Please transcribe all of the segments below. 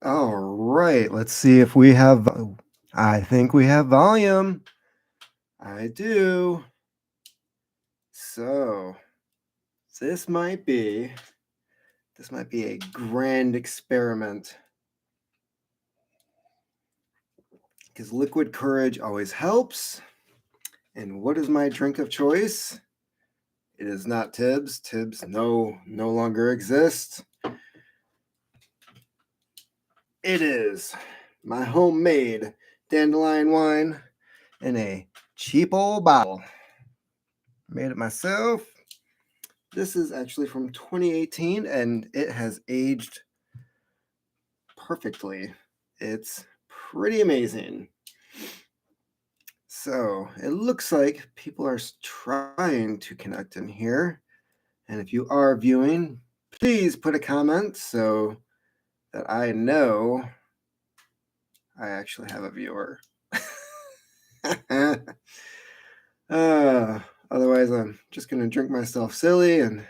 All right, let's see if we have. I think we have volume. I do. So this might be a grand experiment because liquid courage always helps. And what is my drink of choice? It is not Tibbs. Tibbs no longer exists. It is my homemade dandelion wine in a cheap old bottle. Made it myself. This is actually from 2018 and it has aged perfectly. It's pretty amazing. So it looks like people are trying to connect in here. And if you are viewing, please put a comment so that I know I actually have a viewer. Otherwise, I'm just going to drink myself silly and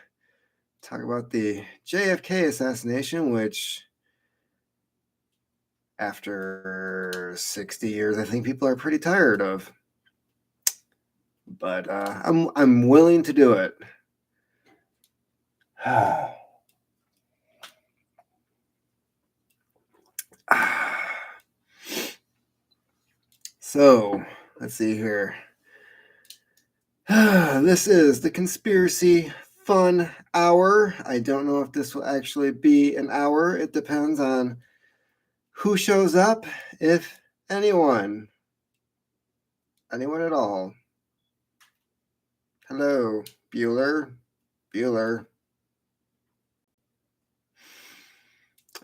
talk about the JFK assassination, which after 60 years, I think people are pretty tired of. But I'm willing to do it. So, let's see here. This is the conspiracy fun hour. I don't know if this will actually be an hour. It depends on who shows up, if anyone. Anyone at all. Hello, Bueller. Bueller.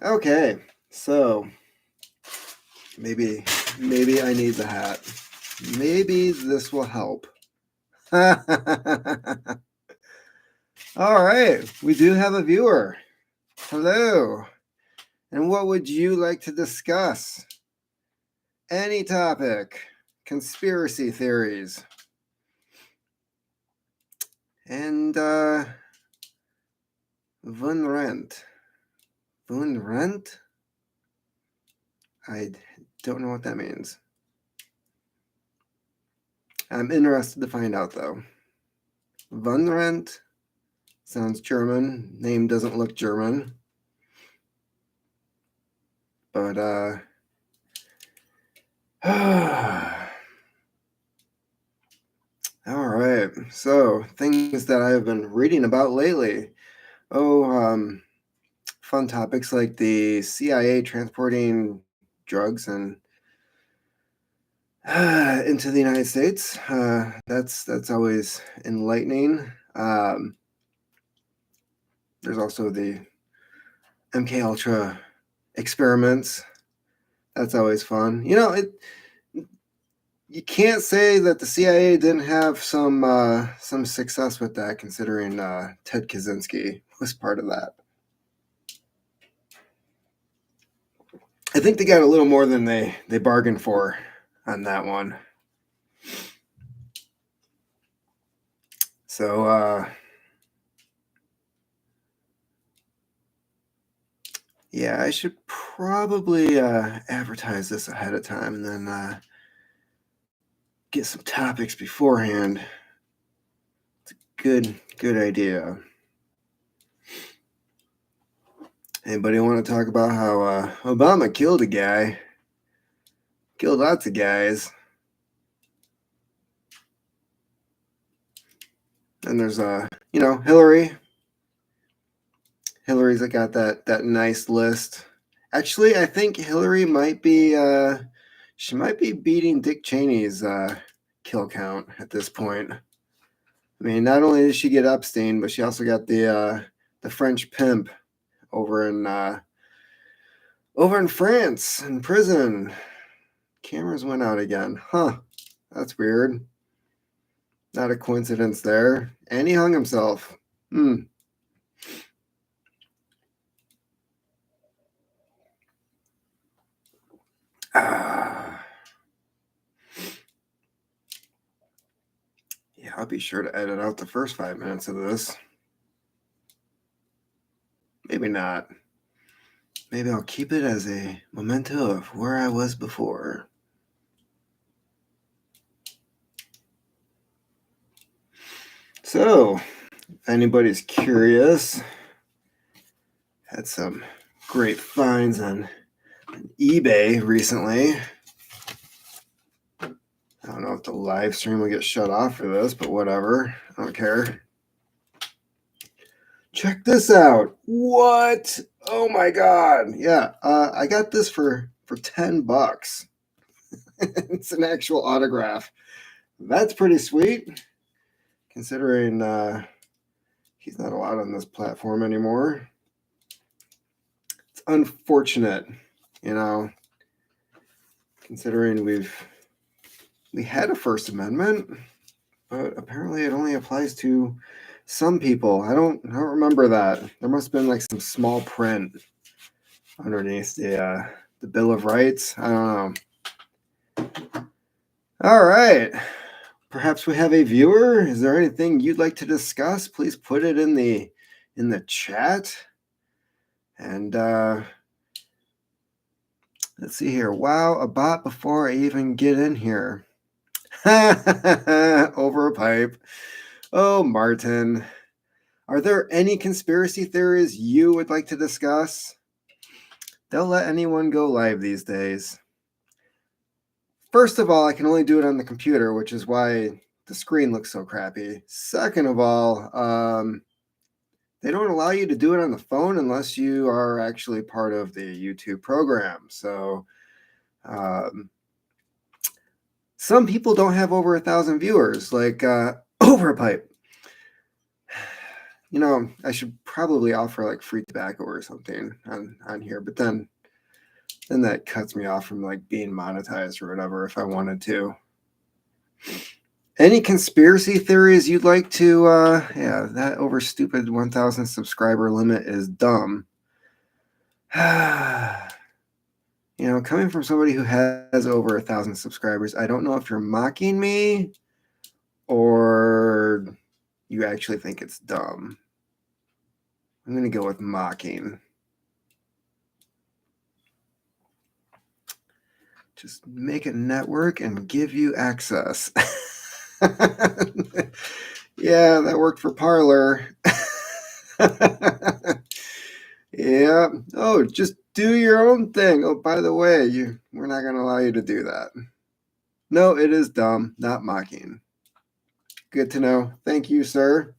Okay, so maybe I need the hat. Maybe this will help. All right, we do have a viewer. Hello. And what would you like to discuss? Any topic. Conspiracy theories. And Vunrent. Vunrent? I don't know what that means. I'm interested to find out though. Vunrent sounds German. Name doesn't look German. But all right. So things that I've been reading about lately. Fun topics like the CIA transporting drugs and into the United States. That's always enlightening. There's also the MK Ultra experiments. That's always fun. You know, you can't say that the CIA didn't have some success with that, considering Ted Kaczynski was part of that. I think they got a little more than they bargained for on that one. So yeah, I should probably advertise this ahead of time and then get some topics beforehand. It's a good idea. Anybody want to talk about how Obama killed a guy? Killed lots of guys. And there's Hillary. Hillary's got that nice list. Actually, I think Hillary might be she might be beating Dick Cheney's kill count at this point. I mean, not only did she get Epstein, but she also got the French pimp over in France in prison. Cameras went out again. Huh. That's weird. Not a coincidence there. And he hung himself. Yeah, I'll be sure to edit out the first 5 minutes of this. Maybe not. Maybe I'll keep it as a memento of where I was before. So, if anybody's curious, had some great finds on eBay recently. I don't know if the live stream will get shut off for this, but whatever. I don't care. Check this out. What? Oh my god. Yeah, I got this for $10. It's an actual autograph. That's pretty sweet, considering he's not allowed on this platform anymore. It's unfortunate, considering we had a First Amendment, but apparently it only applies to some people. I don't remember that. There must have been like some small print underneath the Bill of Rights. I don't know. All right. Perhaps we have a viewer. Is there anything you'd like to discuss? Please put it in the chat. And let's see here. Wow, a bot before I even get in here. Over a pipe. Oh, Martin. Are there any conspiracy theories you would like to discuss? They'll let anyone go live these days. First of all, I can only do it on the computer, which is why the screen looks so crappy. Second of all, they don't allow you to do it on the phone unless you are actually part of the YouTube program. So some people don't have over 1,000 viewers, like Over a Pipe. I should probably offer like free tobacco or something on here, but then that cuts me off from like being monetized or whatever if I wanted to. Any conspiracy theories you'd like to that over stupid 1,000 subscriber limit is dumb. Coming from somebody who has over 1,000 subscribers, I don't know if you're mocking me or you actually think it's dumb. I'm going to go with mocking. Just make a network and give you access. Yeah, that worked for Parler. Yeah. Oh, just do your own thing. Oh, by the way, we're not going to allow you to do that. No, it is dumb, not mocking. Good to know. Thank you, sir.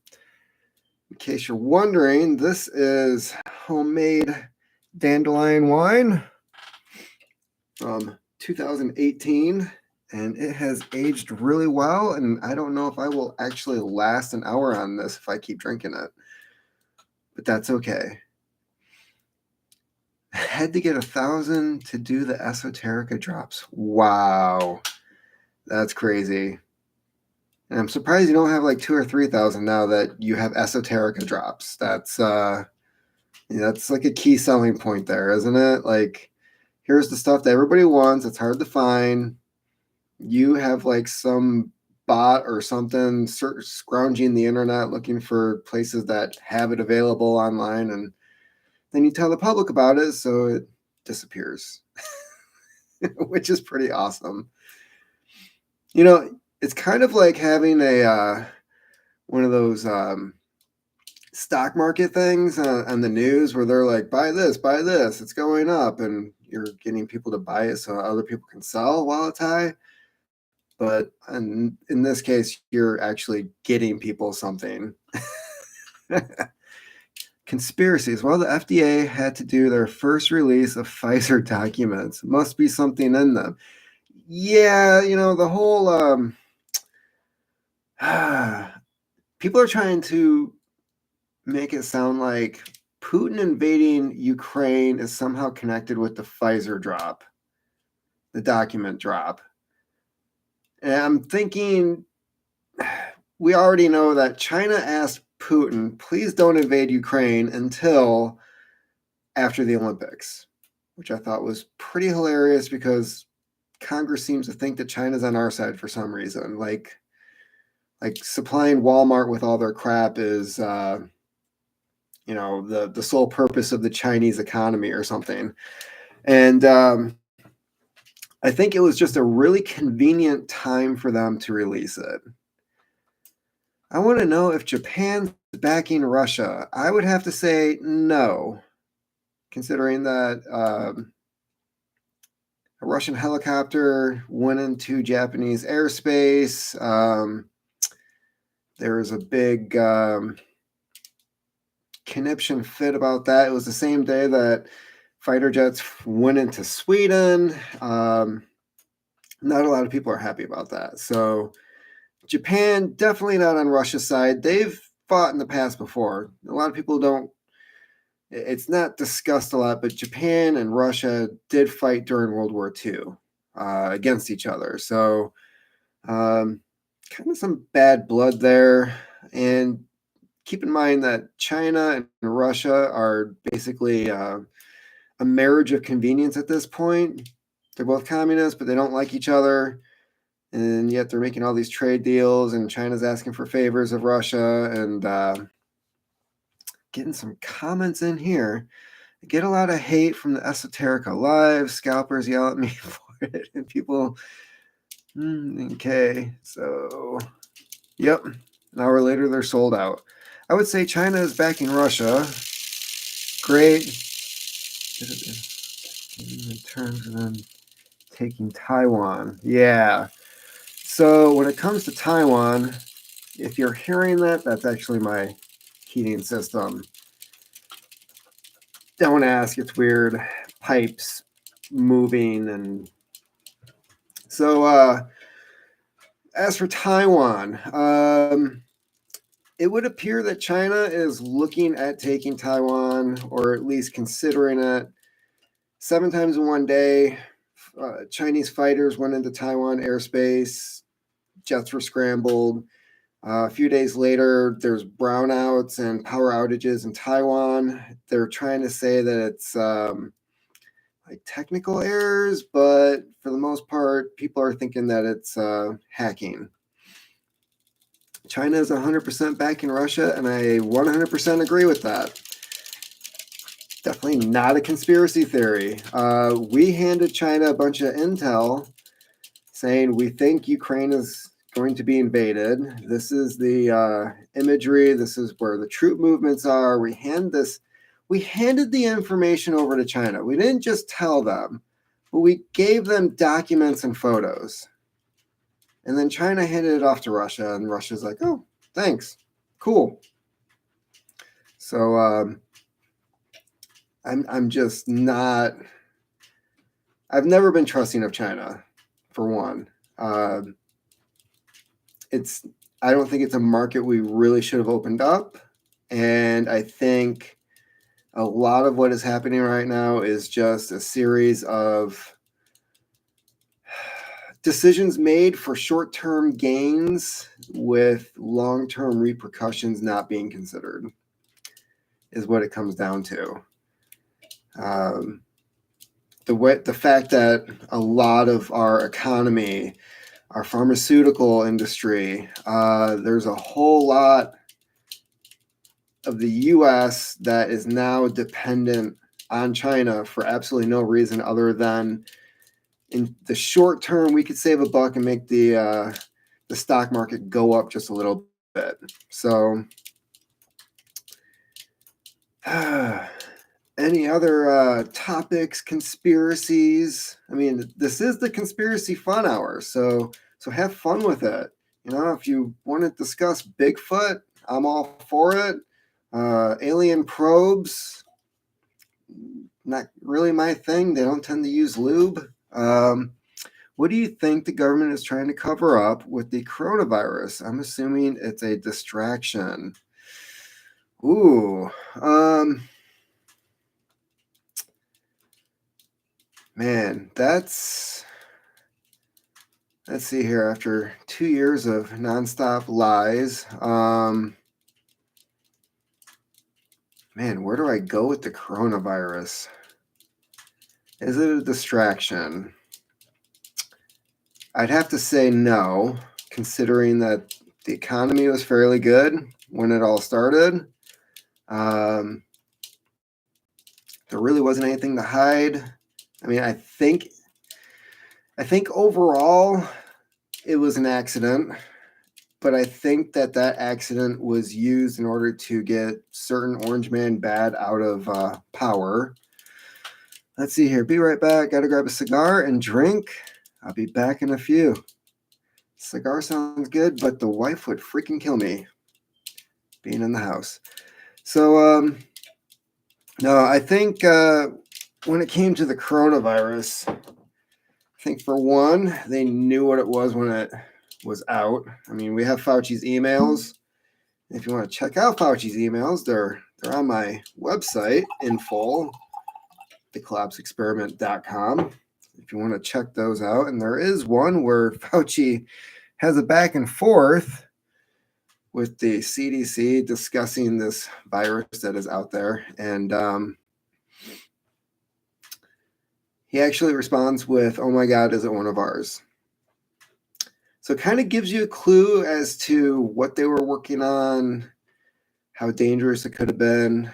In case you're wondering, this is homemade dandelion wine from 2018, and it has aged really well, and I don't know if I will actually last an hour on this if I keep drinking it, but that's okay. I had to get 1,000 to do the Esoterica drops. Wow, that's crazy. And I'm surprised you don't have like 2,000 or 3,000 now that you have Esoterica drops. That's like a key selling point there, isn't it? Like, here's the stuff that everybody wants. It's hard to find. You have like some bot or something scrounging the internet looking for places that have it available online, and then you tell the public about it, so it disappears, which is pretty awesome. It's kind of like having a one of those stock market things on the news where they're like, buy this, it's going up, and you're getting people to buy it so other people can sell while it's high. But in this case, you're actually getting people something. Conspiracies. Well, the FDA had to do their first release of Pfizer documents. Must be something in them. Yeah, the whole people are trying to make it sound like Putin invading Ukraine is somehow connected with the Pfizer drop, the document drop. And I'm thinking, we already know that China asked Putin, please don't invade Ukraine until after the Olympics, which I thought was pretty hilarious because Congress seems to think that China's on our side for some reason. Like supplying Walmart with all their crap is, the sole purpose of the Chinese economy or something. And I think it was just a really convenient time for them to release it. I want to know if Japan's backing Russia. I would have to say no, considering that a Russian helicopter went into Japanese airspace. There was a big conniption fit about that. It was the same day that fighter jets went into Sweden. Not a lot of people are happy about that. So Japan, definitely not on Russia's side. They've fought in the past before. A lot of people don't, it's not discussed a lot, but Japan and Russia did fight during World War II against each other. So kind of some bad blood there. And keep in mind that China and Russia are basically a marriage of convenience at this point. They're both communists, but they don't like each other. And yet they're making all these trade deals, and China's asking for favors of Russia. And getting some comments in here. I get a lot of hate from the Esoteric Alive. Scalpers yell at me for it. And people, okay. So, yep. An hour later, they're sold out. I would say China is backing Russia. Great. In terms of them taking Taiwan. Yeah. So when it comes to Taiwan, if you're hearing that, that's actually my heating system. Don't ask, it's weird. Pipes moving. And so as for Taiwan, it would appear that China is looking at taking Taiwan, or at least considering it. 7 times in one day, Chinese fighters went into Taiwan airspace. Jets were scrambled. A few days later, there's brownouts and power outages in Taiwan. They're trying to say that it's like technical errors, but for the most part, people are thinking that it's hacking. China is 100% backing Russia, and I 100% agree with that. Definitely not a conspiracy theory. We handed China a bunch of intel saying we think Ukraine is going to be invaded. This is the imagery. This is where the troop movements are. We handed the information over to China. We didn't just tell them, but we gave them documents and photos. And then China handed it off to Russia, and Russia's like, oh, thanks. Cool. So I'm just not, I've never been trusting of China, for one. I don't think it's a market we really should have opened up. And I think a lot of what is happening right now is just a series of decisions made for short-term gains with long-term repercussions not being considered, is what it comes down to. The fact that a lot of our economy, our pharmaceutical industry, there's a whole lot of the U.S. that is now dependent on China for absolutely no reason other than in the short term we could save a buck and make the stock market go up just a little bit. So any other topics, conspiracies? I mean, this is the conspiracy fun hour, so have fun with it. If you want to discuss Bigfoot, I'm all for it. Alien probes, not really my thing. They don't tend to use lube. What do you think the government is trying to cover up with the coronavirus? I'm assuming it's a distraction. Ooh. Man, let's see here. After 2 years of nonstop lies, man, where do I go with the coronavirus? Is it a distraction? I'd have to say no, considering that the economy was fairly good when it all started. There really wasn't anything to hide. I mean, I think overall it was an accident, but I think that accident was used in order to get certain Orange Man bad out of power. Let's see here. Be right back. Got to grab a cigar and drink. I'll be back in a few. Cigar sounds good, but the wife would freaking kill me being in the house. So, no, I think when it came to the coronavirus, I think for one, they knew what it was when it was out. I mean, we have Fauci's emails. If you want to check out Fauci's emails, they're on my website in full, thecollapseexperiment.com. If you want to check those out. And there is one where Fauci has a back and forth with the CDC discussing this virus that is out there. And he actually responds with, "Oh my God, is it one of ours?" So it kind of gives you a clue as to what they were working on, how dangerous it could have been.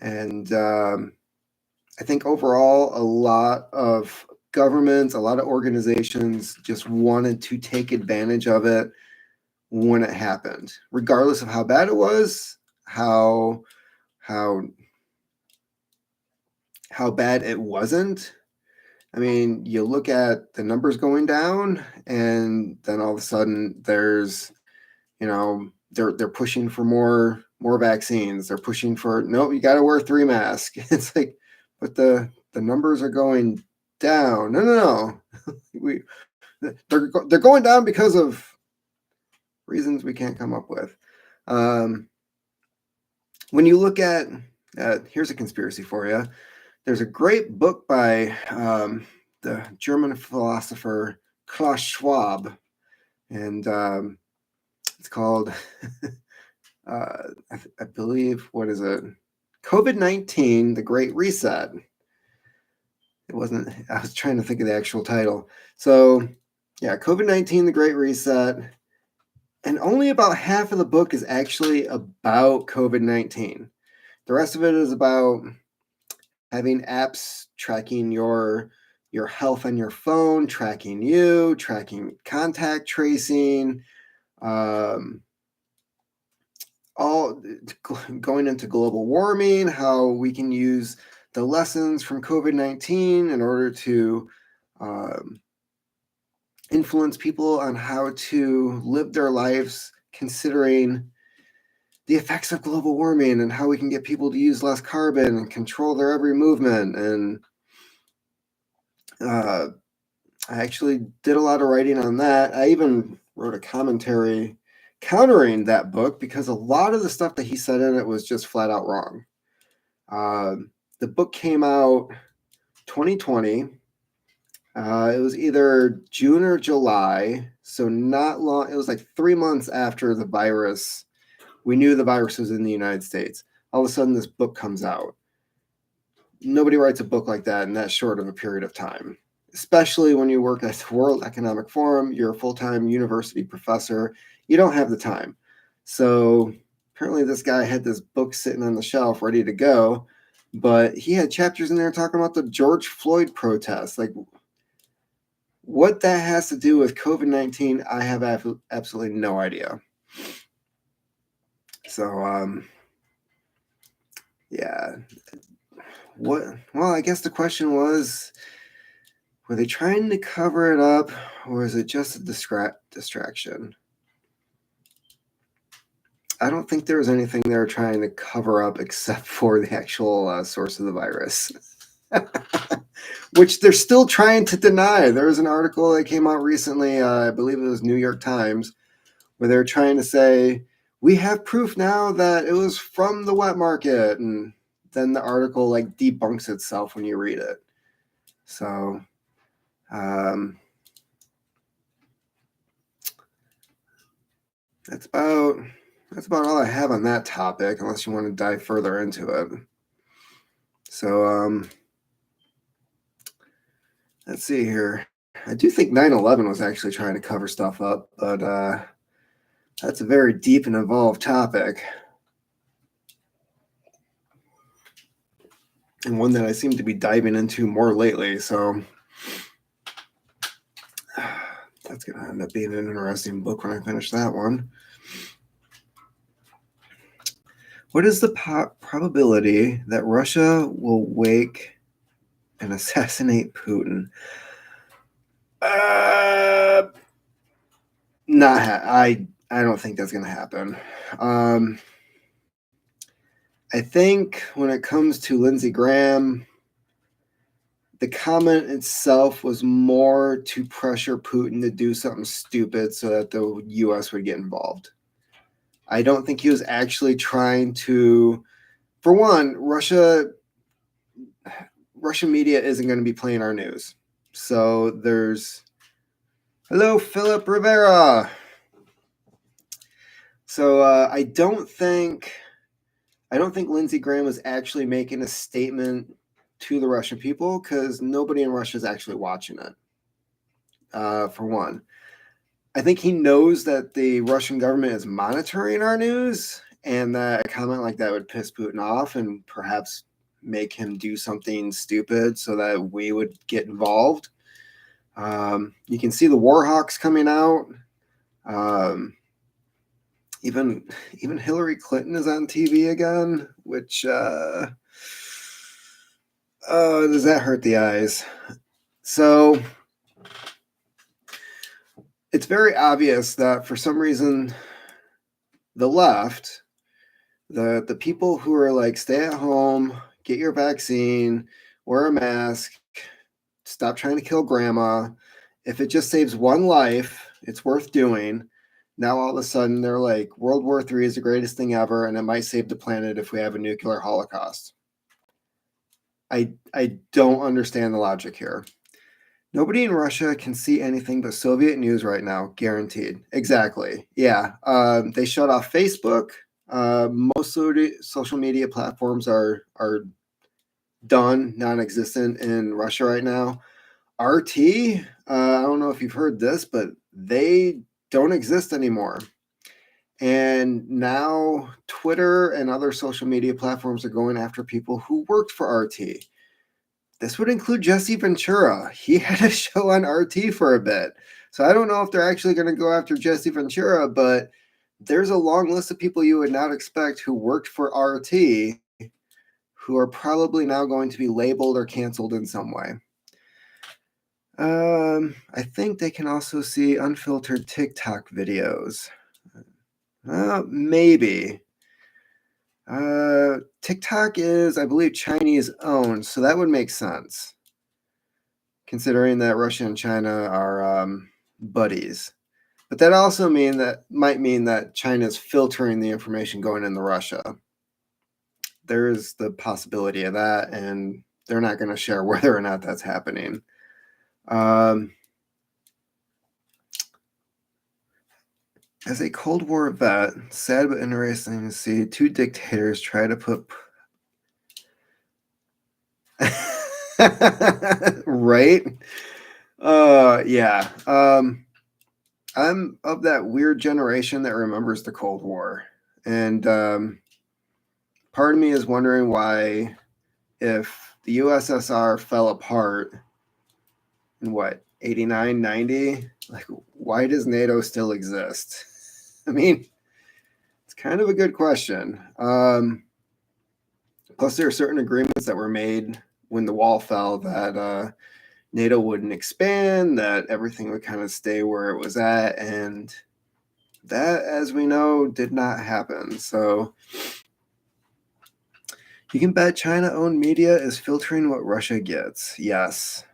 And I think overall, a lot of governments, a lot of organizations just wanted to take advantage of it when it happened, regardless of how bad it was, how bad it wasn't. I mean, you look at the numbers going down, and then all of a sudden there's, they're pushing for more vaccines. They're pushing for, nope, you got to wear 3 masks. It's like, but the numbers are going down. No. They're going down because of reasons we can't come up with. When you look at, here's a conspiracy for you. There's a great book by the German philosopher Klaus Schwab, and it's called, I believe, what is it? COVID-19, The Great Reset. It wasn't, I was trying to think of the actual title. So, yeah, COVID-19, The Great Reset. And only about half of the book is actually about COVID-19. The rest of it is about having apps tracking your health on your phone, tracking you, tracking contact tracing, all going into global warming, how we can use the lessons from COVID-19 in order to influence people on how to live their lives considering the effects of global warming and how we can get people to use less carbon and control their every movement. And I actually did a lot of writing on that. I even wrote a commentary countering that book because a lot of the stuff that he said in it was just flat out wrong. The book came out 2020. It was either June or July, so not long. It was like 3 months after the virus. We knew the virus was in the United States. All of a sudden, this book comes out. Nobody writes a book like that in that short of a period of time, especially when you work at the World Economic Forum. You're a full-time university professor. You don't have the time. So apparently this guy had this book sitting on the shelf ready to go, but he had chapters in there talking about the George Floyd protests. Like, what that has to do with COVID-19, I have absolutely no idea. So, yeah. Well, I guess the question was, were they trying to cover it up, or is it just a distraction? I don't think there was anything they were trying to cover up except for the actual source of the virus, which they're still trying to deny. There was an article that came out recently, I believe it was New York Times, where they're trying to say, we have proof now that it was from the wet market, and then the article like debunks itself when you read it. So, that's about all I have on that topic, unless you want to dive further into it. So, let's see here. I do think 9/11 was actually trying to cover stuff up, but that's a very deep and involved topic. and one that I seem to be diving into more lately. So that's going to end up being an interesting book when I finish that one. What is the probability that Russia will wake and assassinate Putin? I don't think that's going to happen. I think when it comes to Lindsey Graham, the comment itself was more to pressure Putin to do something stupid so that the U.S. would get involved. I don't think he was actually trying to. For one, Russian media isn't going to be playing our news. So there's. Hello, Philip Rivera. So I don't think Lindsey Graham was actually making a statement to the Russian people because nobody in Russia is actually watching it. For one, I think he knows that the Russian government is monitoring our news, and that a comment like that would piss Putin off and perhaps make him do something stupid so that we would get involved. You can see the Warhawks coming out. Even Hillary Clinton is on TV again, which does that hurt the eyes? So it's very obvious that for some reason the left, the people who are like, stay at home, get your vaccine, wear a mask, stop trying to kill grandma. If it just saves one life, it's worth doing. Now all of a sudden they're like, World War III is the greatest thing ever, and it might save the planet if we have a nuclear holocaust. I don't understand the logic here. Nobody in Russia can see anything but Soviet news right now, guaranteed. Exactly. Yeah. They shut off Facebook. Most social media platforms are done, non-existent in Russia right now. RT, I don't know if you've heard this, but they don't exist anymore. And now Twitter and other social media platforms are going after people who worked for RT. This would include Jesse Ventura. He had a show on RT for a bit. So I don't know if they're actually going to go after Jesse Ventura, but there's a long list of people you would not expect who worked for RT who are probably now going to be labeled or canceled in some way. I think they can also see unfiltered TikTok videos. Maybe. TikTok is, I believe, Chinese owned, so that would make sense, considering that Russia and China are buddies. But that also might mean that China's filtering the information going into Russia. There is the possibility of that, and they're not going to share whether or not that's happening. As a Cold War vet, sad but interesting to see two dictators try to put... right? Yeah. I'm of that weird generation that remembers the Cold War. And part of me is wondering why, if the USSR fell apart in 89, 90, like, why does NATO still exist? I mean, it's kind of a good question. Plus, there are certain agreements that were made when the wall fell that NATO wouldn't expand, that everything would kind of stay where it was at. And that, as we know, did not happen. So you can bet China-owned media is filtering what Russia gets. Yes,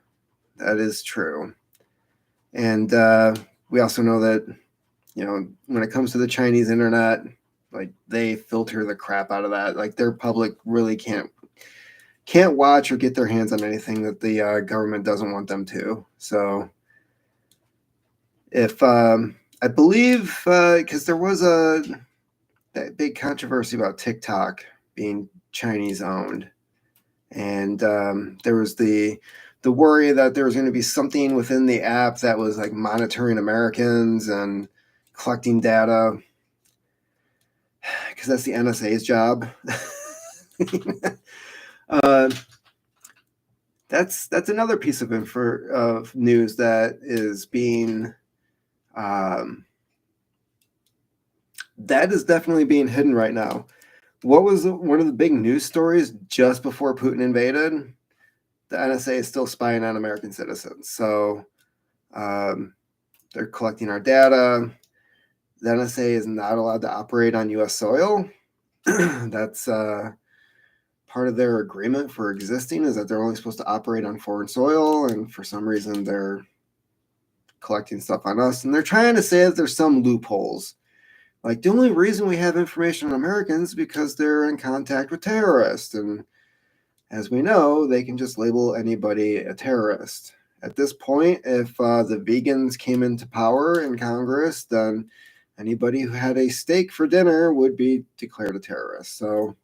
that is true. And we also know that, when it comes to the Chinese internet, like, they filter the crap out of that. Like, their public really can't watch or get their hands on anything that the government doesn't want them to. So if I believe, because there was that big controversy about TikTok being Chinese owned, and there was the worry that there was going to be something within the app that was like monitoring Americans and collecting data, because that's the NSA's job. that's another piece of news that is being that is definitely being hidden right now. What was one of the big news stories just before Putin invaded? The NSA is still spying on American citizens. So they're collecting our data. The NSA is not allowed to operate on U.S. soil. That's part of their agreement for existing, is that they're only supposed to operate on foreign soil. And for some reason, they're collecting stuff on us. And they're trying to say that there's some loopholes. Like, the only reason we have information on Americans is because they're in contact with terrorists. And as we know, they can just label anybody a terrorist. At this point, if the vegans came into power in Congress, then anybody who had a steak for dinner would be declared a terrorist. So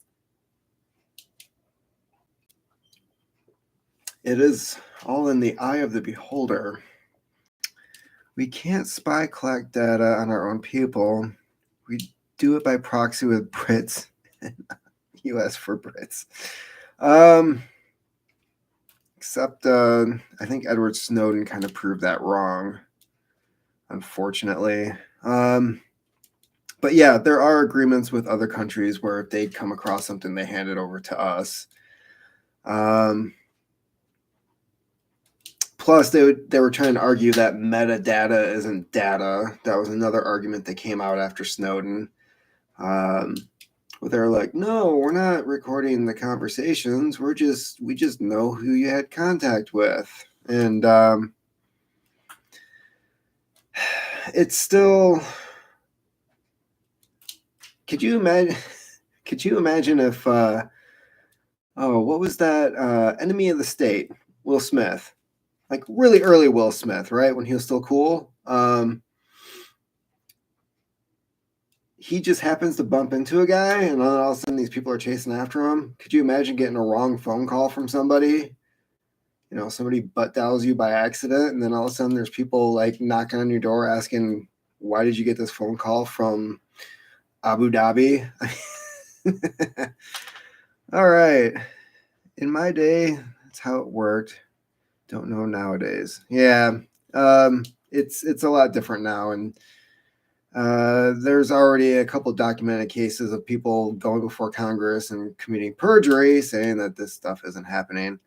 it is all in the eye of the beholder. We can't spy collect data on our own people. We do it by proxy with Brits and US for Brits. Except I think Edward Snowden kind of proved that wrong, unfortunately. But yeah, there are agreements with other countries where if they come across something, they hand it over to us. Plus, they were trying to argue that metadata isn't data. That was another argument that came out after Snowden. But they're like, no, we're not recording the conversations. We just know who you had contact with. And it's still, could you imagine if what was that Enemy of the State, Will Smith, like really early Will Smith, right, when he was still cool. He just happens to bump into a guy, and all of a sudden these people are chasing after him. Could you imagine getting a wrong phone call from somebody? You know, somebody butt dials you by accident, and then all of a sudden there's people like knocking on your door asking, why did you get this phone call from Abu Dhabi? All right. In my day, that's how it worked. Don't know nowadays. Yeah. It's a lot different now, and there's already a couple documented cases of people going before Congress and committing perjury, saying that this stuff isn't happening.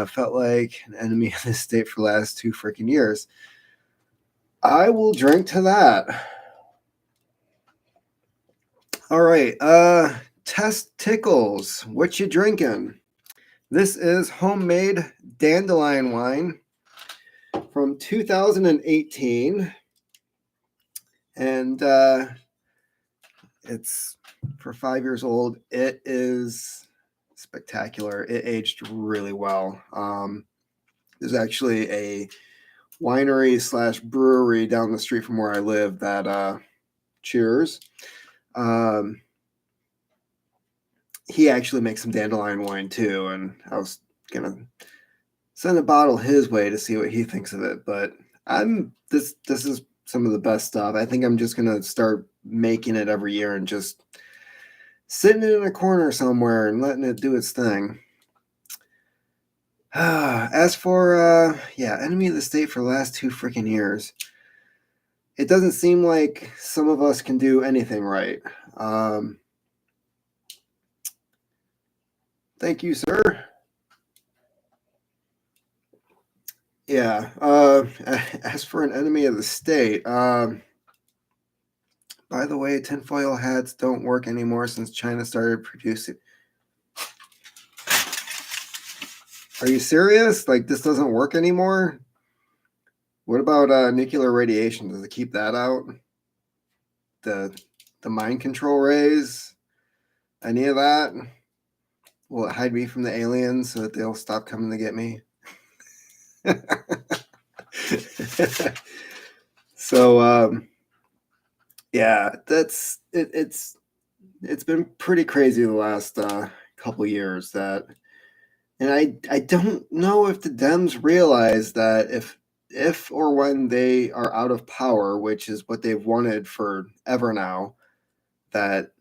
Felt like an enemy of the state for the last 2 freaking years. I will drink to that. All right. Testicles. What you drinking? This is homemade dandelion wine from 2018. And it's for 5 years old. It is spectacular. It aged really well. There's actually a winery / brewery down the street from where I live that cheers. He actually makes some dandelion wine too, and I was gonna send a bottle his way to see what he thinks of it. But this is some of the best stuff. I think I'm just gonna start making it every year and just sitting it in a corner somewhere and letting it do its thing. As for enemy of the state for the last 2 freaking years, it doesn't seem like some of us can do anything right. Thank you, sir. Yeah. As for an enemy of the state, by the way, tinfoil hats don't work anymore since China started producing. Are you serious? Like, this doesn't work anymore? What about nuclear radiation? Does it keep that out? The mind control rays? Any of that? Will it hide me from the aliens so that they'll stop coming to get me? So yeah, that's it. It's been pretty crazy the last couple years. And I don't know if the Dems realize that if or when they are out of power, which is what they've wanted forever now, that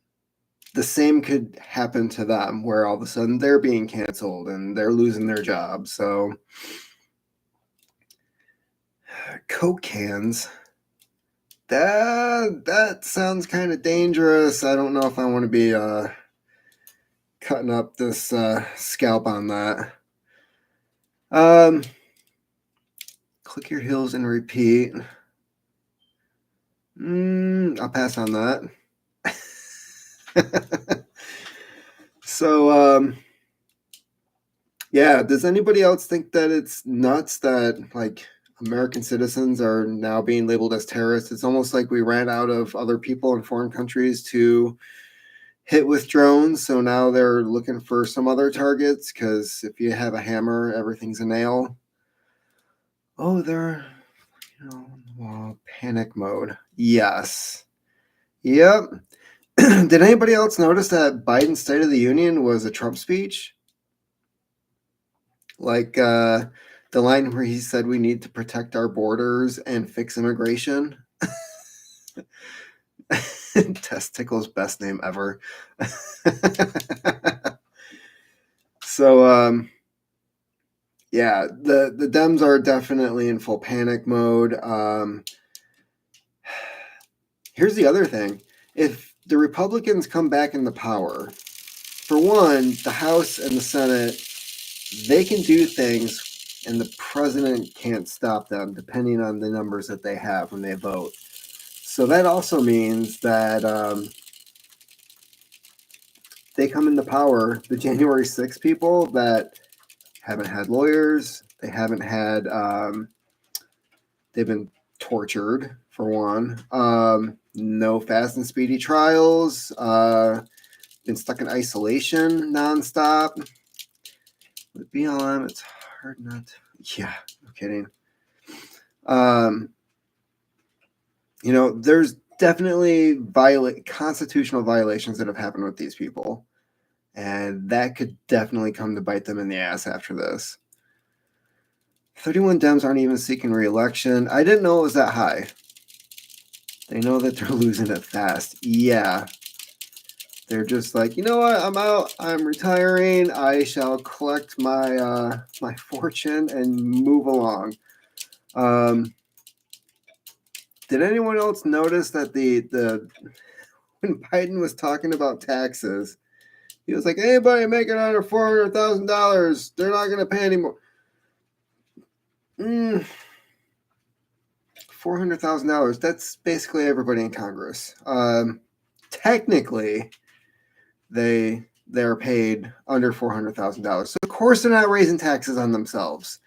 the same could happen to them, where all of a sudden they're being canceled and they're losing their jobs. So, Coke cans. That sounds kind of dangerous. I don't know if I want to be cutting up this scalp on that. Click your heels and repeat. I'll pass on that. So, yeah, does anybody else think that it's nuts that, like, American citizens are now being labeled as terrorists? It's almost like we ran out of other people in foreign countries to hit with drones, so now they're looking for some other targets, because if you have a hammer, everything's a nail. Oh, they're, panic mode. Yes. Yep. Did anybody else notice that Biden's State of the Union was a Trump speech? Like the line where he said we need to protect our borders and fix immigration. Testicles, best name ever. So, yeah, the Dems are definitely in full panic mode. Here's the other thing. If the Republicans come back into power, for one, the House and the Senate, they can do things and the president can't stop them depending on the numbers that they have when they vote. So that also means that they come into power, the January 6 people that haven't had lawyers, they haven't had, they've been tortured, for one, no fast and speedy trials, been stuck in isolation nonstop. With BLM, it's hard not to, yeah, no kidding. There's definitely constitutional violations that have happened with these people. And that could definitely come to bite them in the ass after this. 31 Dems aren't even seeking re-election. I didn't know it was that high. They know that they're losing it fast. Yeah. They're just like, you know what? I'm out. I'm retiring. I shall collect my my fortune and move along. Did anyone else notice that the when Biden was talking about taxes, he was like, anybody making under $400,000, they're not going to pay anymore. $400,000. That's basically everybody in Congress. Technically, they're paid under $400,000. So of course they're not raising taxes on themselves,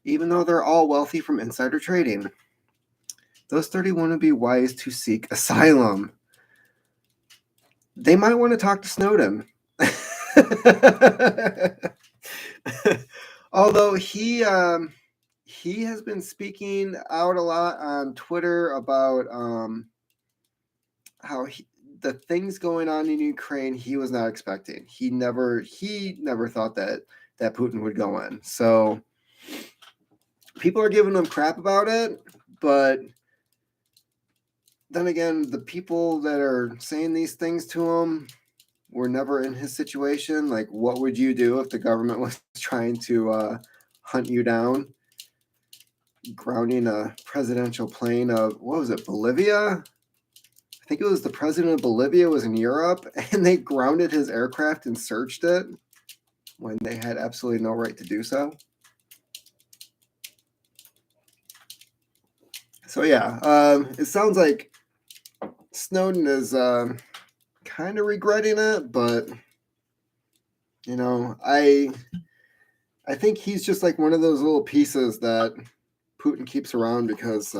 even though they're all wealthy from insider trading. Those 31 would be wise to seek asylum. They might want to talk to Snowden. Although he has been speaking out a lot on Twitter about how the things going on in Ukraine he was not expecting. He never thought that Putin would go in. So people are giving him crap about it, but then again, the people that are saying these things to him were never in his situation. Like, what would you do if the government was trying to hunt you down? Grounding a presidential plane of, what was it, Bolivia? I think it was the president of Bolivia was in Europe, and they grounded his aircraft and searched it when they had absolutely no right to do so. So yeah, it sounds like Snowden is kind of regretting it, but I think he's just like one of those little pieces that Putin keeps around because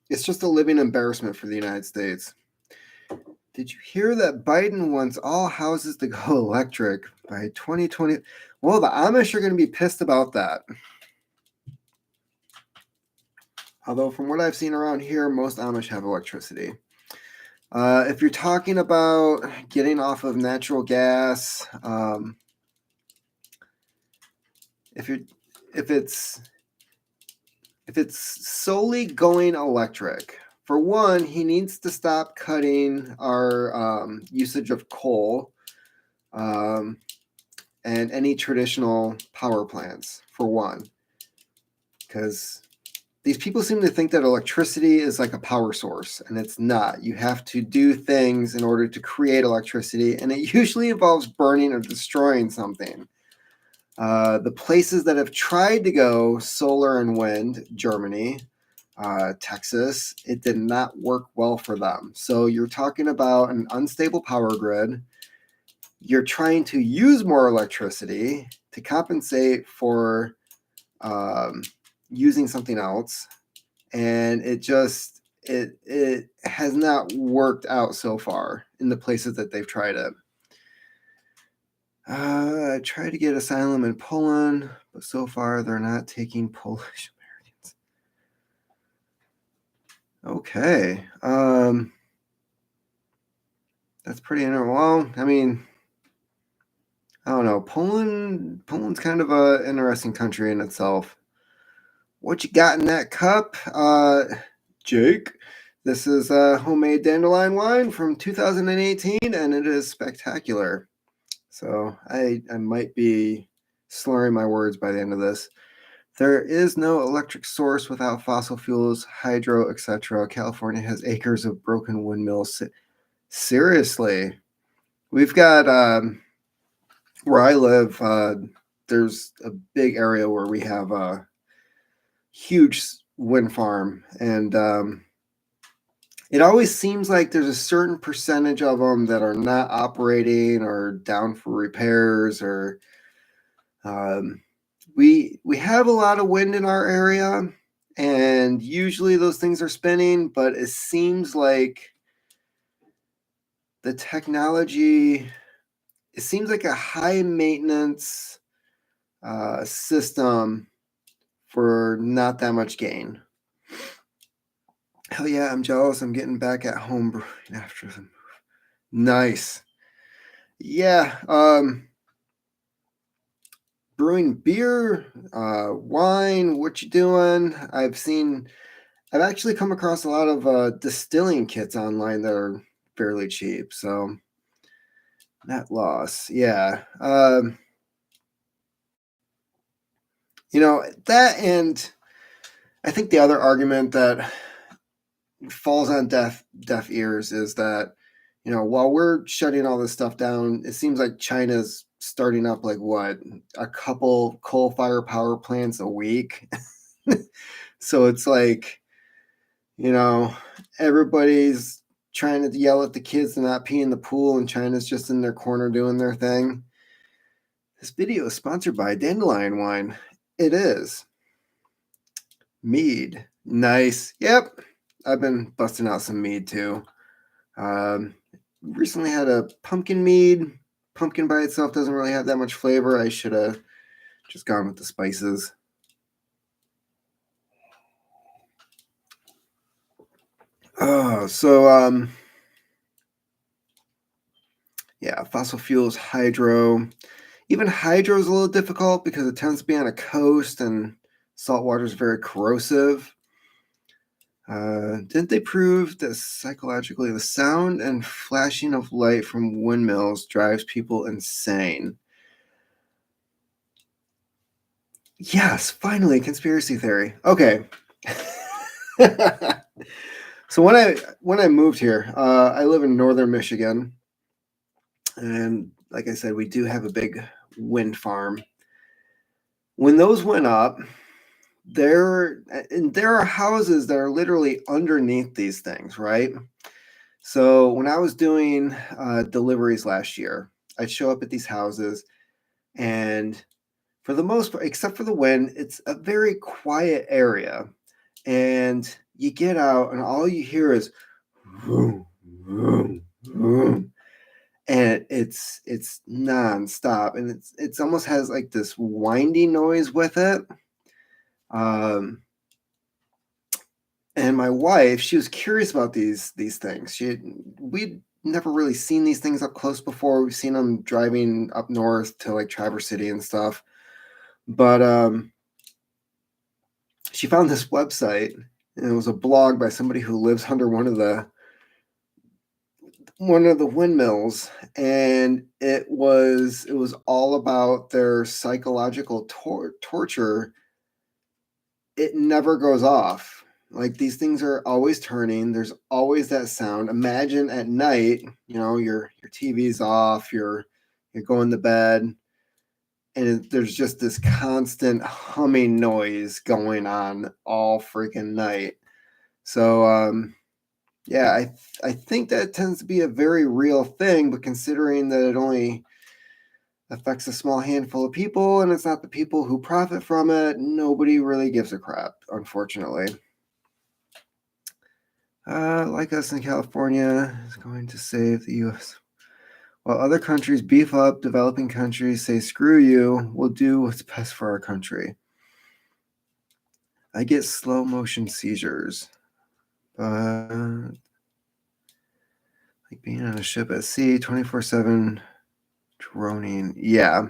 it's just a living embarrassment for the United States. Did you hear that Biden wants all houses to go electric by 2020? Well, the Amish are going to be pissed about that. Although from what I've seen around here, most Amish have electricity. If you're talking about getting off of natural gas, if it's solely going electric for one, he needs to stop cutting our usage of coal and any traditional power plants, for one, because these people seem to think that electricity is like a power source, and it's not. You have to do things in order to create electricity, and it usually involves burning or destroying something. The places that have tried to go solar and wind, Germany, Texas, it did not work well for them. So you're talking about an unstable power grid. You're trying to use more electricity to compensate for using something else, and it has not worked out so far in the places that they've tried it. I tried to get asylum in Poland, but so far they're not taking Polish Americans. Okay. That's pretty interesting. Well, I mean, I don't know. Poland's kind of an interesting country in itself. What you got in that cup, Jake? This is homemade dandelion wine from 2018, and it is spectacular. So I might be slurring my words by the end of this. There is no electric source without fossil fuels, hydro, etc. California has acres of broken windmills. Seriously, we've got where I live. There's a big area where we have a huge wind farm, and it always seems like there's a certain percentage of them that are not operating or down for repairs, or we have a lot of wind in our area, and usually those things are spinning, but it seems like the technology, it seems like a high maintenance system for not that much gain. Hell yeah, I'm jealous. I'm getting back at home brewing after the move. Nice. Yeah. Brewing beer, wine, what you doing? I've actually come across a lot of distilling kits online that are fairly cheap. So net loss. Yeah. That, and I think the other argument that falls on deaf ears is that, while we're shutting all this stuff down, it seems like China's starting up like what, a couple coal-fired power plants a week. So it's like, everybody's trying to yell at the kids to not pee in the pool, and China's just in their corner doing their thing. This video is sponsored by Dandelion Wine. It is. Mead. Nice. Yep. I've been busting out some mead too. Recently had a pumpkin mead. Pumpkin by itself doesn't really have that much flavor. I should have just gone with the spices. Yeah, fossil fuels, hydro. Even hydro is a little difficult because it tends to be on a coast, and salt water is very corrosive. Didn't they prove that psychologically the sound and flashing of light from windmills drives people insane? Yes, finally, conspiracy theory. Okay. So when I moved here, I live in northern Michigan, and like I said, we do have a big wind farm. When those went up, there are houses that are literally underneath these things, right? So when I was doing deliveries last year, I'd show up at these houses, and for the most part, except for the wind, it's a very quiet area. And you get out, and all you hear is vroom, vroom, vroom. And it's nonstop, and it's almost has like this winding noise with it. And my wife, she was curious about these things. We'd never really seen these things up close before. We've seen them driving up north to like Traverse City and stuff. But she found this website, and it was a blog by somebody who lives under one of the windmills, and it was all about their psychological torture. It never goes off. Like, these things are always turning. There's always that sound. Imagine at night, your TV's off, you're going to bed, and there's just this constant humming noise going on all freaking night. So yeah, I think that tends to be a very real thing, but considering that it only affects a small handful of people and it's not the people who profit from it, nobody really gives a crap, unfortunately. Like us in California is going to save the U.S. While other countries beef up, developing countries say, screw you, we'll do what's best for our country. I get slow motion seizures. Like being on a ship at sea, 24/7 droning. Yeah.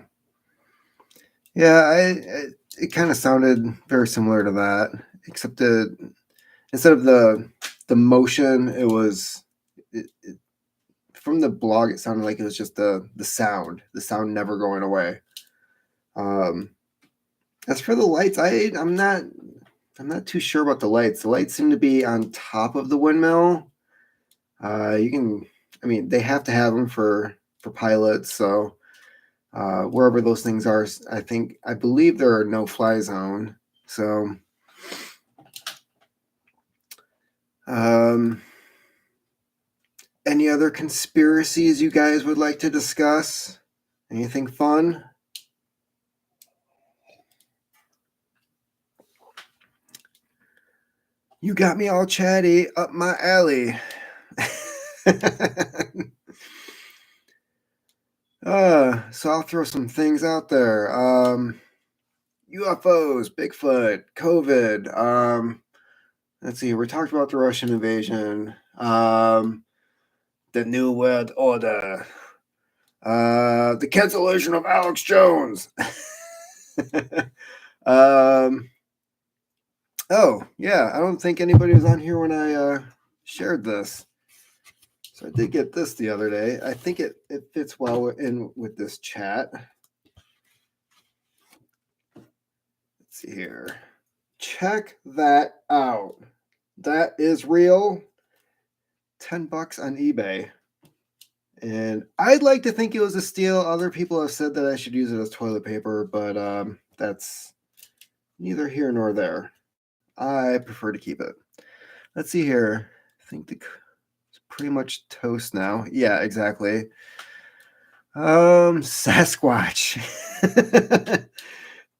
It kind of sounded very similar to that, except that instead of the motion, it was from the blog. It sounded like it was just the sound never going away. As for the lights, I'm not too sure about the lights. The lights seem to be on top of the windmill. They have to have them for pilots. So wherever those things are, I believe they're a no-fly zone. So any other conspiracies you guys would like to discuss? Anything fun? You got me all chatty, up my alley. So I'll throw some things out there. UFOs, Bigfoot, COVID. Let's see. We talked about the Russian invasion. The New World Order. The cancellation of Alex Jones. Oh, yeah. I don't think anybody was on here when I shared this. So I did get this the other day. I think it fits well in with this chat. Let's see here. Check that out. That is real. $10 on eBay. And I'd like to think it was a steal. Other people have said that I should use it as toilet paper, but that's neither here nor there. I prefer to keep it. Let's see here. I think it's pretty much toast now. Yeah, exactly. Sasquatch.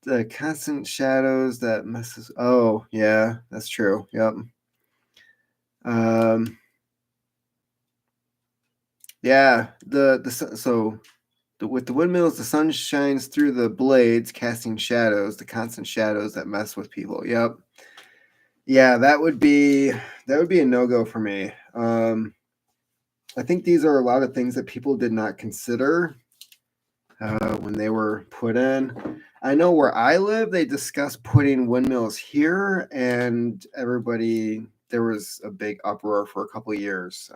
The constant shadows that messes. Oh, yeah, that's true. Yep. Yeah, with the windmills, the sun shines through the blades, casting shadows, the constant shadows that mess with people. Yep. Yeah, that would be a no-go for me. I think these are a lot of things that people did not consider when they were put in. I know where I live, they discussed putting windmills here, and there was a big uproar for a couple of years.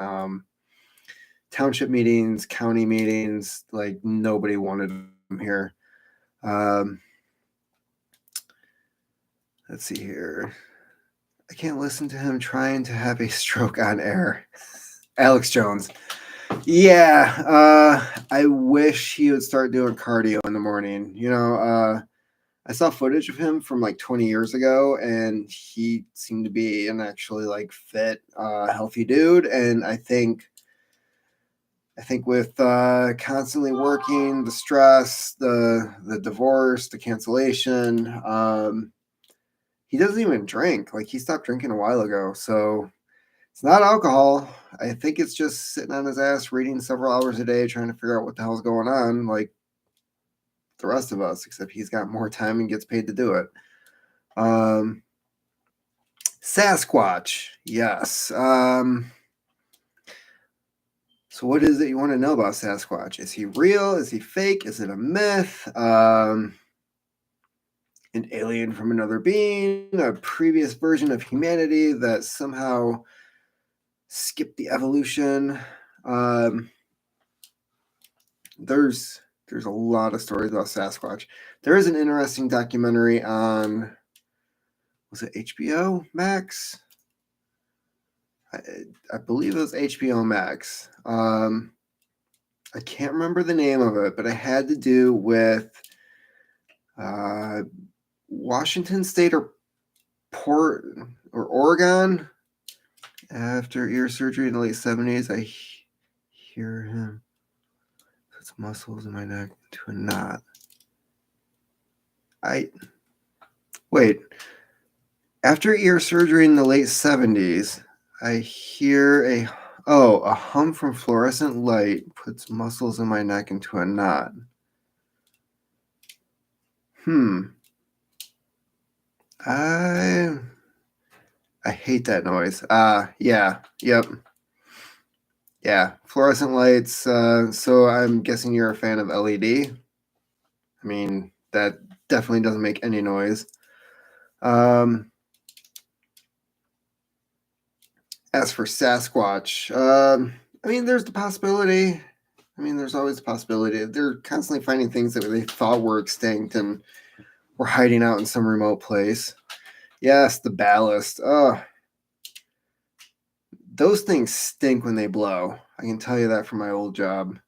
Township meetings, county meetings, like nobody wanted them here. Let's see here. I can't listen to him trying to have a stroke on air. Alex Jones. Yeah, I wish he would start doing cardio in the morning. I saw footage of him from like 20 years ago, and he seemed to be an actually like fit, healthy dude. And I think with constantly working, the stress, the divorce, the cancellation, he doesn't even drink. Like, he stopped drinking a while ago. So it's not alcohol. I think it's just sitting on his ass, reading several hours a day, trying to figure out what the hell's going on, like the rest of us, except he's got more time and gets paid to do it. Sasquatch, yes. So what is it you want to know about Sasquatch? Is he real? Is he fake? Is it a myth? an alien from another being, a previous version of humanity that somehow skipped the evolution. There's a lot of stories about Sasquatch. There is an interesting documentary on, was it HBO Max? I believe it was HBO Max. I can't remember the name of it, but it had to do with Washington State or Oregon. After ear surgery in the late 70s, I hear him. Puts muscles in my neck into a knot. After ear surgery in the late 70s, I hear a hum from fluorescent light puts muscles in my neck into a knot. I hate that noise. Yep. Yeah, fluorescent lights. So I'm guessing you're a fan of LED. I mean, that definitely doesn't make any noise. As for Sasquatch, I mean, there's the possibility. I mean, there's always a possibility. They're constantly finding things that they thought were extinct and were hiding out in some remote place. Yes, the ballast. Those things stink when they blow. I can tell you that from my old job.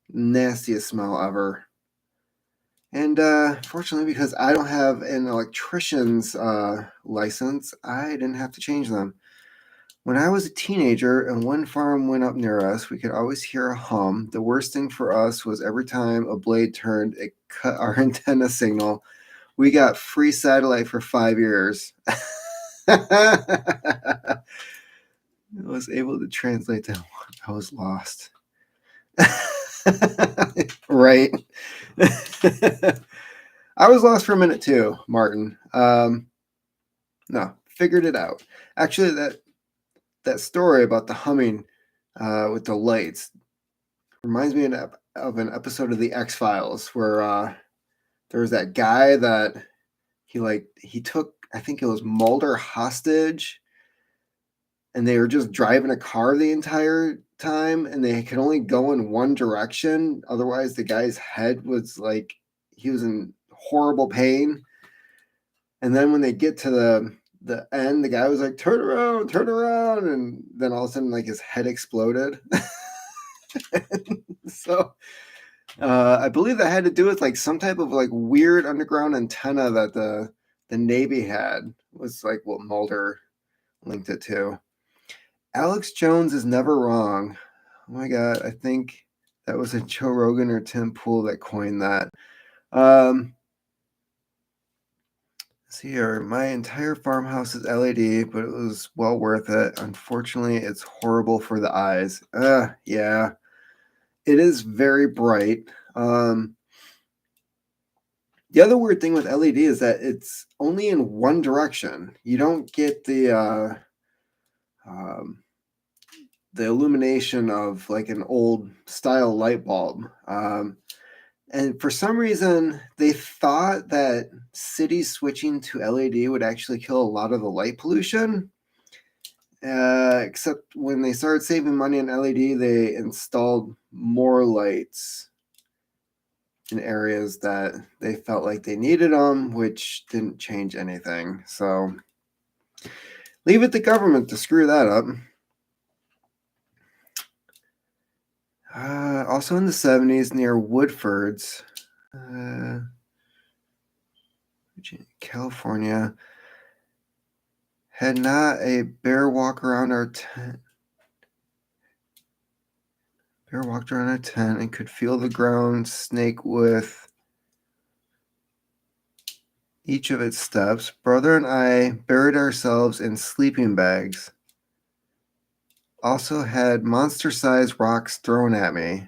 Nastiest smell ever. And fortunately, because I don't have an electrician's license, I didn't have to change them. When I was a teenager and one farm went up near us, we could always hear a hum. The worst thing for us was every time a blade turned, it cut our antenna signal. We got free satellite for 5 years. I was able to translate that one. I was lost. Right. I was lost for a minute too, Martin. No, figured it out. Actually, that story about the humming with the lights reminds me of an episode of the X-Files where there was that guy that he took, I think it was Mulder, hostage, and they were just driving a car the entire time, and they could only go in one direction. Otherwise, the guy's head was like, he was in horrible pain. And then when they get to the end, the guy was like, turn around. And then all of a sudden, like, his head exploded. So I believe that had to do with like some type of like weird underground antenna that the Navy had, was like what Mulder linked it to. Alex Jones is never wrong. Oh my God, I think that was a Joe Rogan or Tim Pool that coined that. Let's see here. My entire farmhouse is LED, but it was well worth it. Unfortunately, it's horrible for the eyes. Yeah. It is very bright. The other weird thing with LED is that it's only in one direction. You don't get the illumination of like an old style light bulb. And for some reason, they thought that cities switching to LED would actually kill a lot of the light pollution. Except when they started saving money on LED, they installed more lights in areas that they felt like they needed them, which didn't change anything. So leave it to government to screw that up. Also in the 70s, near Woodford's, California, had not a bear walk around our tent. Bear walked around our tent and could feel the ground snake with each of its steps. Brother and I buried ourselves in sleeping bags. Also had monster-sized rocks thrown at me.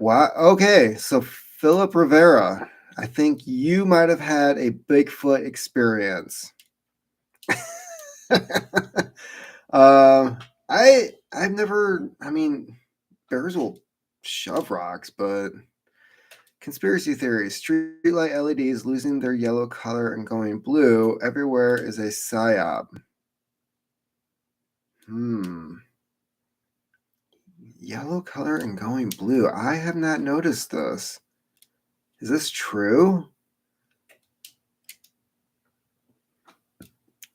Wow. Okay, so Philip Rivera, I think you might have had a Bigfoot experience. I've never. I mean, bears will shove rocks, but Conspiracy theories. Streetlight LEDs losing their yellow color and going blue. Everywhere is a psyop. Yellow color and going blue. I have not noticed this. Is this true?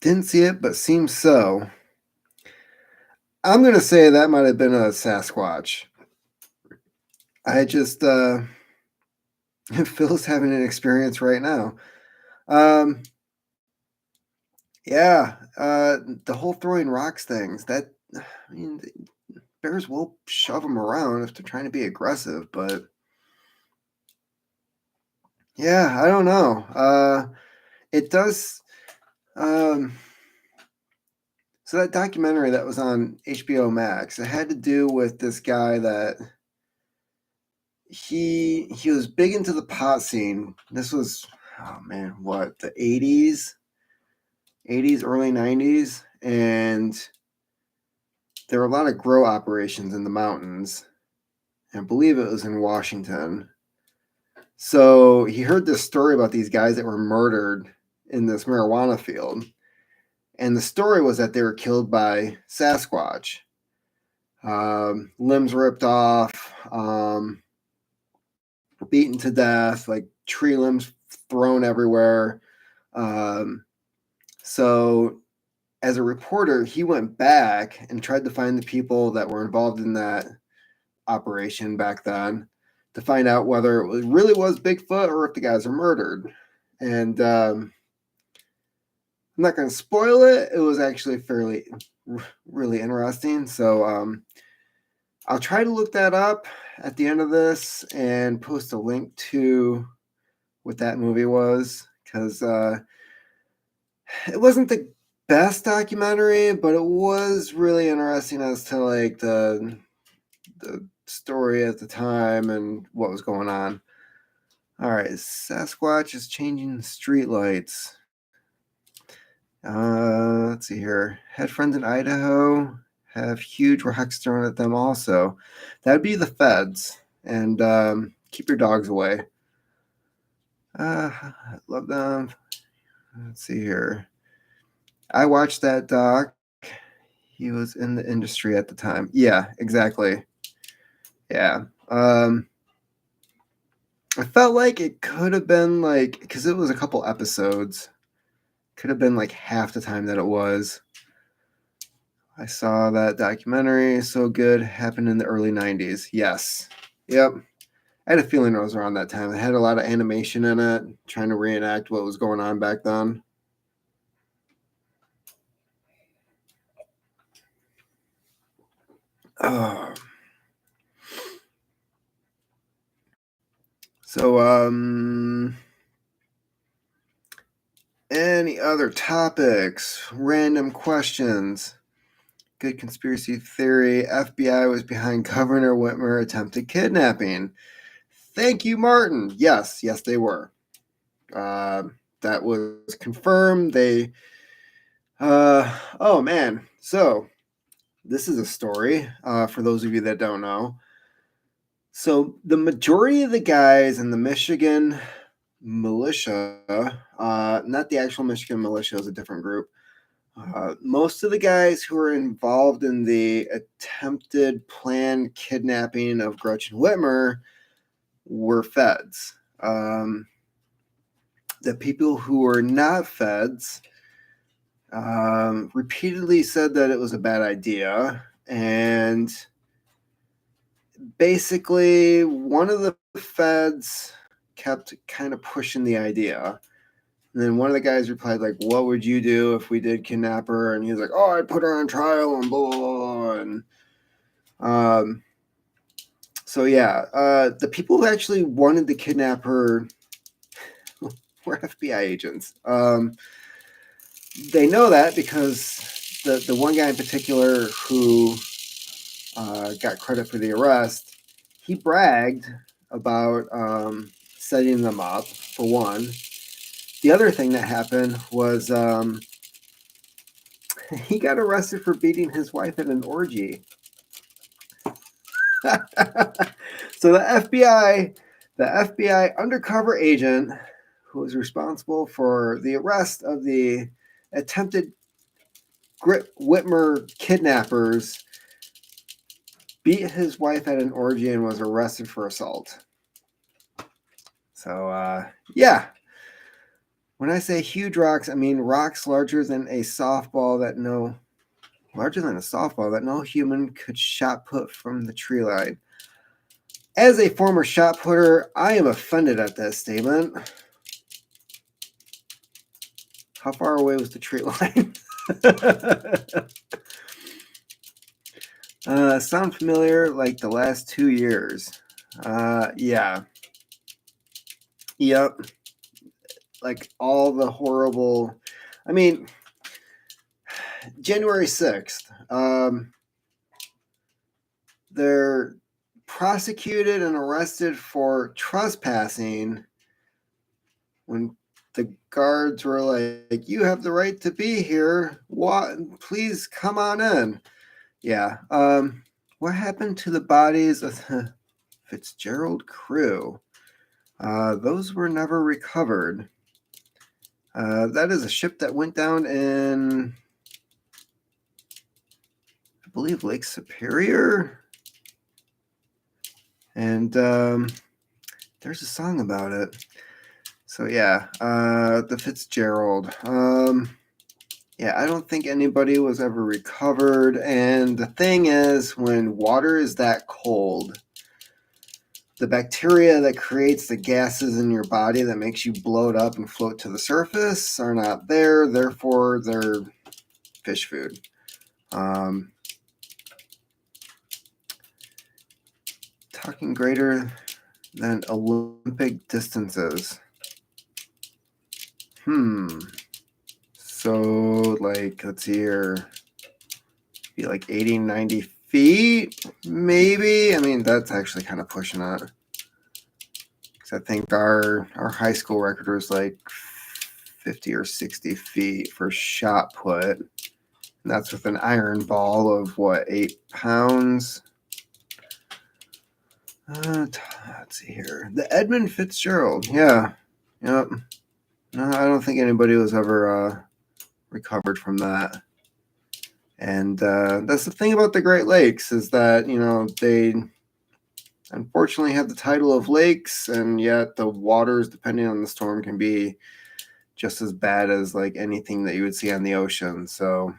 Didn't see it, but seems so. I'm going to say that might have been a Sasquatch. I just, Phil's having an experience right now. Yeah, the whole throwing rocks things, that, I mean, bears will shove them around if they're trying to be aggressive, but yeah, I don't know. It does, so that documentary that was on HBO Max, it had to do with this guy that he was big into the pot scene. This was, oh man, what, the 80s, early 90s, and there were a lot of grow operations in the mountains. I believe it was in Washington. So he heard this story about these guys that were murdered in this marijuana field. And the story was that they were killed by Sasquatch. Limbs ripped off, beaten to death, like tree limbs thrown everywhere. So as a reporter, he went back and tried to find the people that were involved in that operation back then to find out whether it really was Bigfoot or if the guys are murdered. And I'm not going to spoil it. It was actually really interesting. So I'll try to look that up at the end of this and post a link to what that movie was, because it wasn't the best documentary, but it was really interesting as to like the story at the time and what was going on. All right, Sasquatch is changing streetlights. Let's see here. Had friends in Idaho have huge rocks thrown at them also. That'd be the feds. And keep your dogs away. Love them. Let's see here. I watched that doc. He was in the industry at the time. Yeah, exactly. Yeah. I felt like it could have been like, because it was a couple episodes, could have been like half the time that it was. I saw that documentary, so good, happened in the early 90s. Yes. Yep. I had a feeling it was around that time. It had a lot of animation in it, trying to reenact what was going on back then. So, any other topics? Random questions? Good conspiracy theory. FBI was behind Governor Whitmer attempted kidnapping. Thank you, Martin. Yes, they were. That was confirmed. They, oh man. So this is a story for those of you that don't know. So the majority of the guys in the Michigan militia, not the actual Michigan militia, is a different group. Most of the guys who were involved in the attempted planned kidnapping of Gretchen Whitmer were feds. The people who were not feds repeatedly said that it was a bad idea, and basically one of the feds kept kind of pushing the idea. And then one of the guys replied, like, what would you do if we did kidnap her? And he was like, oh, I'd put her on trial and blah, blah, blah. And so, yeah, the people who actually wanted to kidnap her were FBI agents. They know that because the one guy in particular who got credit for the arrest, he bragged about setting them up, for one. The other thing that happened was he got arrested for beating his wife at an orgy. So the The FBI undercover agent who was responsible for the arrest of the attempted Grit Whitmer kidnappers beat his wife at an orgy and was arrested for assault. So, yeah. When I say huge rocks, I mean rocks larger than a softball that no human could shot put from the tree line. As a former shot putter, I am offended at that statement. How far away was the tree line? Sound familiar? Like the last 2 years. Yeah. Yep. Like all the horrible. I mean, January 6th. They're prosecuted and arrested for trespassing when the guards were like, "You have the right to be here. What? Please come on in." Yeah. What happened to the bodies of the Fitzgerald crew? Those were never recovered. That is a ship that went down in, I believe, Lake Superior. And there's a song about it. So yeah, the Fitzgerald. Yeah, I don't think anybody was ever recovered. And the thing is, when water is that cold, the bacteria that creates the gases in your body that makes you bloat up and float to the surface are not there. Therefore, they're fish food. Talking greater than Olympic distances. So, like, let's see here. Be like 80, 90 feet, maybe. I mean, that's actually kind of pushing it. Because I think our high school record was like 50 or 60 feet for shot put. And that's with an iron ball of, what, 8 pounds? Let's see here. The Edmund Fitzgerald. Yeah. Yep. No, I don't think anybody was ever recovered from that. And that's the thing about the Great Lakes is that, they unfortunately have the title of lakes, and yet the waters, depending on the storm, can be just as bad as like anything that you would see on the ocean. So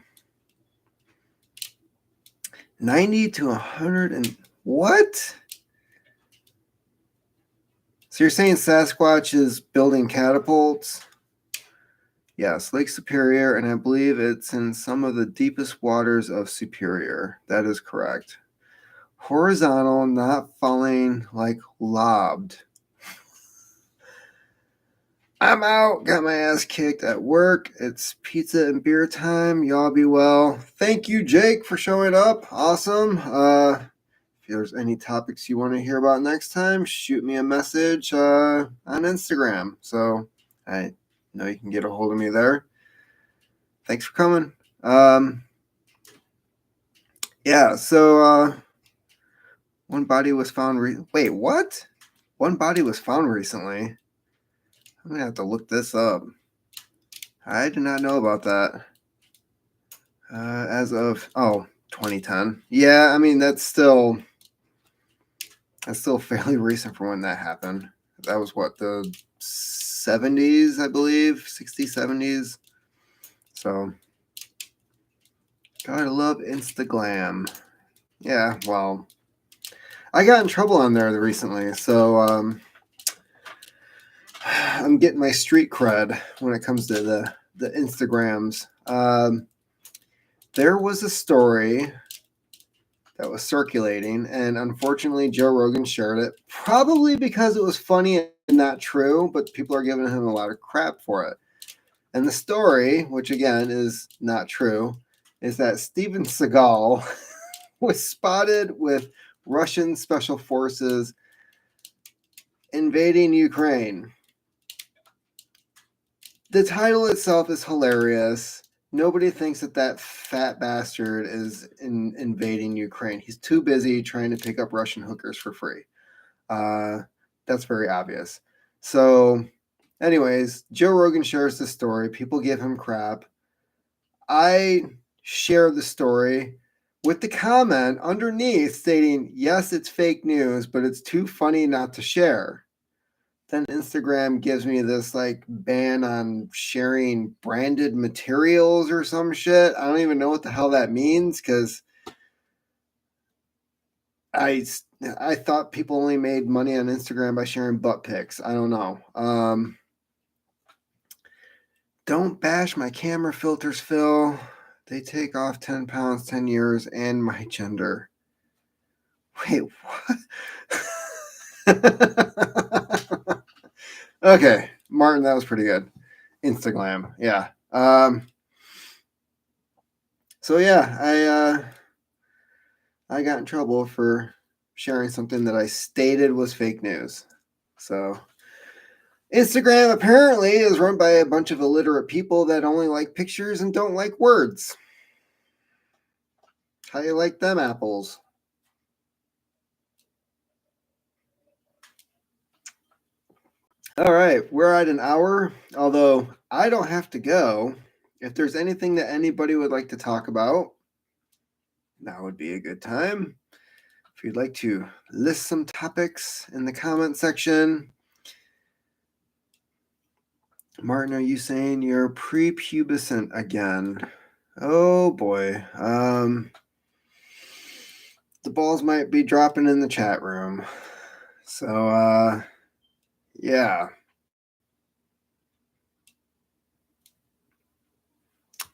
90 to 100 and what? So you're saying Sasquatch is building catapults? Yes, Lake Superior, and I believe it's in some of the deepest waters of Superior. That is correct. Horizontal, not falling like lobbed. I'm out. Got my ass kicked at work. It's pizza and beer time. Y'all be well. Thank you, Jake, for showing up. Awesome. If there's any topics you want to hear about next time, shoot me a message on Instagram. So I know you can get a hold of me there. Thanks for coming. Yeah, so one body was found. Wait, what? One body was found recently. I'm going to have to look this up. I did not know about that. As of 2010. Yeah, I mean that's still fairly recent for when that happened. That was what, the 70s, I believe, 60s, 70s. So gotta love Instagram. Yeah, well, I got in trouble on there recently, so I'm getting my street cred when it comes to the Instagrams. There was a story that was circulating, and unfortunately Joe Rogan shared it, probably because it was funny and not true, but people are giving him a lot of crap for it. And the story, which again is not true, is that Steven Seagal was spotted with Russian special forces invading Ukraine. The title itself is hilarious. Nobody thinks that fat bastard is invading Ukraine. He's too busy trying to pick up Russian hookers for free. That That's very obvious. So, anyways, Joe Rogan shares the story. People give him crap. I share the story with the comment underneath stating, yes, it's fake news, but it's too funny not to share. Then Instagram gives me this like ban on sharing branded materials or some shit. I don't even know what the hell that means because I thought people only made money on Instagram by sharing butt pics. I don't know. Don't bash my camera filters, Phil. They take off 10 pounds, 10 years, and my gender. Wait, what? Okay, Martin, that was pretty good. Instagram, yeah. So yeah, I got in trouble for sharing something that I stated was fake news. So Instagram apparently is run by a bunch of illiterate people that only like pictures and don't like words. How you like them apples? All right, we're at an hour, although I don't have to go. If there's anything that anybody would like to talk about, now would be a good time. If you'd like to list some topics in the comment section. Martin, are you saying you're prepubescent again? Oh boy. The balls might be dropping in the chat room. So yeah.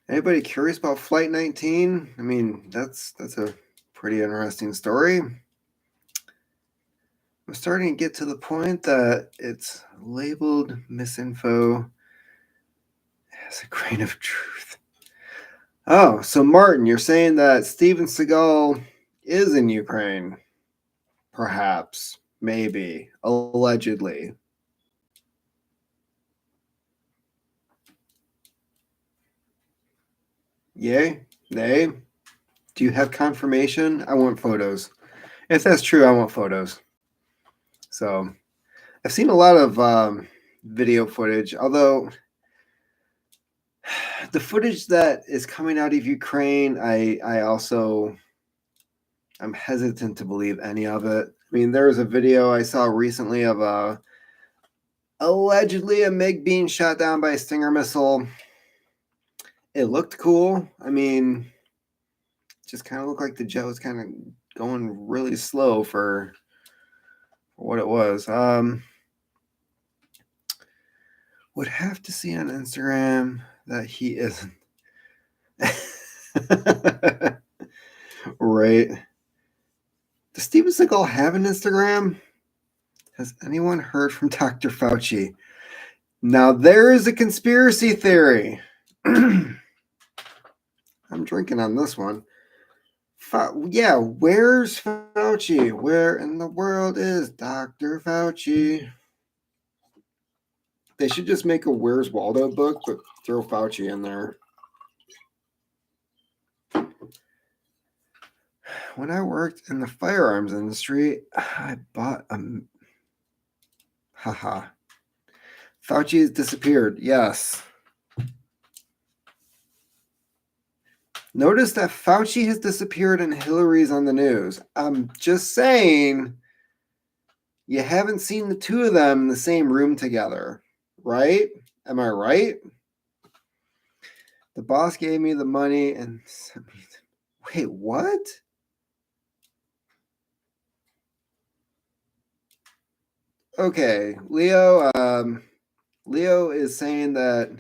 Anybody curious about Flight 19? I mean, that's a pretty interesting story. I'm starting to get to the point that it's labeled misinfo as a grain of truth. Oh, so Martin, you're saying that Steven Seagal is in Ukraine? Perhaps, maybe, allegedly. Yay? Nay? Do you have confirmation? I want photos. If that's true, I want photos. So, I've seen a lot of video footage, although the footage that is coming out of Ukraine, I'm hesitant to believe any of it. I mean, there was a video I saw recently of allegedly a MiG being shot down by a Stinger missile. It looked cool. I mean, just kind of looked like the jet was kind of going really slow for what it was. Would have to see on Instagram that he isn't. Right. Does Steven Seagal have an Instagram? Has anyone heard from Dr. Fauci? Now there is a conspiracy theory. I'm drinking on this one. Yeah, where's Fauci? Where in the world is Dr. Fauci? They should just make a Where's Waldo book, but throw Fauci in there. When I worked in the firearms industry, I bought a... Haha. Fauci has disappeared. Yes. Notice that Fauci has disappeared and Hillary's on the news. I'm just saying, you haven't seen the two of them in the same room together, right? Am I right? The boss gave me the money and sent me... Wait, what? Okay, Leo is saying that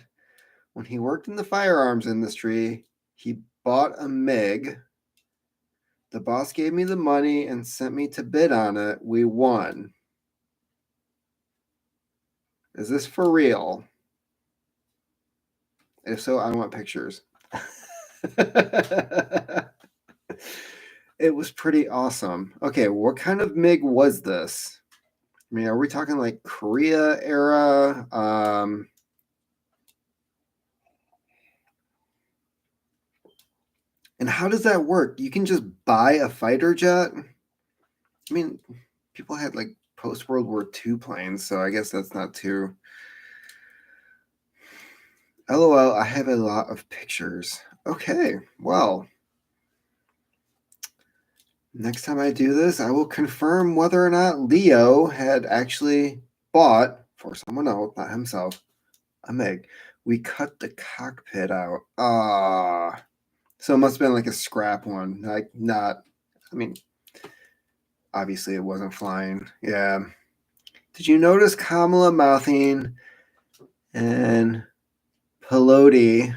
when he worked in the firearms industry, he bought a MiG. The boss gave me the money and sent me to bid on it. We won. Is this for real? If so, I want pictures. It was pretty awesome. Okay, what kind of MiG was this? I mean, are we talking like Korea era? And how does that work? You can just buy a fighter jet? I mean, people had like post-World War II planes, so I guess that's not too... LOL, I have a lot of pictures. Okay, well, next time I do this, I will confirm whether or not Leo had actually bought, for someone else, not himself, a MiG. We cut the cockpit out. So it must have been like a scrap one. Like, not, I mean, obviously it wasn't flying. Yeah. Did you notice Kamala mouthing and Pelosi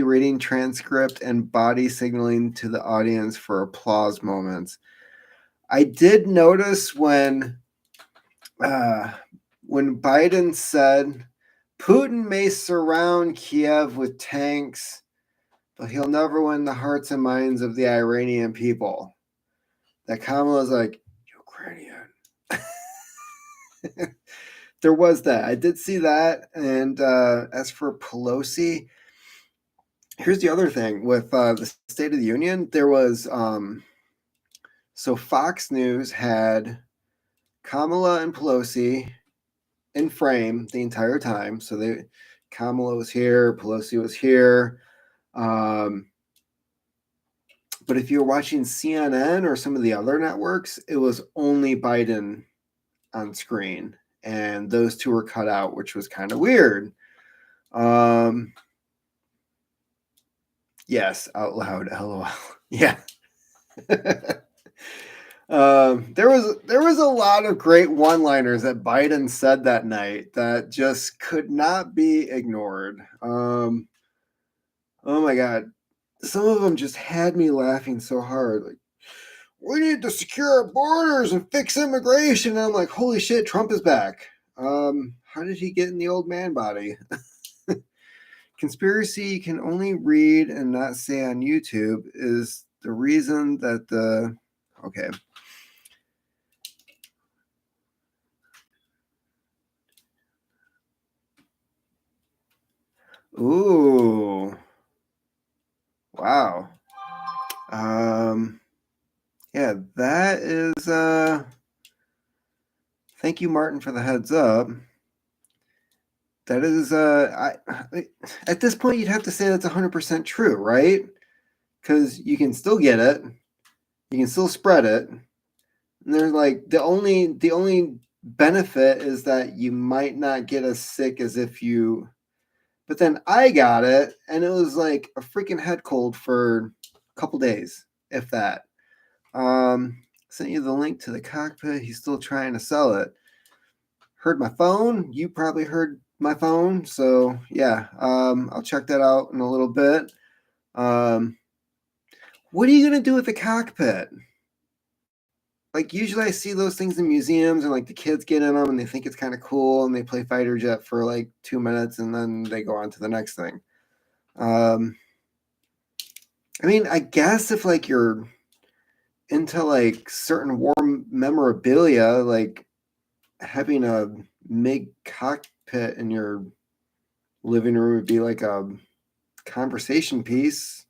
reading transcript and body signaling to the audience for applause moments? I did notice when Biden said Putin may surround Kiev with tanks, but he'll never win the hearts and minds of the Iranian people, that Kamala's like, Ukrainian. There was that. I did see that. And as for Pelosi, here's the other thing with the State of the Union. There was, so Fox News had Kamala and Pelosi in frame the entire time. So Kamala was here, Pelosi was here. But if you're watching CNN or some of the other networks, it was only Biden on screen, and those two were cut out, which was kind of weird. Yes, out loud, LOL. Yeah. There was a lot of great one-liners that Biden said that night that just could not be ignored. Oh my God. Some of them just had me laughing so hard. Like, we need to secure our borders and fix immigration. And I'm like, holy shit, Trump is back. How did he get in the old man body? Conspiracy you can only read and not say on YouTube is the reason that okay. Ooh. Wow. Yeah, that is thank you, Martin, for the heads up. That is at this point you'd have to say that's 100% true, right? Because you can still get it, you can still spread it. And there's like the only benefit is that you might not get as sick as if you. But then I got it, and it was like a freaking head cold for a couple days, if that. Sent you the link to the cockpit. He's still trying to sell it. Heard my phone. You probably heard my phone. So yeah, I'll check that out in a little bit. What are you gonna do with the cockpit? Like, usually I see those things in museums and like the kids get in them and they think it's kind of cool and they play fighter jet for like 2 minutes and then they go on to the next thing. I mean, I guess if like you're into like certain war memorabilia, like having a MiG cockpit in your living room would be like a conversation piece,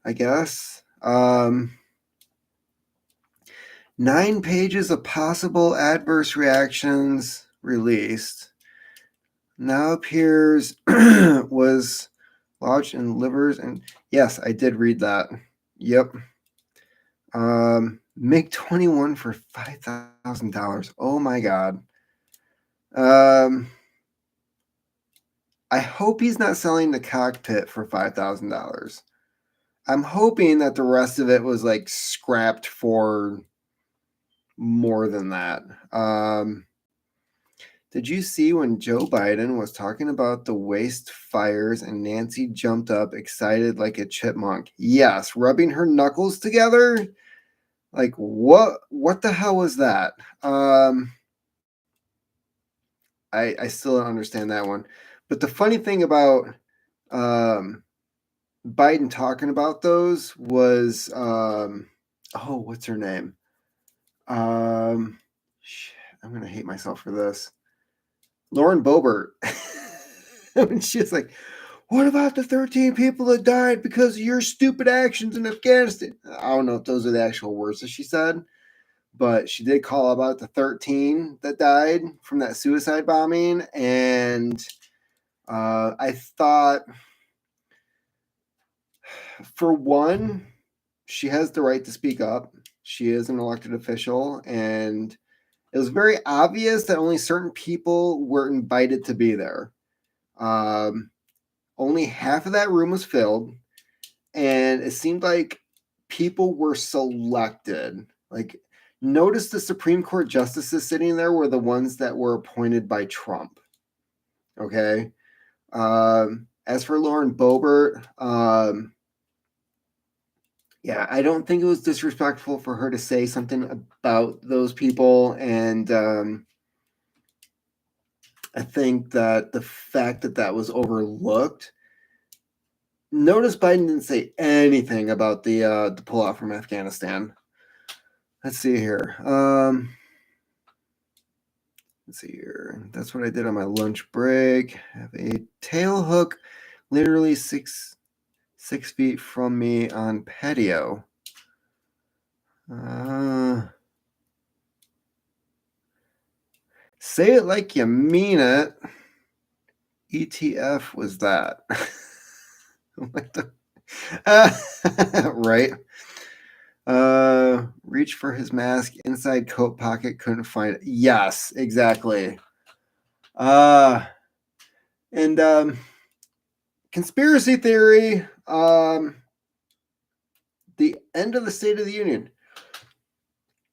I guess. 9 pages of possible adverse reactions released. Now appears was lodged in livers, and yes, I did read that. Yep. MiG-21 for $5,000. Oh my God. I hope he's not selling the cockpit for $5,000. I'm hoping that the rest of it was like scrapped for more than that. Did you see when Joe Biden was talking about the waste fires and Nancy jumped up excited like a chipmunk? Yes, rubbing her knuckles together. Like, what the hell was that? I still don't understand that one. But the funny thing about Biden talking about those was what's her name? Shit, I'm gonna hate myself for this. Lauren Boebert. And she's like, what about the 13 people that died because of your stupid actions in Afghanistan? I don't know if those are the actual words that she said, but she did call about the 13 that died from that suicide bombing. And I thought, for one, she has the right to speak up. She is an elected official, and it was very obvious that only certain people were invited to be there. Only half of that room was filled, and it seemed like people were selected. Like, notice the Supreme Court justices sitting there were the ones that were appointed by Trump. Okay. As for Lauren Boebert, yeah, I don't think it was disrespectful for her to say something about those people. And I think that the fact that that was overlooked. Notice Biden didn't say anything about the pullout from Afghanistan. Let's see here. Let's see here. That's what I did on my lunch break. Have a tail hook, literally six feet from me on patio. Say it like you mean it. ETF was that. Right. Reach for his mask inside coat pocket, couldn't find it. Yes, exactly. And conspiracy theory. The end of the State of the Union.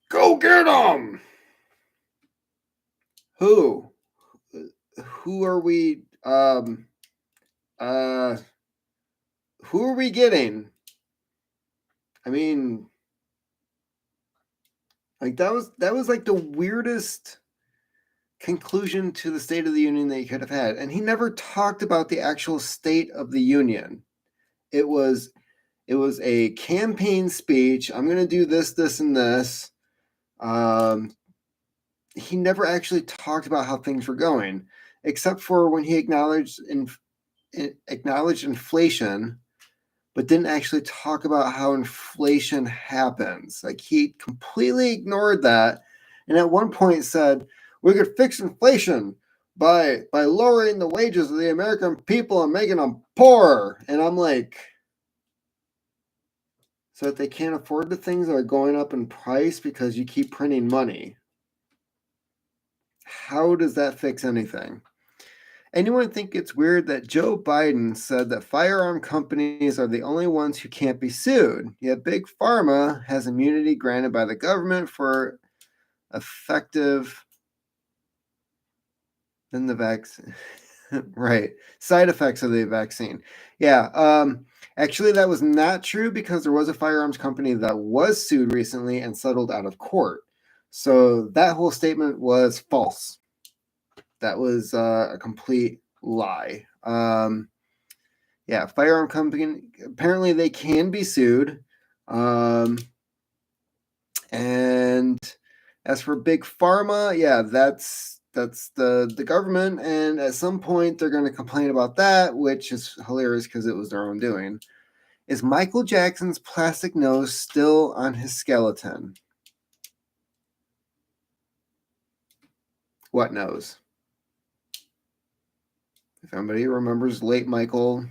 Go get them. Who are we? Who are we getting? I mean, like that was like the weirdest conclusion to the State of the Union that he could have had. And he never talked about the actual State of the Union. It was a campaign speech. I'm going to do this, this, and this. He never actually talked about how things were going, except for when he acknowledged inflation, but didn't actually talk about how inflation happens. Like, he completely ignored that, and at one point said, we could fix inflation by lowering the wages of the American people and making them poorer. And I'm like, so that they can't afford the things that are going up in price because you keep printing money. How does that fix anything? Anyone think it's weird that Joe Biden said that firearm companies are the only ones who can't be sued, yet Big Pharma has immunity granted by the government for effective than the vaccine? Right. Side effects of the vaccine. Yeah. Actually, that was not true, because there was a firearms company that was sued recently and settled out of court. So that whole statement was false. That was a complete lie. Yeah, firearm company, apparently they can be sued. And as for Big Pharma, yeah, that's the government, and at some point they're going to complain about that, which is hilarious because it was their own doing. Is Michael Jackson's plastic nose still on his skeleton? What nose? If anybody remembers late Michael,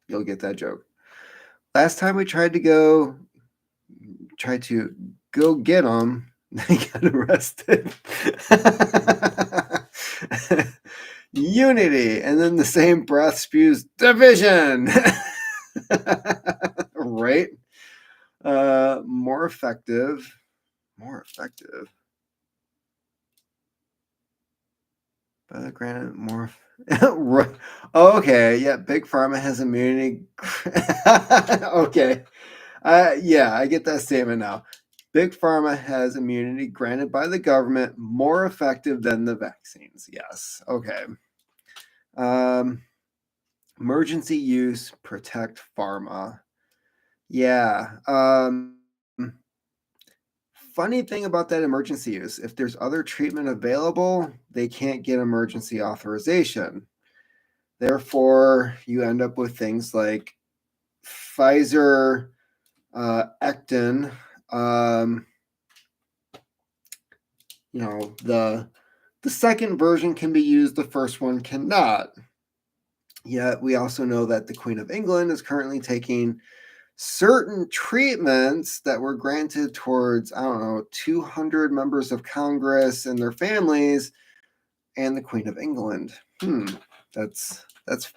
you'll get that joke. Last time we tried to go get him, they got arrested. Unity, and then the same breath spews division. Right? More effective. Granted, more. Okay, yeah. Big Pharma has immunity. Okay, yeah, I get that statement now. Big Pharma has immunity granted by the government, more effective than the vaccines. Yes. Okay. Emergency use, protect pharma. Yeah. Funny thing about that emergency use, if there's other treatment available, they can't get emergency authorization. Therefore, you end up with things like Pfizer, Ectin, the second version can be used, the first one cannot. Yet we also know that the Queen of England is currently taking certain treatments that were granted towards, 200 members of Congress and their families and the Queen of England. That's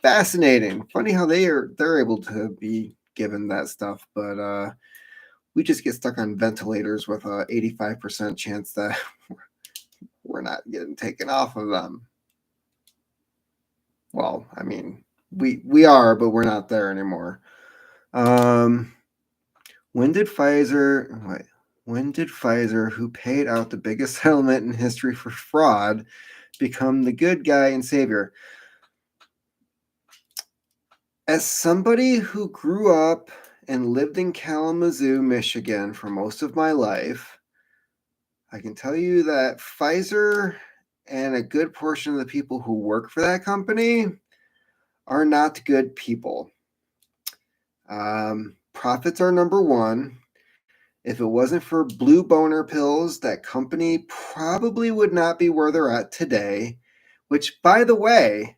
fascinating. Funny how they're able to be given that stuff, but we just get stuck on ventilators with a 85% chance that we're not getting taken off of them. Well, I mean, we are, but we're not there anymore. When did Pfizer, who paid out the biggest settlement in history for fraud, become the good guy and savior? As somebody who grew up and lived in Kalamazoo, Michigan for most of my life, I can tell you that Pfizer and a good portion of the people who work for that company are not good people. Profits are number one. If it wasn't for blue boner pills, that company probably would not be where they're at today, which, by the way,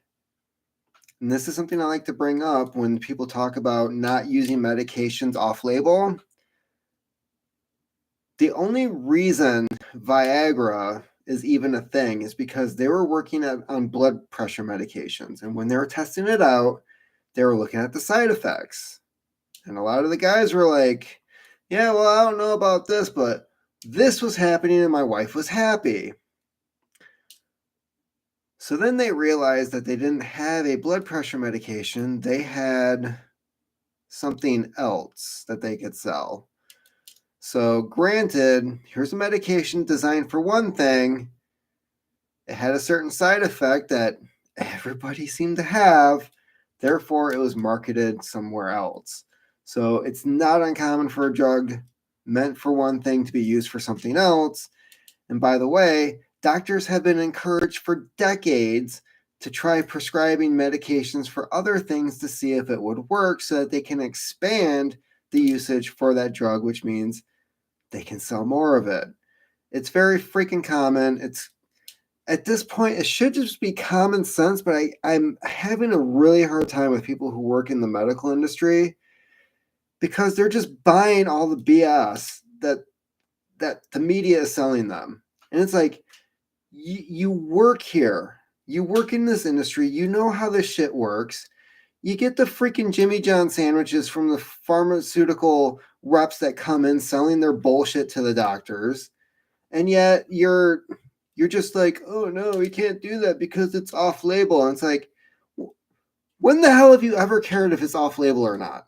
and this is something I like to bring up when people talk about not using medications off-label. The only reason Viagra is even a thing is because they were working on blood pressure medications. And when they were testing it out, they were looking at the side effects. And a lot of the guys were like, yeah, well, I don't know about this, but this was happening and my wife was happy. So then they realized that they didn't have a blood pressure medication. They had something else that they could sell. So granted, here's a medication designed for one thing. It had a certain side effect that everybody seemed to have. Therefore, it was marketed somewhere else. So it's not uncommon for a drug meant for one thing to be used for something else. And by the way, doctors have been encouraged for decades to try prescribing medications for other things to see if it would work so that they can expand the usage for that drug, which means they can sell more of it. It's very freaking common. It's at this point, it should just be common sense, but I'm having a really hard time with people who work in the medical industry because they're just buying all the BS that the media is selling them. And it's like, you work here. You work in this industry. You know how this shit works. You get the freaking Jimmy John sandwiches from the pharmaceutical reps that come in selling their bullshit to the doctors. And yet you're just like, oh no, we can't do that because it's off label. And it's like, when the hell have you ever cared if it's off label or not?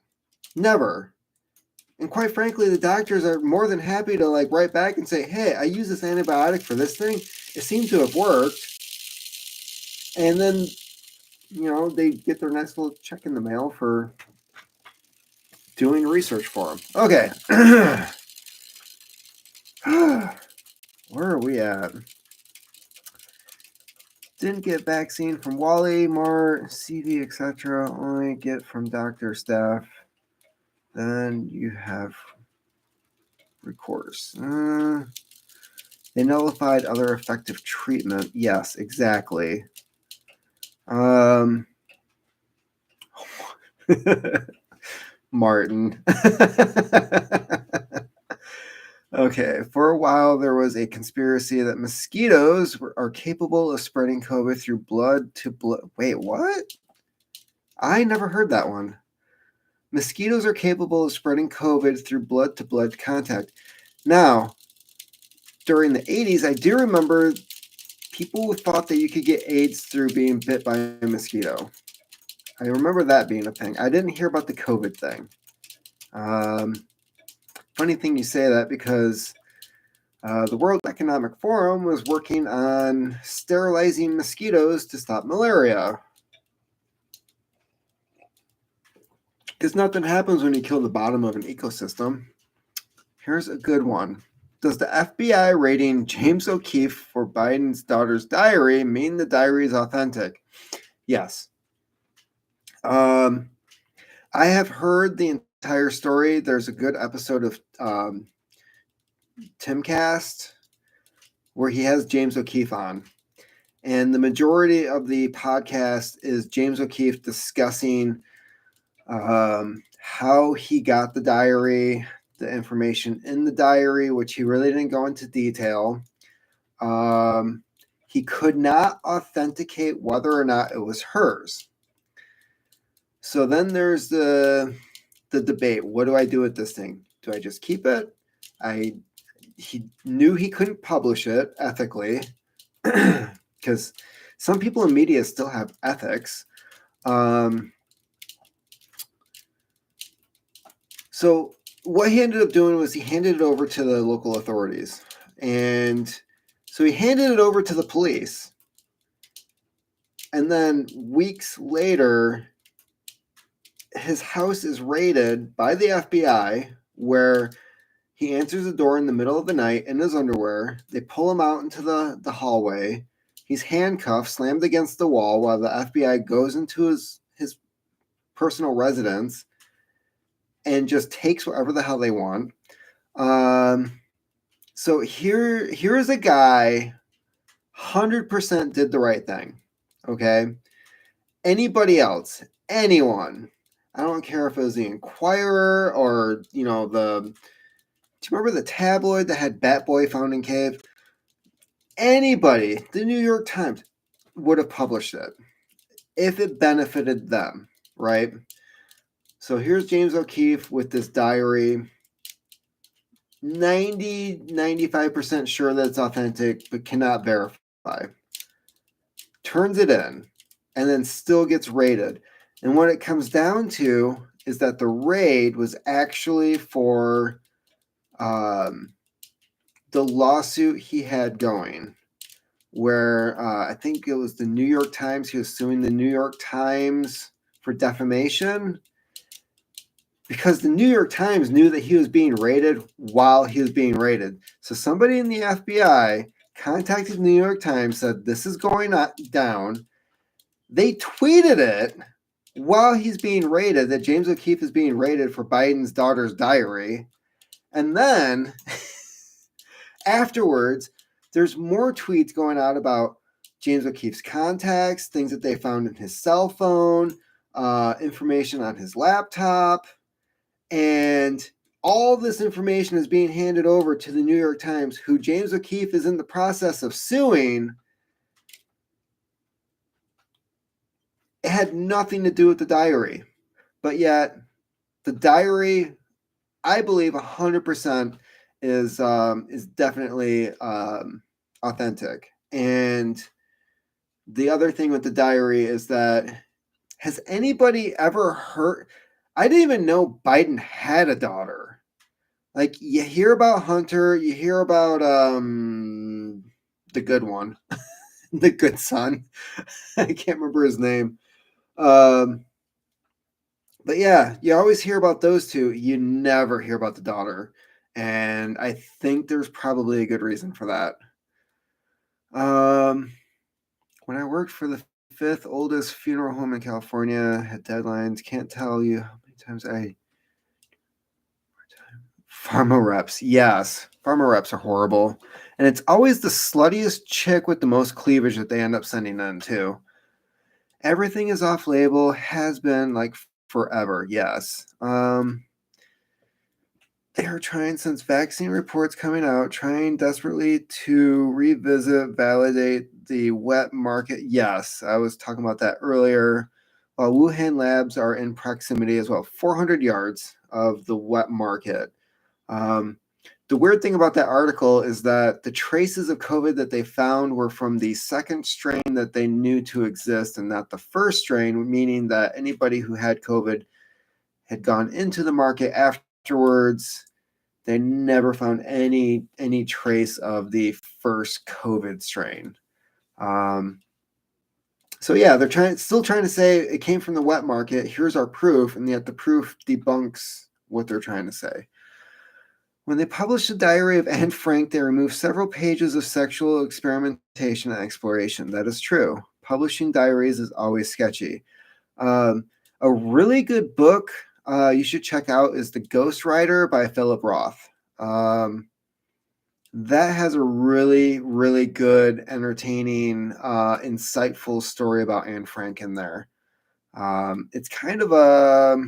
Never. And quite frankly, the doctors are more than happy to like write back and say, hey, I use this antibiotic for this thing. It seemed to have worked. And then, they get their next little check in the mail for doing research for them. Okay. Where are we at? Didn't get vaccine from Wally, Mart, CV, etc. Only get from doctor staff. Then you have recourse. They nullified other effective treatment. Yes, exactly. Martin. Okay, for a while there was a conspiracy that mosquitoes are capable of spreading COVID through blood to blood. Wait, what? I never heard that one. Mosquitoes are capable of spreading COVID through blood to blood contact. Now, during the 80s, I do remember people thought that you could get AIDS through being bit by a mosquito. I remember that being a thing. I didn't hear about the COVID thing. Funny thing you say that because the World Economic Forum was working on sterilizing mosquitoes to stop malaria. Because nothing happens when you kill the bottom of an ecosystem. Here's a good one. Does the FBI rating James O'Keefe for Biden's daughter's diary mean the diary is authentic? Yes. I have heard the entire story. There's a good episode of Timcast where he has James O'Keefe on. And the majority of the podcast is James O'Keefe discussing how he got the diary, the information in the diary, which he really didn't go into detail. He could not authenticate whether or not it was hers. So then there's the debate. What do I do with this thing? Do I just keep it? He knew he couldn't publish it ethically because some people in media still have ethics. So what he ended up doing was he handed it over to the local authorities. And so he handed it over to the police. And then weeks later, his house is raided by the FBI, where he answers the door in the middle of the night in his underwear. They pull him out into the hallway. He's handcuffed, slammed against the wall while the FBI goes into his personal residence and just takes whatever the hell they want. So here is a guy 100% did the right thing. Okay. Anybody else, anyone, I don't care if it was the Inquirer or, do you remember the tabloid that had Bat Boy found in cave? Anybody, the New York Times, would have published it if it benefited them, right? So here's James O'Keefe with this diary. 95% sure that it's authentic, but cannot verify. Turns it in, and then still gets raided. And what it comes down to is that the raid was actually for the lawsuit he had going, where I think it was the New York Times. He was suing the New York Times for defamation because the New York Times knew that he was being raided while he was being raided. So somebody in the FBI contacted the New York Times, said, this is going down. They tweeted it while he's being raided, that James O'Keefe is being raided for Biden's daughter's diary. And then afterwards, there's more tweets going out about James O'Keefe's contacts, things that they found in his cell phone, information on his laptop. And all this information is being handed over to the New York Times, who James O'Keefe is in the process of suing. It had nothing to do with the diary. But yet, the diary, I believe 100% is definitely authentic. And the other thing with the diary is that, has anybody ever heard? I didn't even know Biden had a daughter. Like, you hear about Hunter, you hear about the good one, the good son. I can't remember his name. But yeah, you always hear about those two. You never hear about the daughter. And I think there's probably a good reason for that. When I worked for the fifth oldest funeral home in California, had deadlines, can't tell you how many times pharma reps. Yes, pharma reps are horrible. And it's always the sluttiest chick with the most cleavage that they end up sending in too. Everything is off label, has been like forever. Yes. They are trying, since vaccine reports coming out, trying desperately to revisit, validate the wet market. Yes, I was talking about that earlier. While Wuhan labs are in proximity as well, 400 yards of the wet market. The weird thing about that article is that the traces of COVID that they found were from the second strain that they knew to exist and not the first strain, meaning that anybody who had COVID had gone into the market afterwards. They never found any trace of the first COVID strain. So yeah, they're still trying to say it came from the wet market. Here's our proof, and yet the proof debunks what they're trying to say. When they published the diary of Anne Frank, they removed several pages of sexual experimentation and exploration. That is true. Publishing diaries is always sketchy. A really good book you should check out is The Ghostwriter by Philip Roth. That has a really, really good, entertaining, insightful story about Anne Frank in there. It's kind of a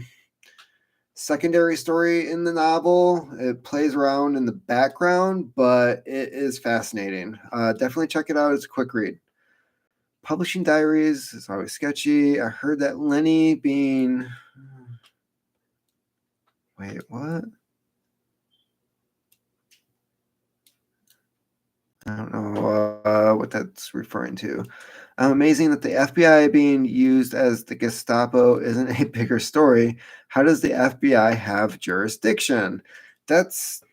secondary story in the novel. It plays around in the background, but it is fascinating. Definitely check it out. It's a quick read. Publishing diaries is always sketchy. I heard that Lenny being. Wait, what? I don't know what that's referring to. Amazing that the FBI being used as the Gestapo isn't a bigger story. How does the FBI have jurisdiction? That's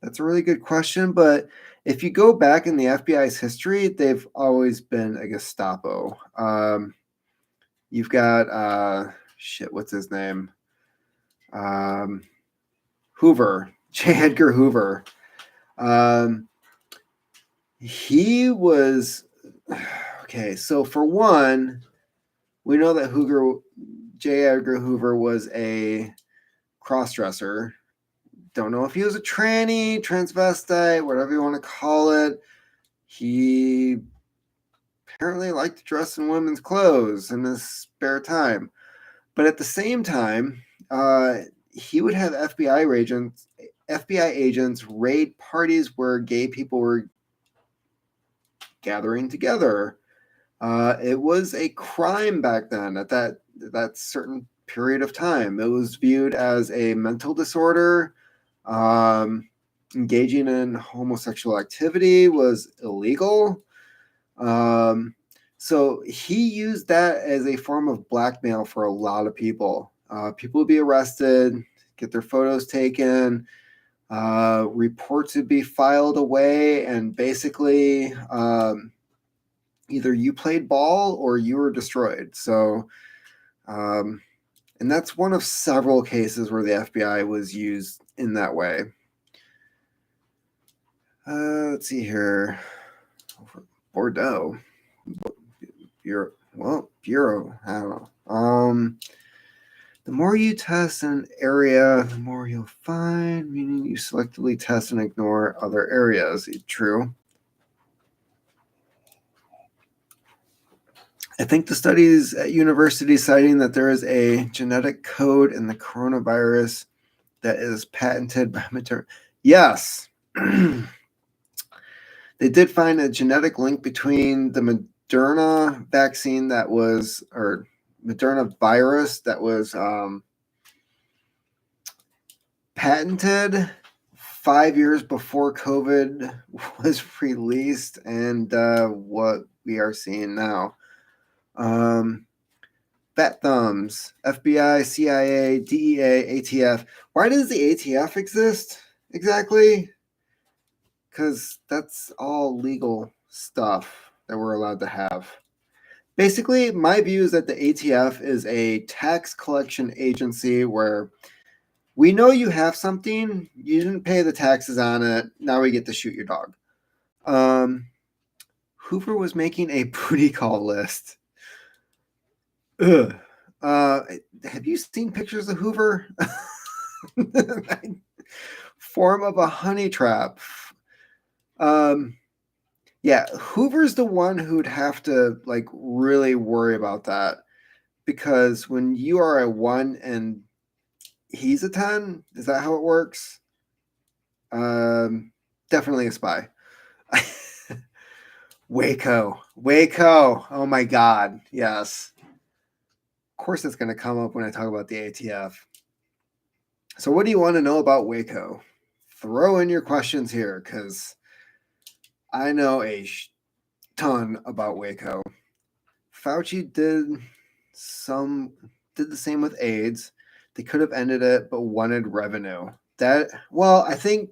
a really good question, but if you go back in the FBI's history, they've always been a Gestapo. You've got what's his name? Hoover, J. Edgar Hoover. He was okay. So for one, we know that J. Edgar Hoover was a crossdresser. Don't know if he was a tranny, transvestite, whatever you want to call it. He apparently liked to dress in women's clothes in his spare time. But at the same time, he would have FBI agents raid parties where gay people were gathering together. It was a crime back then at that certain period of time. It was viewed as a mental disorder. Engaging in homosexual activity was illegal. So he used that as a form of blackmail for a lot of people. People would be arrested, get their photos taken, reports would be filed away, and basically either you played ball or you were destroyed. So, and that's one of several cases where the FBI was used in that way. Let's see here. Bordeaux. Bureau. I don't know. The more you test an area, the more you'll find, meaning you selectively test and ignore other areas. True. I think the studies at universities citing that there is a genetic code in the coronavirus that is patented by Moderna. Yes. They did find a genetic link between the Moderna vaccine or Moderna virus that was patented 5 years before COVID was released, and what we are seeing now. Fat thumbs, FBI, CIA, DEA, ATF. Why does the ATF exist exactly? Because that's all legal stuff that we're allowed to have. Basically, my view is that the ATF is a tax collection agency where we know you have something, you didn't pay the taxes on it, now we get to shoot your dog. Hoover was making a booty call list. Ugh. Have you seen pictures of Hoover? Form of a honey trap. Yeah, Hoover's the one who'd have to really worry about that, because when you are a 1 and he's a 10, is that how it works? Definitely a spy. Waco. Oh my God. Yes. Of course it's going to come up when I talk about the ATF. So what do you want to know about Waco? Throw in your questions here, because I know a ton about Waco. Fauci did the same with AIDS. They could have ended it, but wanted revenue. I think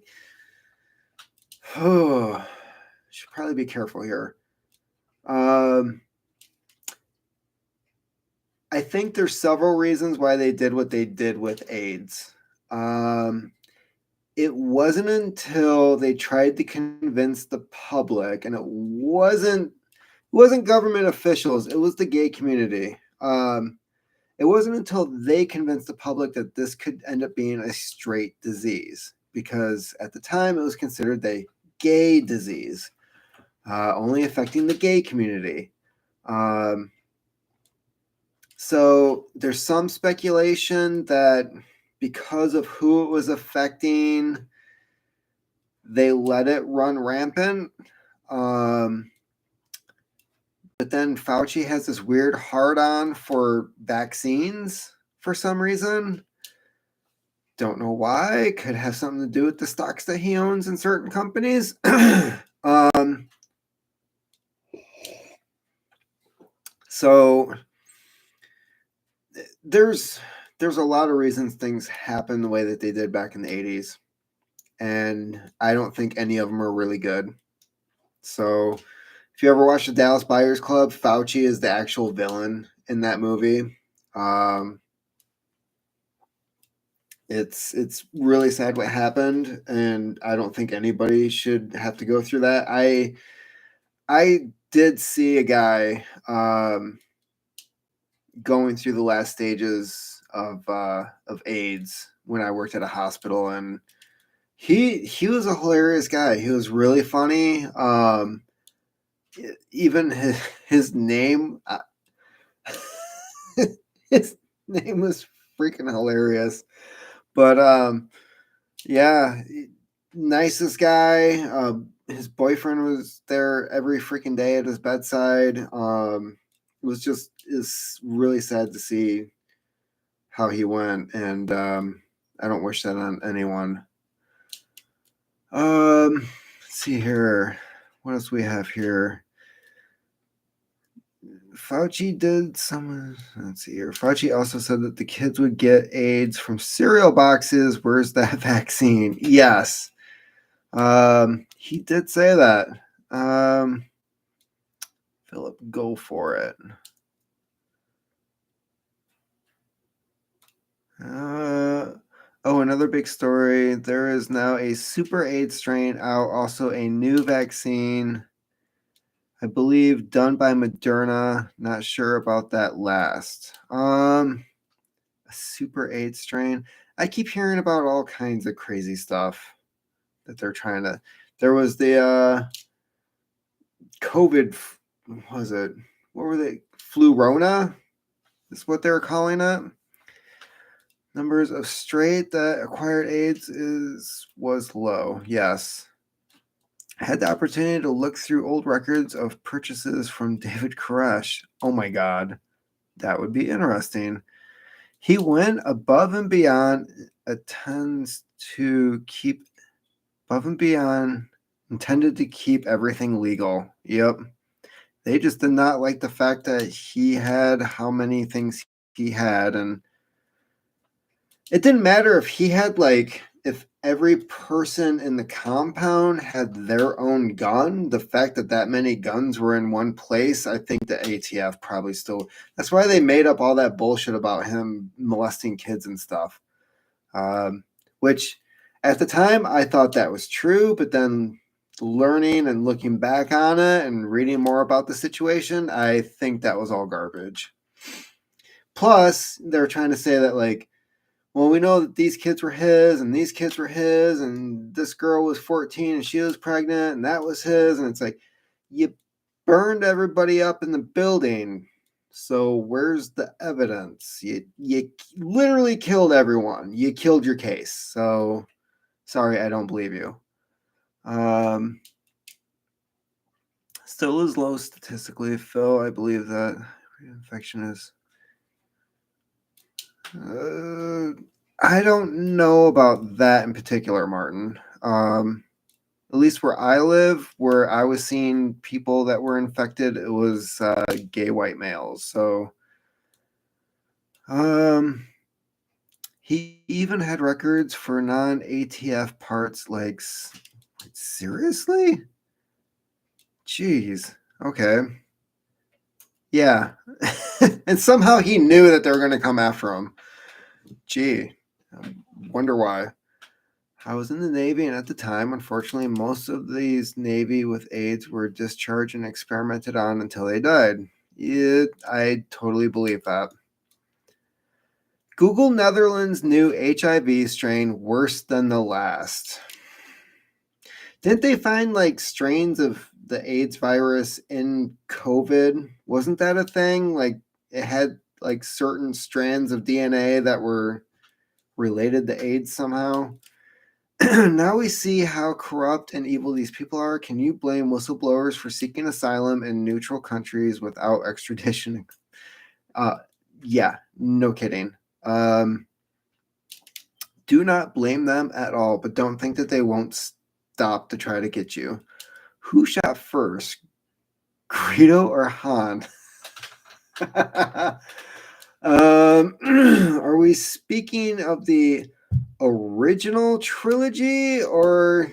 should probably be careful here. I think there's several reasons why they did what they did with AIDS. It wasn't until they tried to convince the public, and it wasn't government officials, it was the gay community. It wasn't until they convinced the public that this could end up being a straight disease, because at the time it was considered gay disease, only affecting the gay community. So there's some speculation that because of who it was affecting, they let it run rampant. But then Fauci has this weird hard-on for vaccines for some reason. Don't know why. Could have something to do with the stocks that he owns in certain companies. So there's a lot of reasons things happen the way that they did back in the 80s. And I don't think any of them are really good. So if you ever watch the Dallas Buyers Club, Fauci is the actual villain in that movie. It's really sad what happened, and I don't think anybody should have to go through that. I did see a guy going through the last stages of AIDS when I worked at a hospital, and he was a hilarious guy. He was really funny. Even his name, his name was freaking hilarious. But yeah, nicest guy. His boyfriend was there every freaking day at his bedside. It's really sad to see how he went, and I don't wish that on anyone. Let's see here. What else we have here? Fauci did some. Let's see here. Fauci also said that the kids would get AIDS from cereal boxes. Where's that vaccine? Yes. He did say that. Philip, go for it. Another big story. There is now a super AIDS strain out, also a new vaccine, I believe done by Moderna. Not sure about that last. A super AIDS strain. I keep hearing about all kinds of crazy stuff that they're trying to. There was the COVID. What was it? What were they? Flu-rona is what they were calling it. Numbers of straight that acquired AIDS was low. Yes. I had the opportunity to look through old records of purchases from David Koresh. Oh my God. That would be interesting. He went above and beyond, intended to keep everything legal. Yep. They just did not like the fact that he had how many things he had, and it didn't matter if he had if every person in the compound had their own gun. The fact that many guns were in one place, I think the ATF probably still. That's why they made up all that bullshit about him molesting kids and stuff. Which at the time I thought that was true, but then learning and looking back on it and reading more about the situation, I think that was all garbage. Plus, they're trying to say that well, we know that these kids were his and these kids were his and this girl was 14 and she was pregnant and that was his. And it's like, you burned everybody up in the building. So where's the evidence? You literally killed everyone. You killed your case. So sorry, I don't believe you. Still is low statistically, Phil. I believe that infection is... I don't know about that in particular, Martin. At least where I live, where I was seeing people that were infected, it was gay white males. So he even had records for non-ATF parts. Seriously? Jeez. Okay. Yeah. And somehow he knew that they were going to come after him. Gee, I wonder why. I was in the Navy, and at the time, unfortunately, most of these Navy with AIDS were discharged and experimented on until they died. I totally believe that. Google Netherlands' new HIV strain worse than the last. Didn't they find like strains of the AIDS virus in COVID? Wasn't that a thing? Like it had like certain strands of DNA that were related to AIDS somehow. Now we see how corrupt and evil these people are. Can you blame whistleblowers for seeking asylum in neutral countries without extradition? Yeah, no kidding. Do not blame them at all, but don't think that they won't stop to try to get you. Who shot first, Credo or Han? Are we speaking of the original trilogy or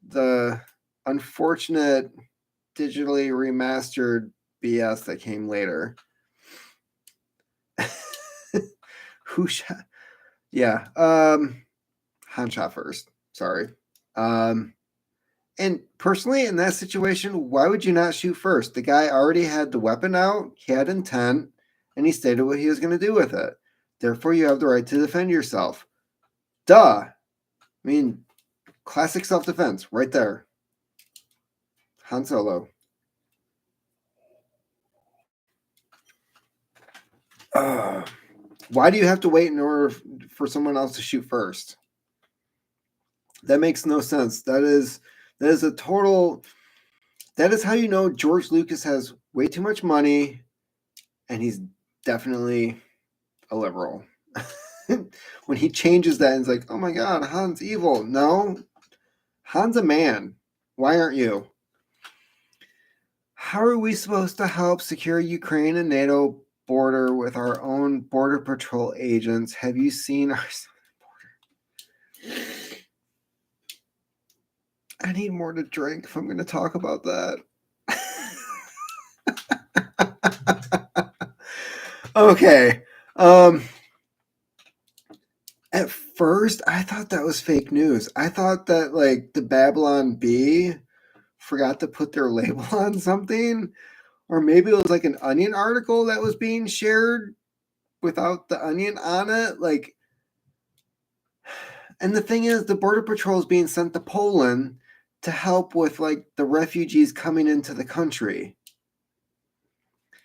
the unfortunate digitally remastered BS that came later? Who shot? Yeah, Han shot first. Sorry. And personally, in that situation, why would you not shoot first? The guy already had the weapon out, he had intent, and he stated what he was going to do with it. Therefore, you have the right to defend yourself. Duh. I mean, classic self-defense right there. Han Solo. Why do you have to wait in order for someone else to shoot first? That makes no sense. That is a total. That is how you know George Lucas has way too much money, and he's definitely a liberal. When he changes that and it's like, oh my God, Han's evil. No, Han's a man. Why aren't you? How are we supposed to help secure Ukraine and NATO border with our own border patrol agents? Have you seen our border? I need more to drink if I'm going to talk about that. Okay. At first, I thought that was fake news. I thought that like the Babylon Bee forgot to put their label on something, or maybe it was like an Onion article that was being shared without the Onion on it. Like, and the thing is, the Border Patrol is being sent to Poland to help with like the refugees coming into the country.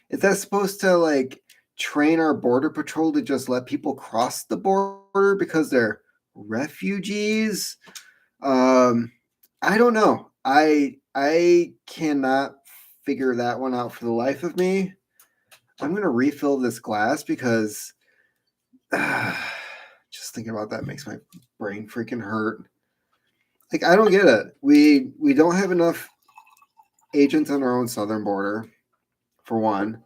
Is that supposed to like train our Border Patrol to just let people cross the border because they're refugees? I don't know. I cannot figure that one out for the life of me. I'm gonna refill this glass because just thinking about that makes my brain freaking hurt. Like I don't get it. We don't have enough agents on our own southern border, for one.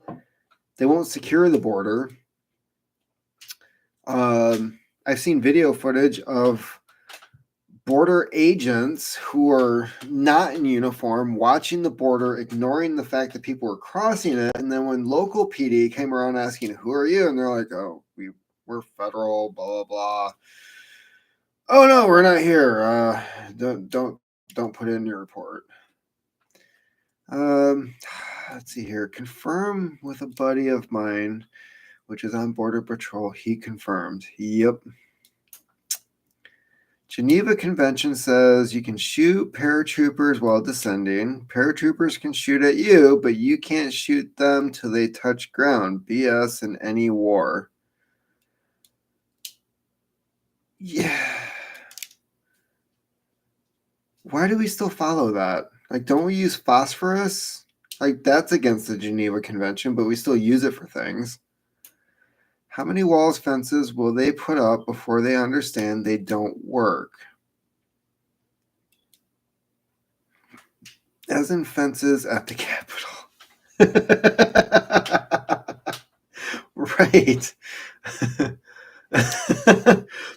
They won't secure the border. I've seen video footage of border agents who are not in uniform watching the border, ignoring the fact that people were crossing it. And then when local PD came around asking, who are you? And they're like, oh, we're federal, blah, blah, blah. Oh, no, we're not here. Don't put in your report. Let's see here. Confirm with a buddy of mine, which is on Border Patrol. He confirmed. Yep. Geneva Convention says you can shoot paratroopers while descending. Paratroopers can shoot at you, but you can't shoot them till they touch ground. BS in any war. Yeah. Why do we still follow that? Like, don't we use phosphorus? Like, that's against the Geneva Convention, but we still use it for things. How many walls, fences will they put up before they understand they don't work? As in fences at the Capitol. Right.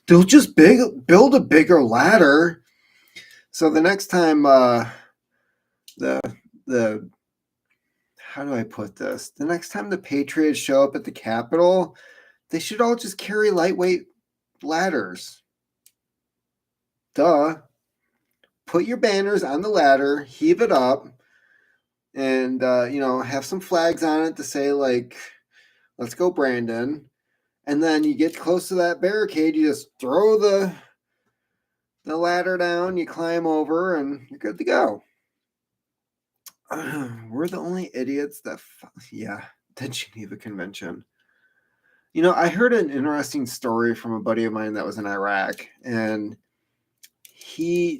They'll just build a bigger ladder. So the next time the how do I put this? The next time the Patriots show up at the Capitol, they should all just carry lightweight ladders. Duh. Put your banners on the ladder, heave it up, and have some flags on it to say like, "Let's go, Brandon." And then you get close to that barricade, you just throw the the ladder down, you climb over, and you're good to go. We're the only idiots that, yeah, the Geneva Convention. You know, I heard an interesting story from a buddy of mine that was in Iraq, and he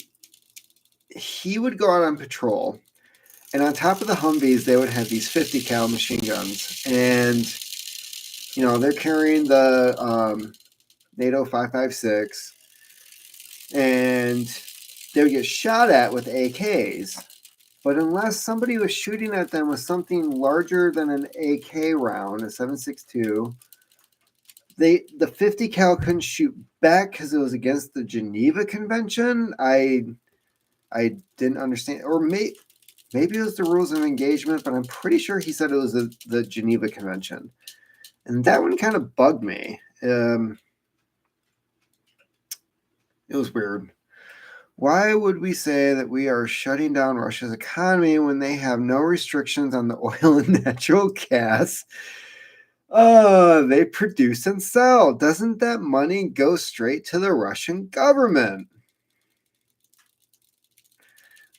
would go out on patrol, and on top of the Humvees, they would have these 50 cal machine guns, and you know they're carrying the NATO 5.56, and they would get shot at with AKs. But unless somebody was shooting at them with something larger than an AK round, a 7.62, the 50 cal couldn't shoot back because it was against the Geneva Convention. I didn't understand, or maybe it was the rules of engagement, but I'm pretty sure he said it was the Geneva Convention, and that one kind of bugged me. It was weird. Why would we say that we are shutting down Russia's economy when they have no restrictions on the oil and natural gas they produce and sell? Doesn't that money go straight to the Russian government?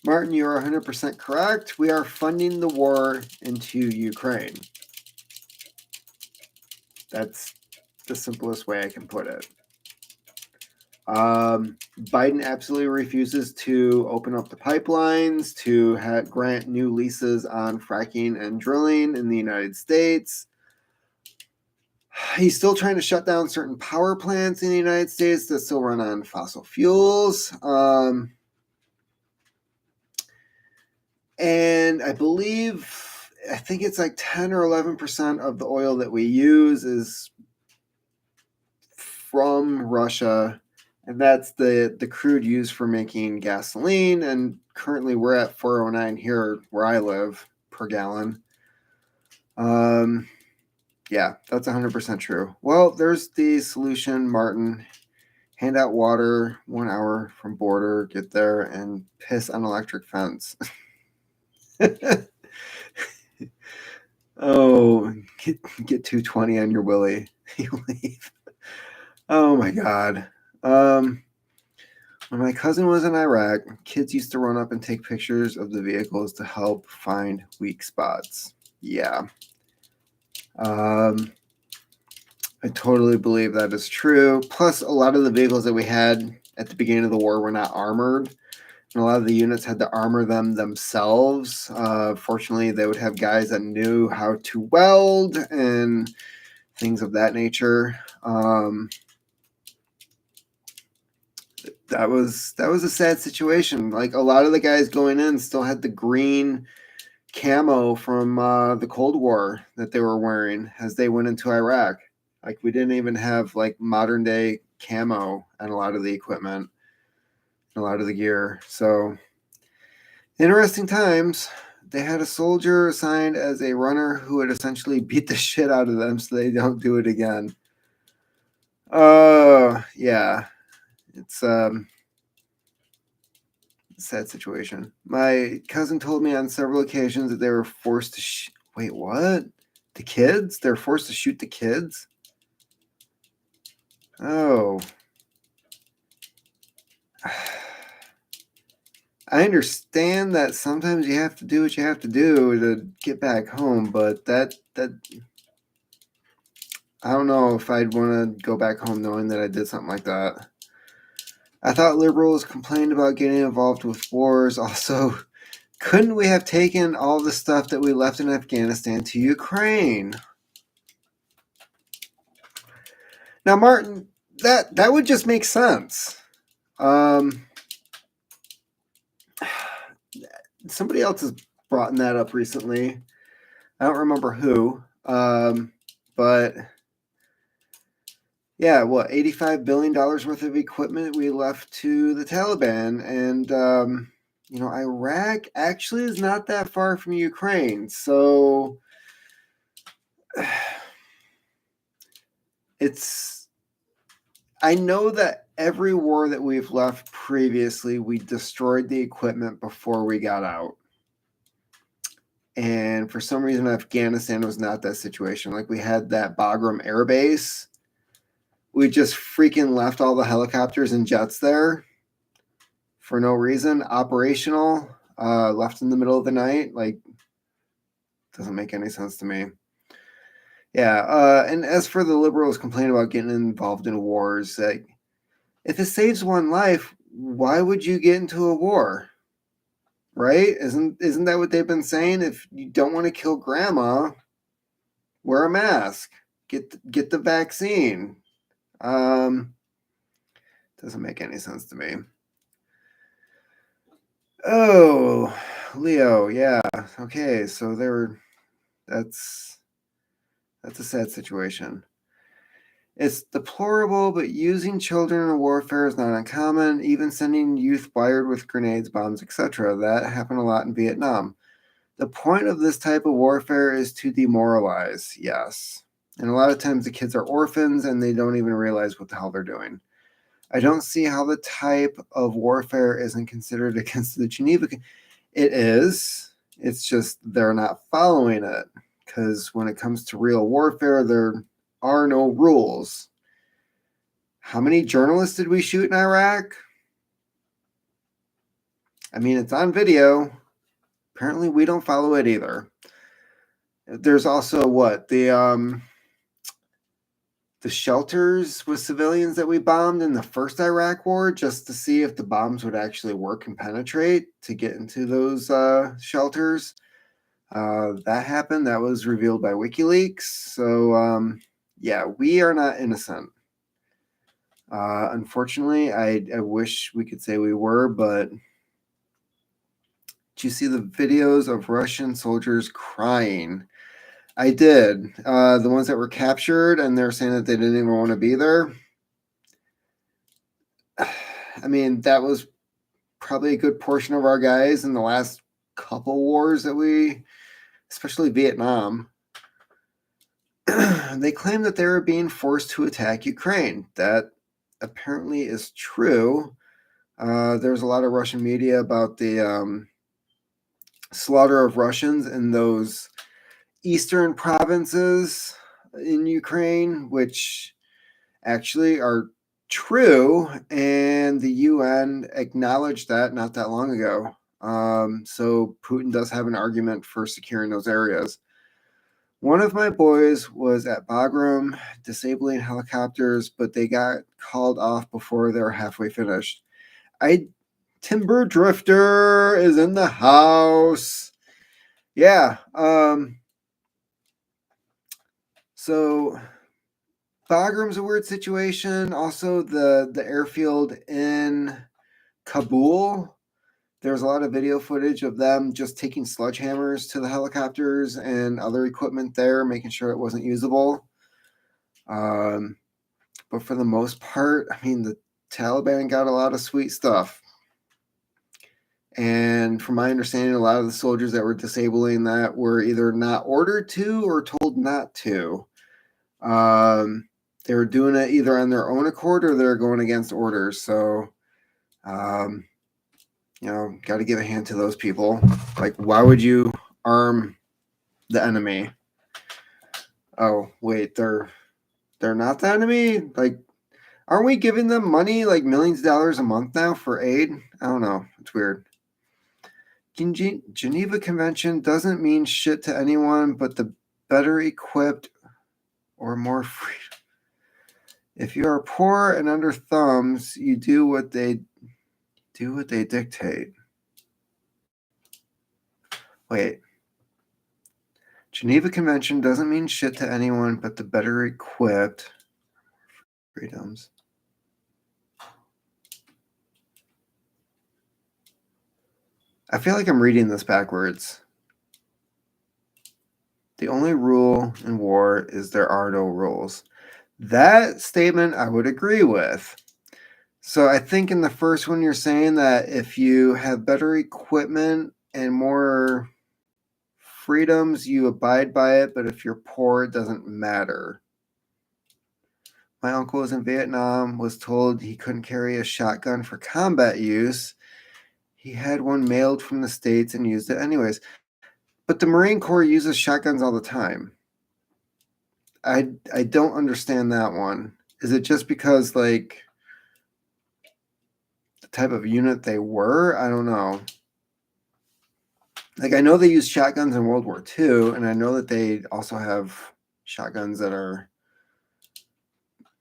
Martin, you are 100% correct. We are funding the war into Ukraine. That's the simplest way I can put it. Biden absolutely refuses to open up the pipelines, to grant new leases on fracking and drilling in the United States. He's still trying to shut down certain power plants in the United States that still run on fossil fuels. And I think it's like 10 or 11% of the oil that we use is from Russia. And that's the crude used for making gasoline. And currently we're at 409 here where I live per gallon. Yeah, that's 100% true. Well, there's the solution, Martin. Hand out water 1 hour from border, get there, and piss on electric fence. Oh, get 220 on your willy. You leave. Oh my God. When my cousin was in Iraq, kids used to run up and take pictures of the vehicles to help find weak spots. Yeah. I totally believe that is true. Plus, a lot of the vehicles that we had at the beginning of the war were not armored. And a lot of the units had to armor them themselves. Fortunately, they would have guys that knew how to weld and things of that nature. That was a sad situation. Like, a lot of the guys going in still had the green camo from the Cold War that they were wearing as they went into Iraq. Like, we didn't even have like modern day camo on a lot of the equipment, a lot of the gear. So interesting times. They had a soldier assigned as a runner who would essentially beat the shit out of them so they don't do it again. Yeah. It's a sad situation. My cousin told me on several occasions that they were forced to wait, what? The kids? They're forced to shoot the kids? Oh. I understand that sometimes you have to do what you have to do to get back home, but that I don't know if I'd want to go back home knowing that I did something like that. I thought liberals complained about getting involved with wars. Also, couldn't we have taken all the stuff that we left in Afghanistan to Ukraine? Now, Martin, that would just make sense. Somebody else has brought that up recently. I don't remember who, but yeah, what, $85 billion worth of equipment we left to the Taliban, and you know, Iraq actually is not that far from Ukraine, so I know that every war that we've left previously, we destroyed the equipment before we got out. And for some reason, Afghanistan was not that situation. Like, we had that Bagram Air Base. We just freaking left all the helicopters and jets there. for no reason, operational, left in the middle of the night. Like, doesn't make any sense to me. Yeah, and as for the liberals complaining about getting involved in wars, like, if it saves one life, why would you get into a war? Right? Isn't that what they've been saying? If you don't want to kill grandma, wear a mask. Get the vaccine. Doesn't make any sense to me. Oh, Leo, yeah. Okay, so that's a sad situation. It's deplorable, but using children in warfare is not uncommon, even sending youth wired with grenades, bombs, etc. That happened a lot in Vietnam. The point of this type of warfare is to demoralize, yes. And a lot of times the kids are orphans and they don't even realize what the hell they're doing. I don't see how the type of warfare isn't considered against the Geneva. It is. It's just they're not following it. Because when it comes to real warfare, there are no rules. How many journalists did we shoot in Iraq? I mean, it's on video. Apparently, we don't follow it either. There's also the shelters with civilians that we bombed in the first Iraq war, just to see if the bombs would actually work and penetrate to get into those shelters. That happened. That was revealed by WikiLeaks. So, yeah, we are not innocent. Unfortunately, I wish we could say we were, but did you see the videos of Russian soldiers crying? I did. The ones that were captured, and they're saying that they didn't even want to be there. I mean, that was probably a good portion of our guys in the last couple wars that we, especially Vietnam. They claim that they were being forced to attack Ukraine. That apparently is true. There's a lot of Russian media about the slaughter of Russians in those eastern provinces in Ukraine, which actually are true, and the UN acknowledged that not that long ago. So Putin does have an argument for securing those areas. One of my boys was at Bagram disabling helicopters, but they got called off before they were halfway finished. Timber Drifter is in the house. Yeah. So Bagram's a weird situation. Also, the airfield in Kabul. There's a lot of video footage of them just taking sledgehammers to the helicopters and other equipment there, making sure it wasn't usable. But for the most part, I mean, the Taliban got a lot of sweet stuff. And from my understanding, a lot of the soldiers that were disabling that were either not ordered to or told not to. They were doing it either on their own accord or they're going against orders. So, got to give a hand to those people. Like, why would you arm the enemy? Oh, wait, they're not the enemy? Like, aren't we giving them money, like millions of dollars a month now for aid? I don't know. It's weird. Geneva Convention doesn't mean shit to anyone but the better equipped or more free. If you are poor and under thumbs, you do what they dictate. Wait. Geneva Convention doesn't mean shit to anyone but the better equipped. Freedoms. I feel like I'm reading this backwards. The only rule in war is there are no rules. That statement I would agree with. So I think in the first one you're saying that if you have better equipment and more freedoms, you abide by it, but if you're poor, it doesn't matter. My uncle was in Vietnam, was told he couldn't carry a shotgun for combat use. He had one mailed from the States and used it anyways. But the Marine Corps uses shotguns all the time. I don't understand that one. Is it just because, like, type of unit they were. I don't know. Like, I know they used shotguns in World War II, and I know that they also have shotguns that are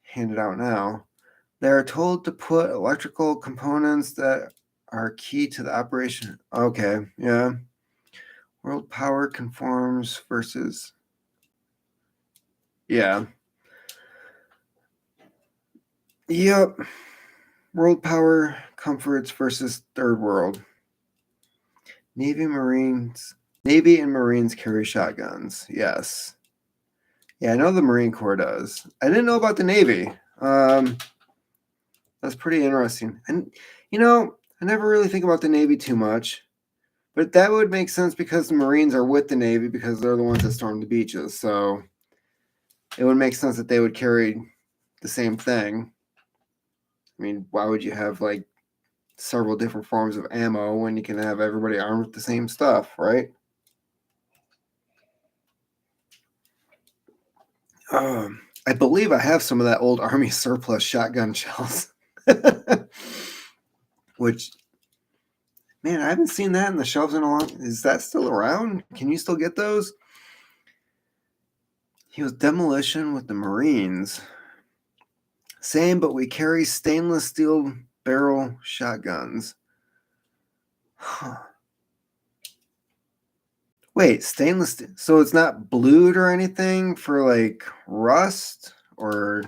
handed out now. They're told to put electrical components that are key to the operation. Okay, yeah. World power conforms versus. Yeah. Yep. World power comforts versus third world. Navy and Marines carry shotguns. Yes. Yeah, I know the Marine Corps does. I didn't know about the Navy. That's pretty interesting. And, I never really think about the Navy too much. But that would make sense because the Marines are with the Navy because they're the ones that storm the beaches. So it would make sense that they would carry the same thing. I mean, why would you have like several different forms of ammo when you can have everybody armed with the same stuff, right? I believe I have some of that old Army surplus shotgun shells. Which, man, I haven't seen that in the shelves in a long. Is that still around? Can you still get those? He was demolition with the Marines. Same, but we carry stainless steel barrel shotguns. Huh. Wait, stainless steel. So it's not blued or anything for like rust? Or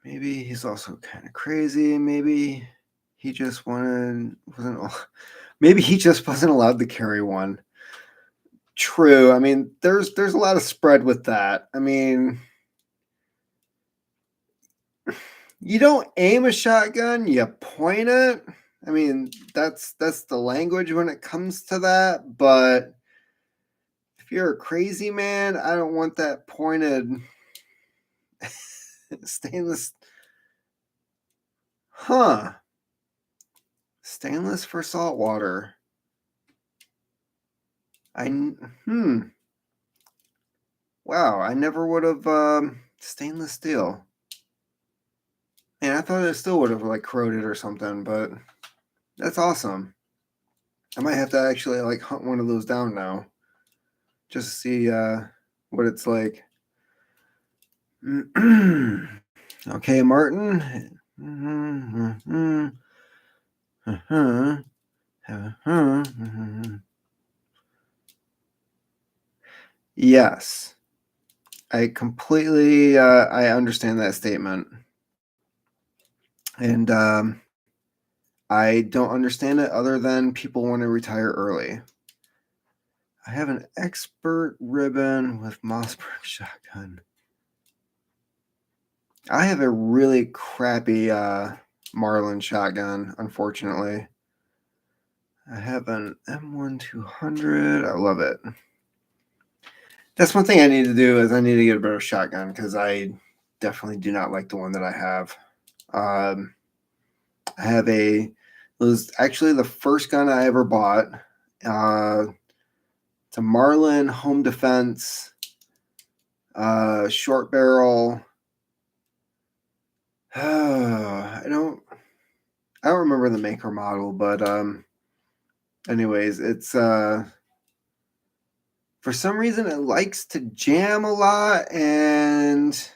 maybe he's also kind of crazy. Maybe he just wasn't. Maybe he just wasn't allowed to carry one. True. I mean, there's a lot of spread with that. I mean, you don't aim a shotgun, you point it. I mean, that's the language when it comes to that. But if you're a crazy man, I don't want that pointed stainless. Huh. Stainless for salt water. Wow, I never would have stainless steel. Man, I thought it still would have like corroded or something, but that's awesome. I might have to actually like hunt one of those down now. Just to see what it's like. Okay, Martin. Yes, I completely I understand that statement, and I don't understand it other than people want to retire early. I have an expert ribbon with Mossberg shotgun. I have a really crappy Marlin shotgun, unfortunately. I have an M1200. I love it. That's one thing I need to do is I need to get a better shotgun because I definitely do not like the one that I have. I have it was actually the first gun I ever bought. It's a Marlin home defense short barrel. I don't remember the maker model, but anyways, it's for some reason it likes to jam a lot and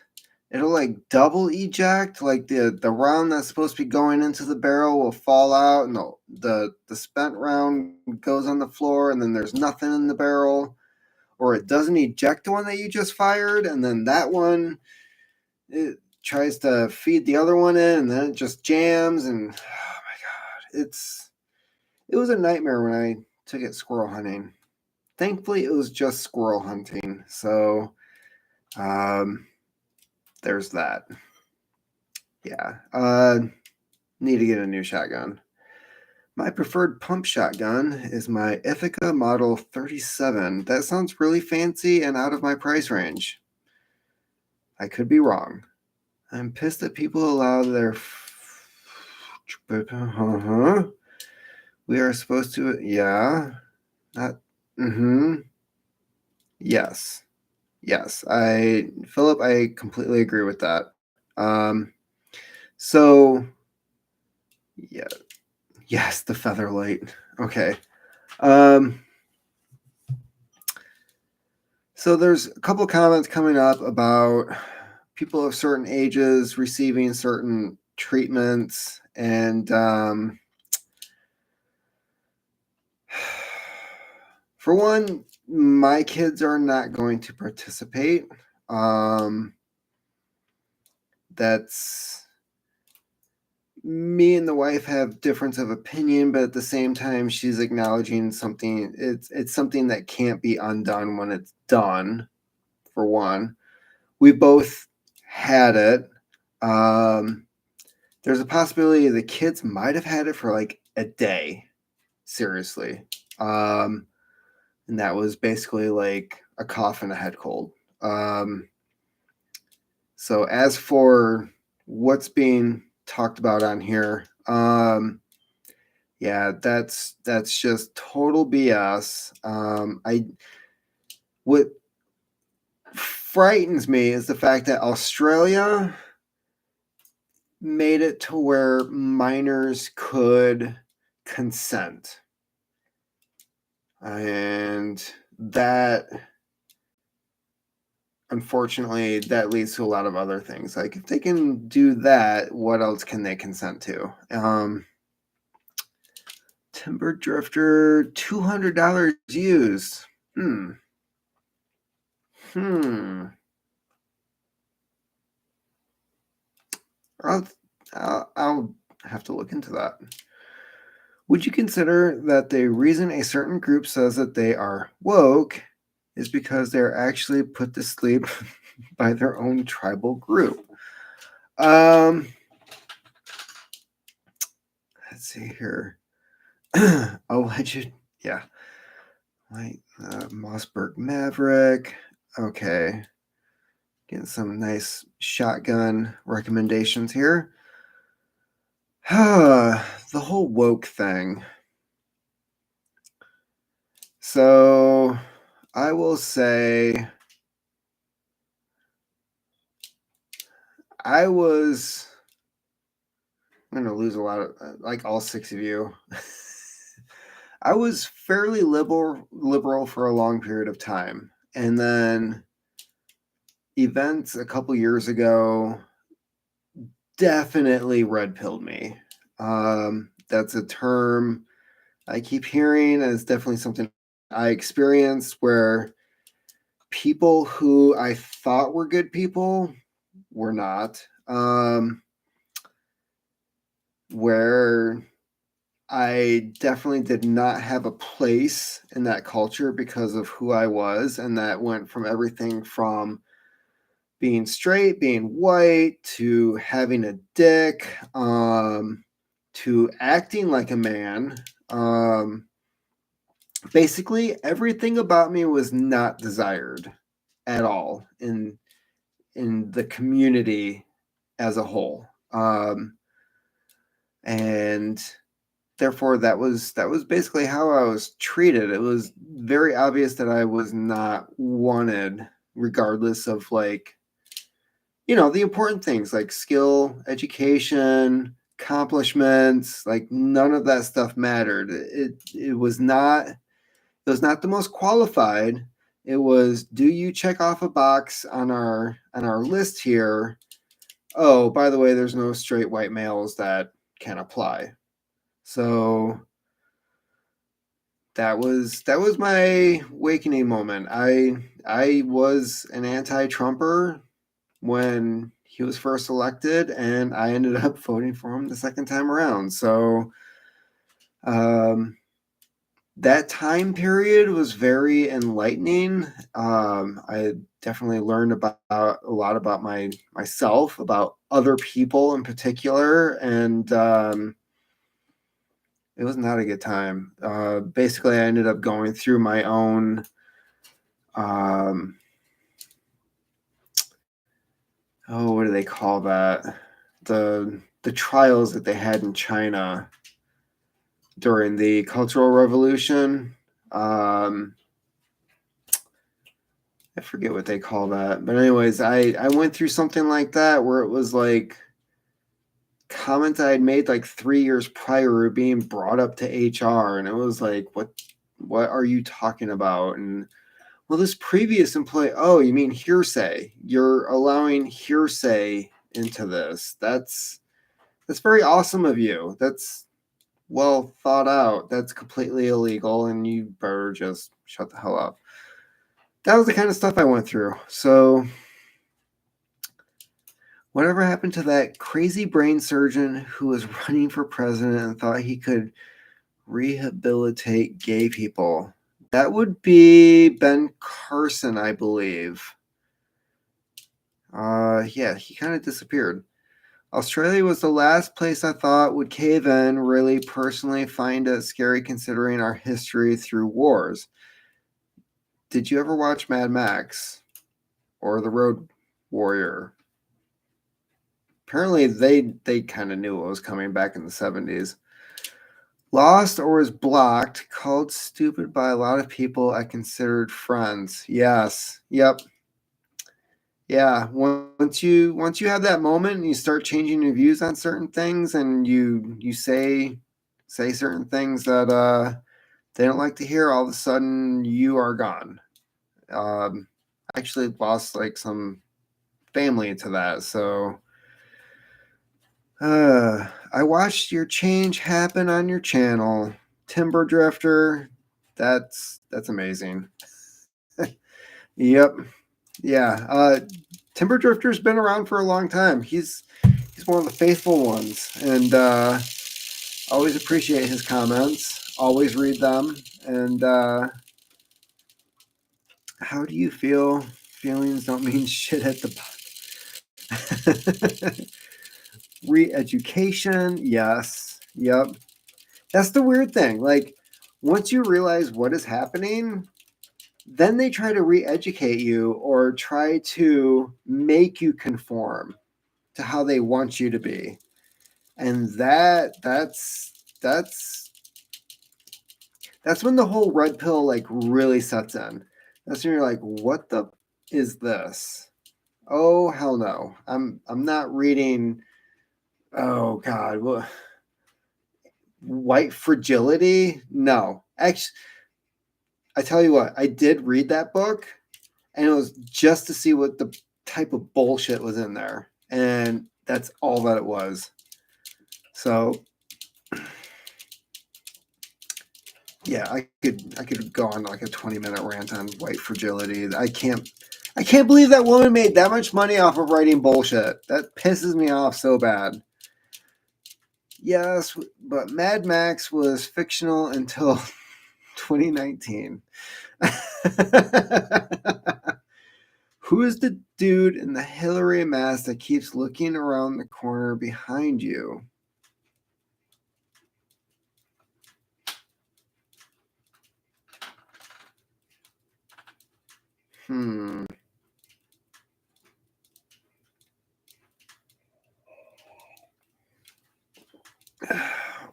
it'll like double eject, like the round that's supposed to be going into the barrel will fall out and the spent round goes on the floor and then there's nothing in the barrel, or it doesn't eject the one that you just fired and then that one it tries to feed the other one in and then it just jams and oh my god, it was a nightmare when I took it squirrel hunting. Thankfully it was just squirrel hunting, so there's that. Yeah. Need to get a new shotgun. My preferred pump shotgun is my Ithaca Model 37. That sounds really fancy and out of my price range. I could be wrong. I'm pissed that people allow their... We are supposed to... Yeah. Not... Yes. Yes. Philip, I completely agree with that. So Yeah. Yes, the Featherlight. Okay. Um, so there's a couple comments coming up about people of certain ages receiving certain treatments, and for one, my kids are not going to participate. That's me and the wife have difference of opinion, but at the same time, she's acknowledging something. It's something that can't be undone when it's done. For one, we both had it. Um, there's a possibility the kids might have had it for like a day. Seriously. Um, and that was basically like a cough and a head cold. So as for what's being talked about on here, yeah, that's just total BS. What frightens me is the fact that Australia made it to where minors could consent, and that, unfortunately, that leads to a lot of other things. Like, if they can do that, what else can they consent to? Timber Drifter, $200 used. Hmm. I'll, I'll have to look into that. Would you consider that the reason a certain group says that they are woke is because they're actually put to sleep by their own tribal group? Let's see here. Alleged, yeah. Like Mossberg Maverick. Okay. Getting some nice shotgun recommendations here. The whole woke thing. So I will say I'm going to lose a lot of, like all six of you. I was fairly liberal for a long period of time. And then events a couple years ago definitely red pilled me. That's a term I keep hearing, and it's definitely something I experienced, where people who I thought were good people were not. Where I definitely did not have a place in that culture because of who I was, and that went from everything from being straight, being white, to having a dick, to acting like a man. Basically, everything about me was not desired at all in the community as a whole, and therefore that was basically how I was treated. It was very obvious that I was not wanted, regardless of, like, the important things like skill, education, accomplishments. Like, none of that stuff mattered. It was not the most qualified. It was, do you check off a box on our list here? Oh, by the way, there's no straight white males that can apply. So that was my awakening moment. I was an anti-Trumper when he was first elected, and I ended up voting for him the second time around. So that time period was very enlightening. I definitely learned about a lot about myself, about other people in particular, and it was not a good time. Basically, I ended up going through my own what do they call that? The trials that they had in China during the Cultural Revolution. I forget what they call that. But anyways, I went through something like that, where it was like comment I had made like 3 years prior were being brought up to HR, and it was like, what are you talking about? And well, this previous employee, oh, you mean hearsay? You're allowing hearsay into this. That's very awesome of you. That's well thought out. That's completely illegal, and you better just shut the hell up. That was the kind of stuff I went through. So whatever happened to that crazy brain surgeon who was running for president and thought he could rehabilitate gay people? That would be Ben Carson, I believe. Yeah, he kind of disappeared. Australia was the last place I thought would cave in. Really personally find it scary considering our history through wars. Did you ever watch Mad Max or The Road Warrior? Apparently they kind of knew what was coming back in the 70s. Lost or was blocked, called stupid by a lot of people I considered friends. Yes. Yep. Yeah. Once you have that moment and you start changing your views on certain things, and you say certain things that they don't like to hear, all of a sudden you are gone. I actually lost like some family to that, so I watched your change happen on your channel, Timber Drifter. That's amazing. Yep. Yeah. Timber Drifter's been around for a long time. He's one of the faithful ones, and always appreciate his comments. Always read them. And how do you feel? Feelings don't mean shit at the re-education. Yes. Yep. That's the weird thing. Like, once you realize what is happening, then they try to re-educate you or try to make you conform to how they want you to be. And that's when the whole red pill like really sets in. That's when you're like, what the is this? Oh hell no. I'm not reading, oh god, what, white fragility? No. Actually, I tell you what, I did read that book, and it was just to see what the type of bullshit was in there. And that's all that it was. So yeah, I could go on like a 20-minute rant on white fragility. I can't believe that woman made that much money off of writing bullshit. That pisses me off so bad. Yes, but Mad Max was fictional until 2019. Who is the dude in the Hillary mask that keeps looking around the corner behind you?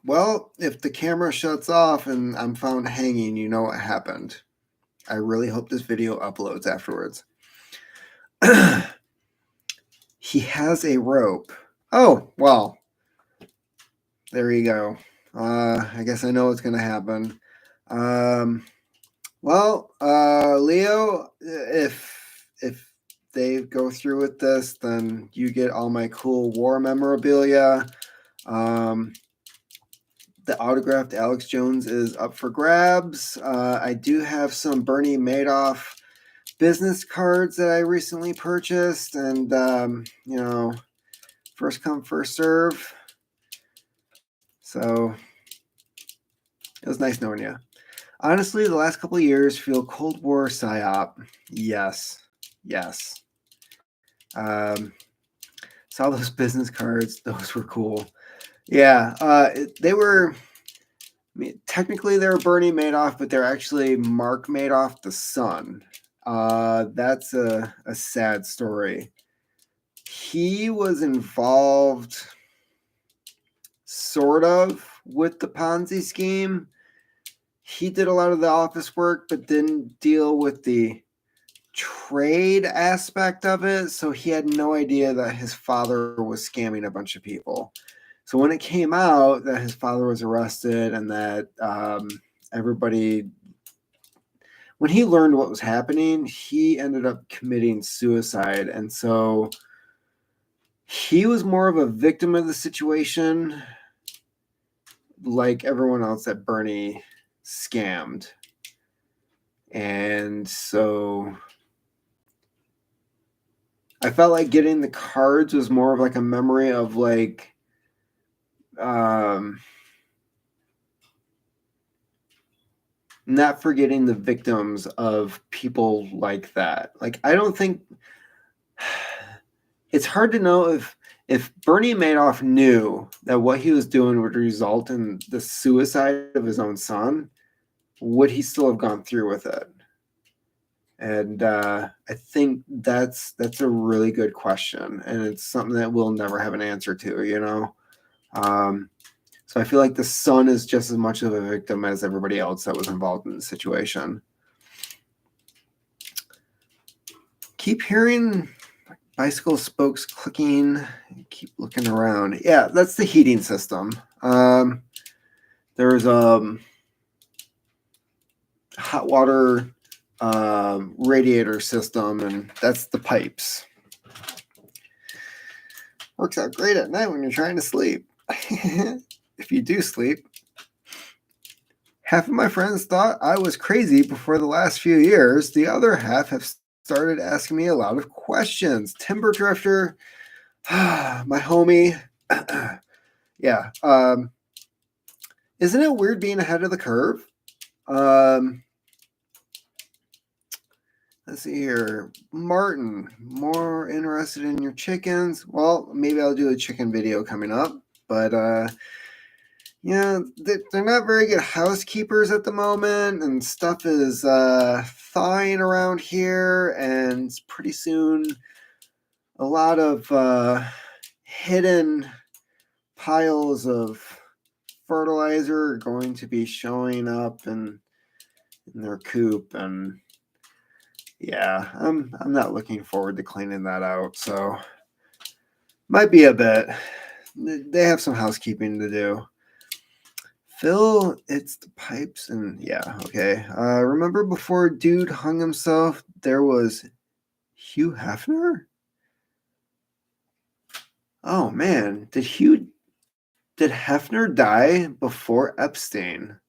Well, if the camera shuts off and I'm found hanging, you know what happened. I really hope this video uploads afterwards. He has a rope. Oh, well. There you go. I guess I know what's going to happen. Leo, if they go through with this, then you get all my cool war memorabilia. The autographed Alex Jones is up for grabs. I do have some Bernie Madoff business cards that I recently purchased, and first come, first serve. So it was nice knowing you. Honestly, the last couple of years feel Cold War psyop. Yes. Saw those business cards; those were cool. Yeah, they were. I mean, technically, they were Bernie Madoff, but they're actually Mark Madoff, the son. That's a sad story. He was involved, sort of, with the Ponzi scheme. He did a lot of the office work, but didn't deal with the trade aspect of it. So he had no idea that his father was scamming a bunch of people. So when it came out that his father was arrested and that everybody, when he learned what was happening, he ended up committing suicide. And so he was more of a victim of the situation, like everyone else that Bernie scammed. And so I felt like getting the cards was more of like a memory of like not forgetting the victims of people like that. Like, I don't think it's hard to know if Bernie Madoff knew that what he was doing would result in the suicide of his own son, would he still have gone through with it? And I think that's a really good question, and it's something that we'll never have an answer to, you know. So I feel like the son is just as much of a victim as everybody else that was involved in the situation. Keep hearing bicycle spokes clicking. Keep looking around. Yeah, that's the heating system. There's a hot water radiator system, and that's the pipes. Works out great at night when you're trying to sleep. If you do sleep. Half of my friends thought I was crazy before the last few years. The other half have started asking me a lot of questions. Timber Drifter, my homie. Yeah. Isn't it weird being ahead of the curve? Let's see here. Martin, more interested in your chickens? Well, maybe I'll do a chicken video coming up. But yeah, they're not very good housekeepers at the moment, and stuff is thawing around here, and pretty soon a lot of hidden piles of fertilizer are going to be showing up in their coop, and yeah, I'm not looking forward to cleaning that out, so might be a bit. They have some housekeeping to do. Phil, it's the pipes, and yeah, okay. Remember before dude hung himself, there was Hugh Hefner? Oh man, did Hefner die before Epstein?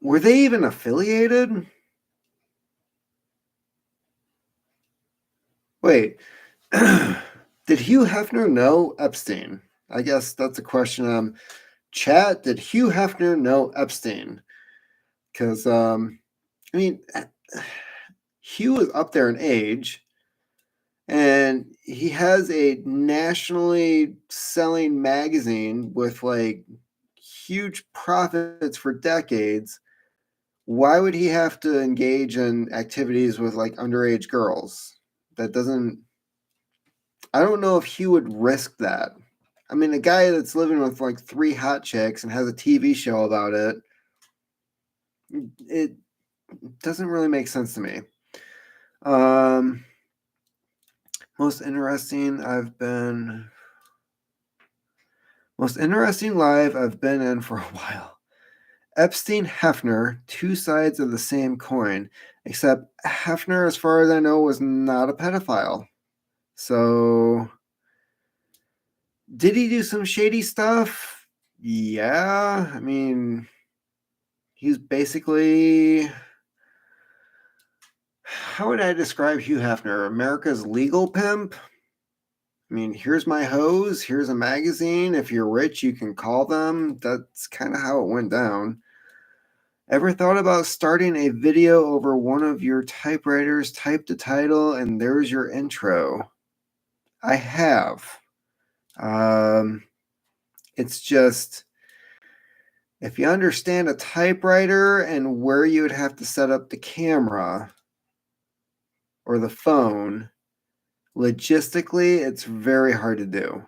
Were they even affiliated? Wait. Did Hugh Hefner know Epstein? I guess that's a question. Chat, did Hugh Hefner know Epstein? Because, I mean, Hugh is up there in age, and he has a nationally selling magazine with like huge profits for decades. Why would he have to engage in activities with like underage girls? That doesn't, I don't know if Hugh would risk that. I mean, a guy that's living with like 3 hot chicks and has a TV show about it doesn't really make sense to me. Most interesting live I've been in for a while. Epstein, Hefner, 2 sides of the same coin, except Hefner, as far as I know, was not a pedophile. So, did he do some shady stuff? Yeah, I mean, he's basically, how would I describe Hugh Hefner? America's legal pimp? I mean, here's my hose, here's a magazine. If you're rich, you can call them. That's kind of how it went down. Ever thought about starting a video over one of your typewriters? Type the title, and there's your intro. I have. It's just, if you understand a typewriter and where you would have to set up the camera or the phone, logistically, it's very hard to do.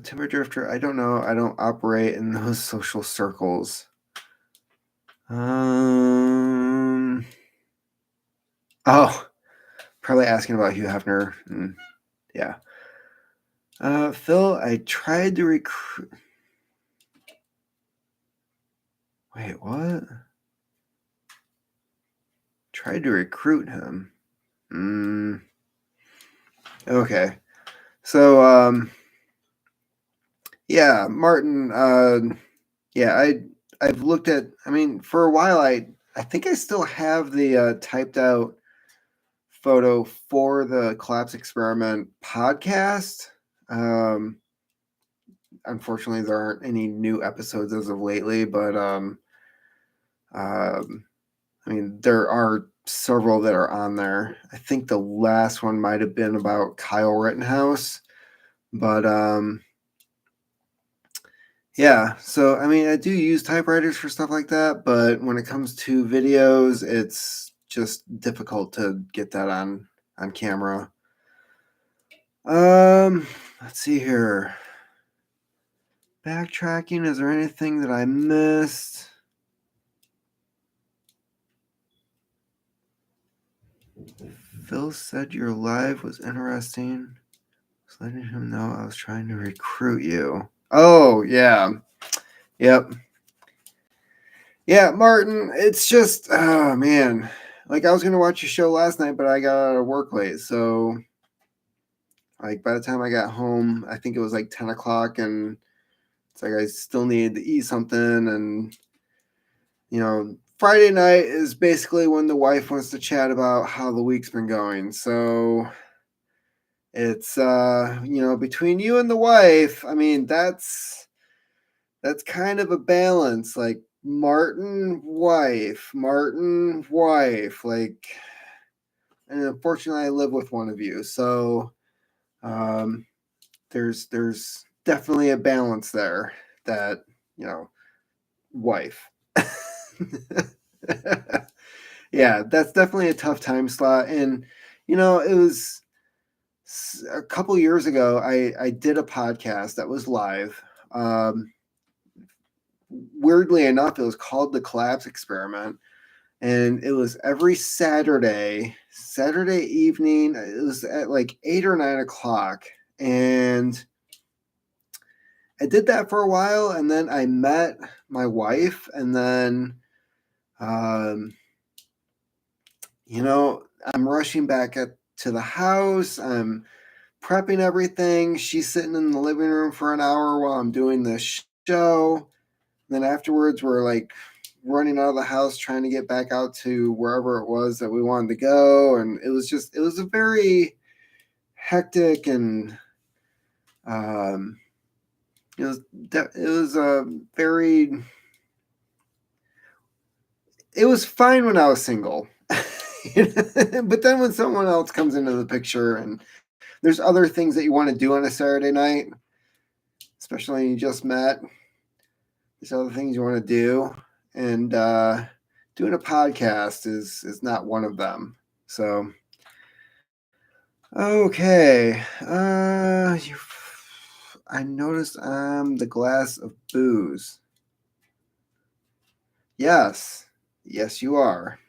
Timber Drifter, I don't know. I don't operate in those social circles. Oh, probably asking about Hugh Hefner. And, yeah. Phil, I tried to recruit. Wait, what? Tried to recruit him. Okay. So, yeah, Martin. Yeah, I've looked at. I mean, for a while, I think I still have the typed out photo for the Collapse Experiment podcast. Unfortunately, there aren't any new episodes as of lately, but I mean, there are several that are on there. I think the last one might have been about Kyle Rittenhouse, but yeah. So I mean, I do use typewriters for stuff like that, but when it comes to videos, it's just difficult to get that on camera. Let's see here. Backtracking, is there anything that I missed? Phil said your live was interesting. Just letting him know I was trying to recruit you. Oh, yeah. Yep. Yeah, Martin, it's just, oh, man. Like, I was going to watch your show last night, but I got out of work late. So, like, by the time I got home, I think it was like 10 o'clock, and it's like I still needed to eat something. And, you know, Friday night is basically when the wife wants to chat about how the week's been going. So it's you know, between you and the wife, I mean, that's kind of a balance. Like Martin wife, like, and unfortunately I live with one of you. So there's definitely a balance there that, you know, wife. Yeah, that's definitely a tough time slot. And, you know, it was a couple years ago, I did a podcast that was live. Weirdly enough, it was called The Collapse Experiment. And it was every Saturday evening. It was at like 8 or 9 o'clock. And I did that for a while. And then I met my wife. And then, you know, I'm rushing back to the house. I'm prepping everything. She's sitting in the living room for an hour while I'm doing this show. Then afterwards, we're like running out of the house trying to get back out to wherever it was that we wanted to go. And it was a very hectic and it was fine when I was single. But then when someone else comes into the picture and there's other things that you want to do on a Saturday night, especially when you just met, there's other things you want to do. And doing a podcast is not one of them. So, okay. I noticed I'm the glass of booze. Yes. Yes, you are.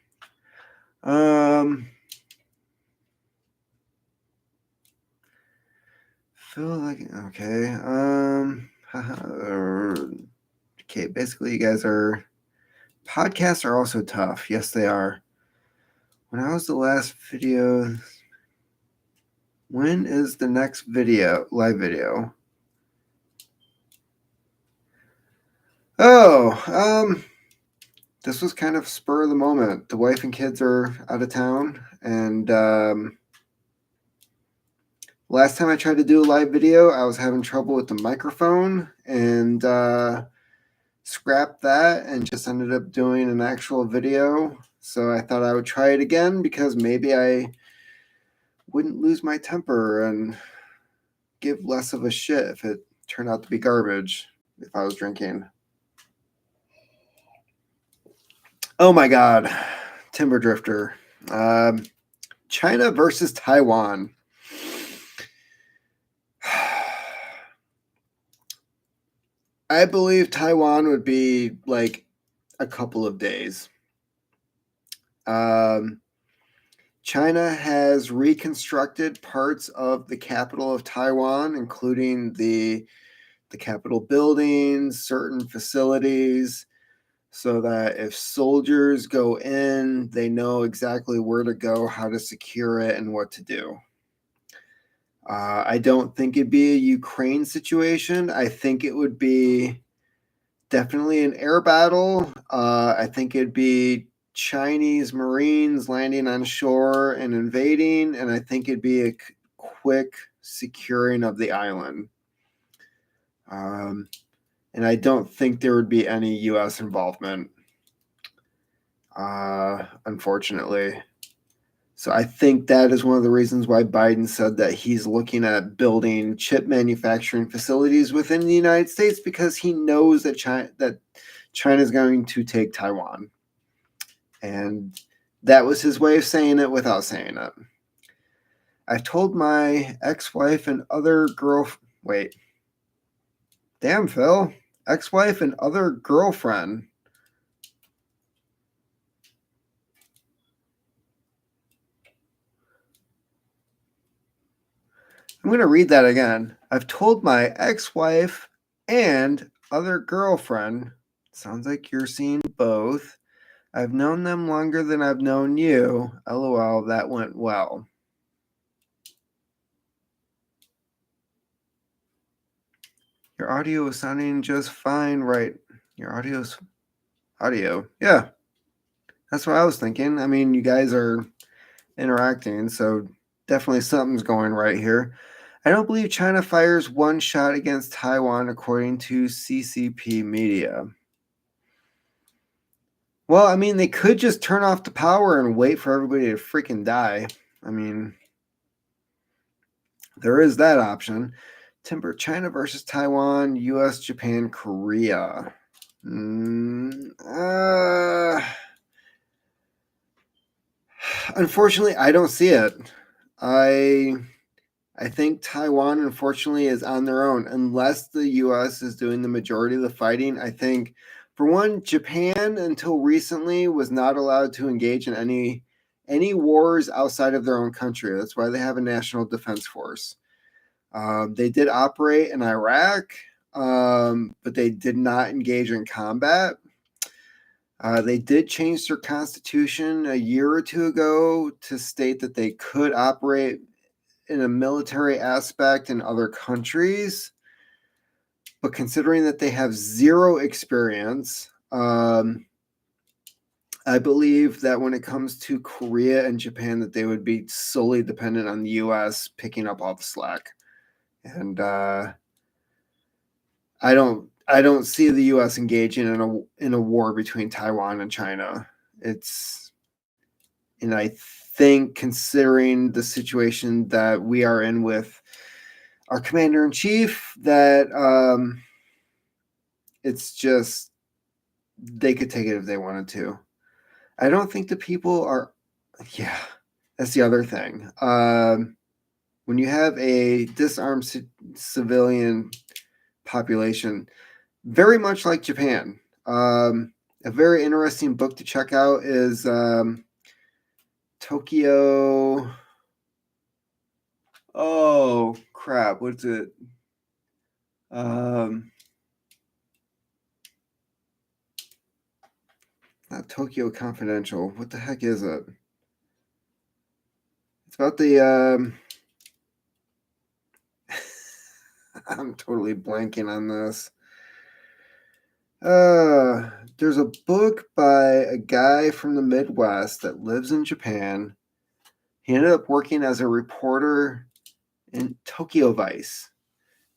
Feel like okay. Okay, basically you guys are podcasts are also tough. Yes, they are. When I was the last video, when is the next live video? Oh, this was kind of spur of the moment. The wife and kids are out of town, and last time I tried to do a live video, I was having trouble with the microphone, and scrapped that and just ended up doing an actual video. So I thought I would try it again because maybe I wouldn't lose my temper and give less of a shit if it turned out to be garbage if I was drinking. Oh my God. Timber Drifter. China versus Taiwan. I believe Taiwan would be like a couple of days. China has reconstructed parts of the capital of Taiwan, including the Capitol buildings, certain facilities, so that if soldiers go in, they know exactly where to go, how to secure it, and what to do. I don't think it'd be a Ukraine situation. I think it would be definitely an air battle. I think it'd be Chinese Marines landing on shore and invading, and I think it'd be a quick securing of the island. And I don't think there would be any U.S. involvement, unfortunately. So I think that is one of the reasons why Biden said that he's looking at building chip manufacturing facilities within the United States, because he knows that China is going to take Taiwan. And that was his way of saying it without saying it. I've told my ex-wife and other ex-wife and other girlfriend. I'm going to read that again. I've told my ex-wife and other girlfriend. Sounds like you're seeing both. I've known them longer than I've known you. LOL, that went well. Your audio is sounding just fine, right? Your audio. Yeah. That's what I was thinking. I mean, you guys are interacting, so definitely something's going right here. I don't believe China fires one shot against Taiwan, according to CCP media. Well, I mean, they could just turn off the power and wait for everybody to freaking die. I mean, there is that option. Timber, China versus Taiwan, US, Japan, Korea. Unfortunately, I don't see it. I think Taiwan, unfortunately, is on their own. Unless the U.S. is doing the majority of the fighting, I think, for one, Japan, until recently, was not allowed to engage in any wars outside of their own country. That's why they have a national defense force. They did operate in Iraq, but they did not engage in combat. They did change their constitution a year or two ago to state that they could operate in a military aspect in other countries, but considering that they have zero experience, I believe that when it comes to Korea and Japan, that they would be solely dependent on the U.S. picking up all the slack. And I don't see the U.S. engaging in a war between Taiwan and China. And I think, considering the situation that we are in with our commander-in-chief, that it's just, they could take it if they wanted to. I don't think the people are, yeah, that's the other thing. When you have a disarmed civilian population, very much like Japan, a very interesting book to check out is Tokyo. Oh crap! What's it? Not Tokyo Confidential. What the heck is it? It's about the. I'm totally blanking on this. There's a book by a guy from the Midwest that lives in Japan. He ended up working as a reporter in Tokyo Vice.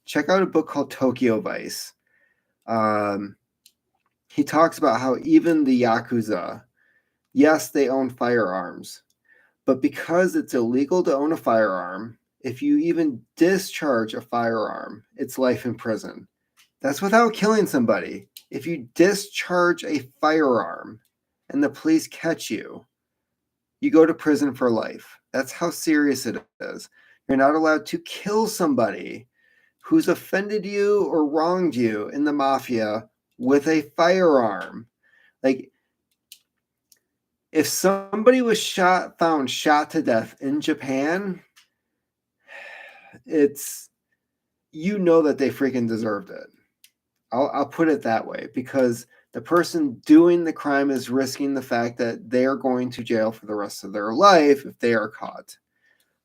Check out a book called Tokyo Vice. He talks about how even the Yakuza, yes, they own firearms, but because it's illegal to own a firearm, if you even discharge a firearm, it's life in prison. That's without killing somebody. If you discharge a firearm and the police catch you, you go to prison for life. That's how serious it is. You're not allowed to kill somebody who's offended you or wronged you in the mafia with a firearm. Like, if somebody was found shot to death in Japan, it's, that they freaking deserved it. I'll put it that way, because the person doing the crime is risking the fact that they are going to jail for the rest of their life if they are caught.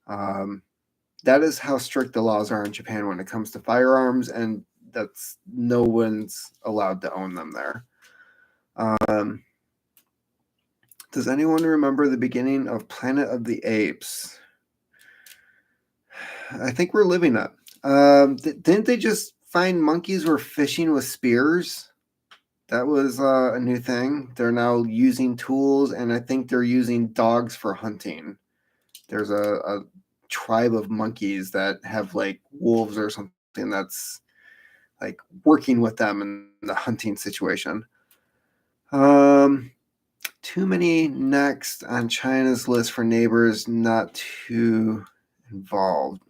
That is how strict the laws are in Japan when it comes to firearms, and that's, no one's allowed to own them there. Does anyone remember the beginning of Planet of the Apes? I think we're living it. Didn't they just find monkeys were fishing with spears? That was a new thing. They're now using tools, and I think they're using dogs for hunting. There's a tribe of monkeys that have like wolves or something that's like working with them in the hunting situation. Too many next on China's list for neighbors not too involved.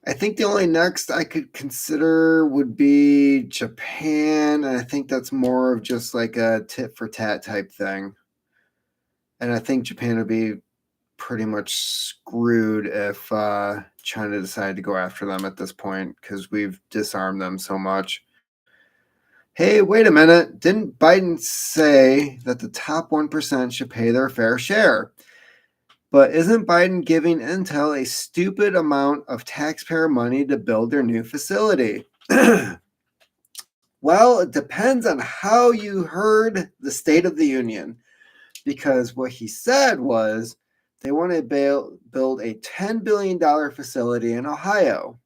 I think the only next I could consider would be Japan, and I think that's more of just like a tit for tat type thing. And I think Japan would be pretty much screwed if China decided to go after them at this point, because we've disarmed them so much. Hey, wait a minute. Didn't Biden say that the top 1% should pay their fair share? But isn't Biden giving Intel a stupid amount of taxpayer money to build their new facility? Well, it depends on how you heard the State of the Union, because what he said was they want to build a $10 billion facility in Ohio.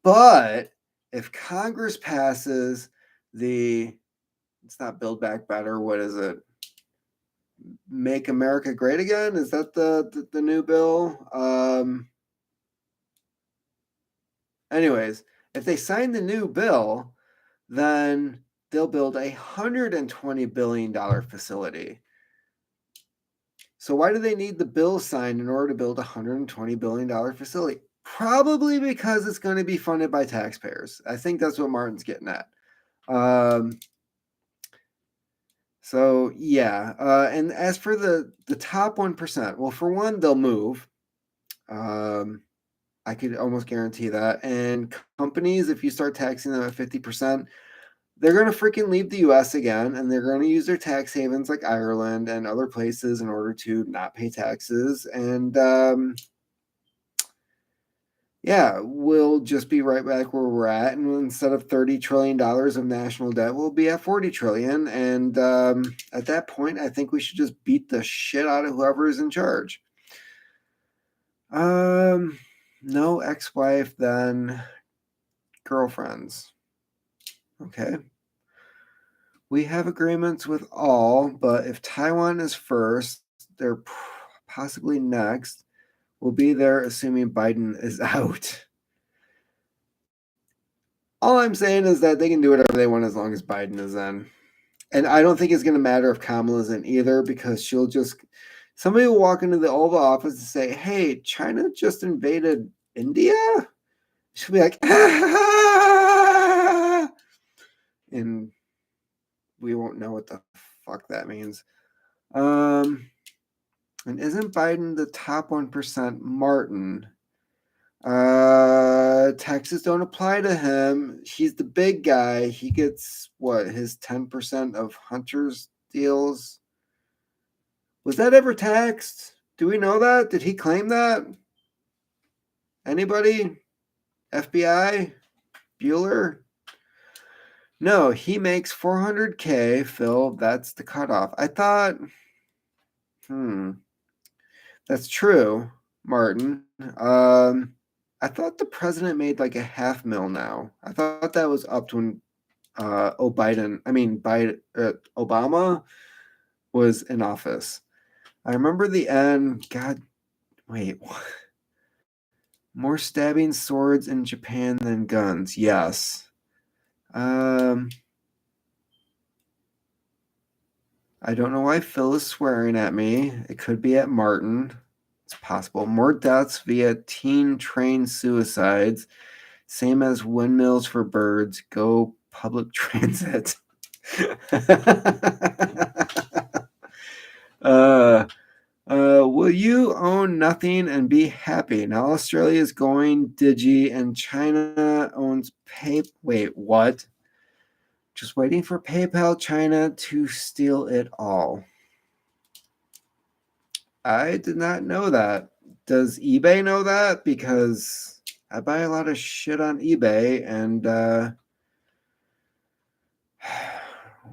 But if Congress passes it's not Build Back Better, what is it? Make America Great Again? Is that the new bill? Anyways, if they sign the new bill, then they'll build a $120 billion facility. So why do they need the bill signed in order to build a $120 billion facility? Probably because it's going to be funded by taxpayers. I think that's what Martin's getting at. So yeah, and as for the top 1%, well, for one, they'll move. I could almost guarantee that. And companies, if you start taxing them at 50%, they're going to freaking leave the US again, and they're going to use their tax havens like Ireland and other places in order to not pay taxes. And yeah, we'll just be right back where we're at. And instead of $30 trillion of national debt, we'll be at $40 trillion. And at that point, I think we should just beat the shit out of whoever is in charge. No ex-wife, then girlfriends. Okay. We have agreements with all, but if Taiwan is first, they're possibly next. We'll be there assuming Biden is out. All I'm saying is that they can do whatever they want as long as Biden is in. And I don't think it's going to matter if Kamala's in either, because somebody will walk into the Oval Office and say, hey, China just invaded India? She'll be like, ah! And we won't know what the fuck that means. And isn't Biden the top 1%? Martin. Taxes don't apply to him. He's the big guy. He gets his 10% of hunters deals. Was that ever taxed? Do we know that? Did he claim that? Anybody? FBI? Bueller? No, he makes $400K, Phil. That's the cutoff. I thought, that's true, Martin. I thought the president made like $500,000 now. I thought that was up to when Obama was in office. I remember the end. God, wait. More stabbing swords in Japan than guns. Yes. I don't know why Phil is swearing at me. It could be at Martin. It's possible. More deaths via teen train suicides. Same as windmills for birds. Go public transit. uh, will you own nothing and be happy? Now Australia is going digi and China owns pay. Wait, what? Just waiting for PayPal China to steal it all. I did not know that. Does eBay know that? Because I buy a lot of shit on eBay, and well,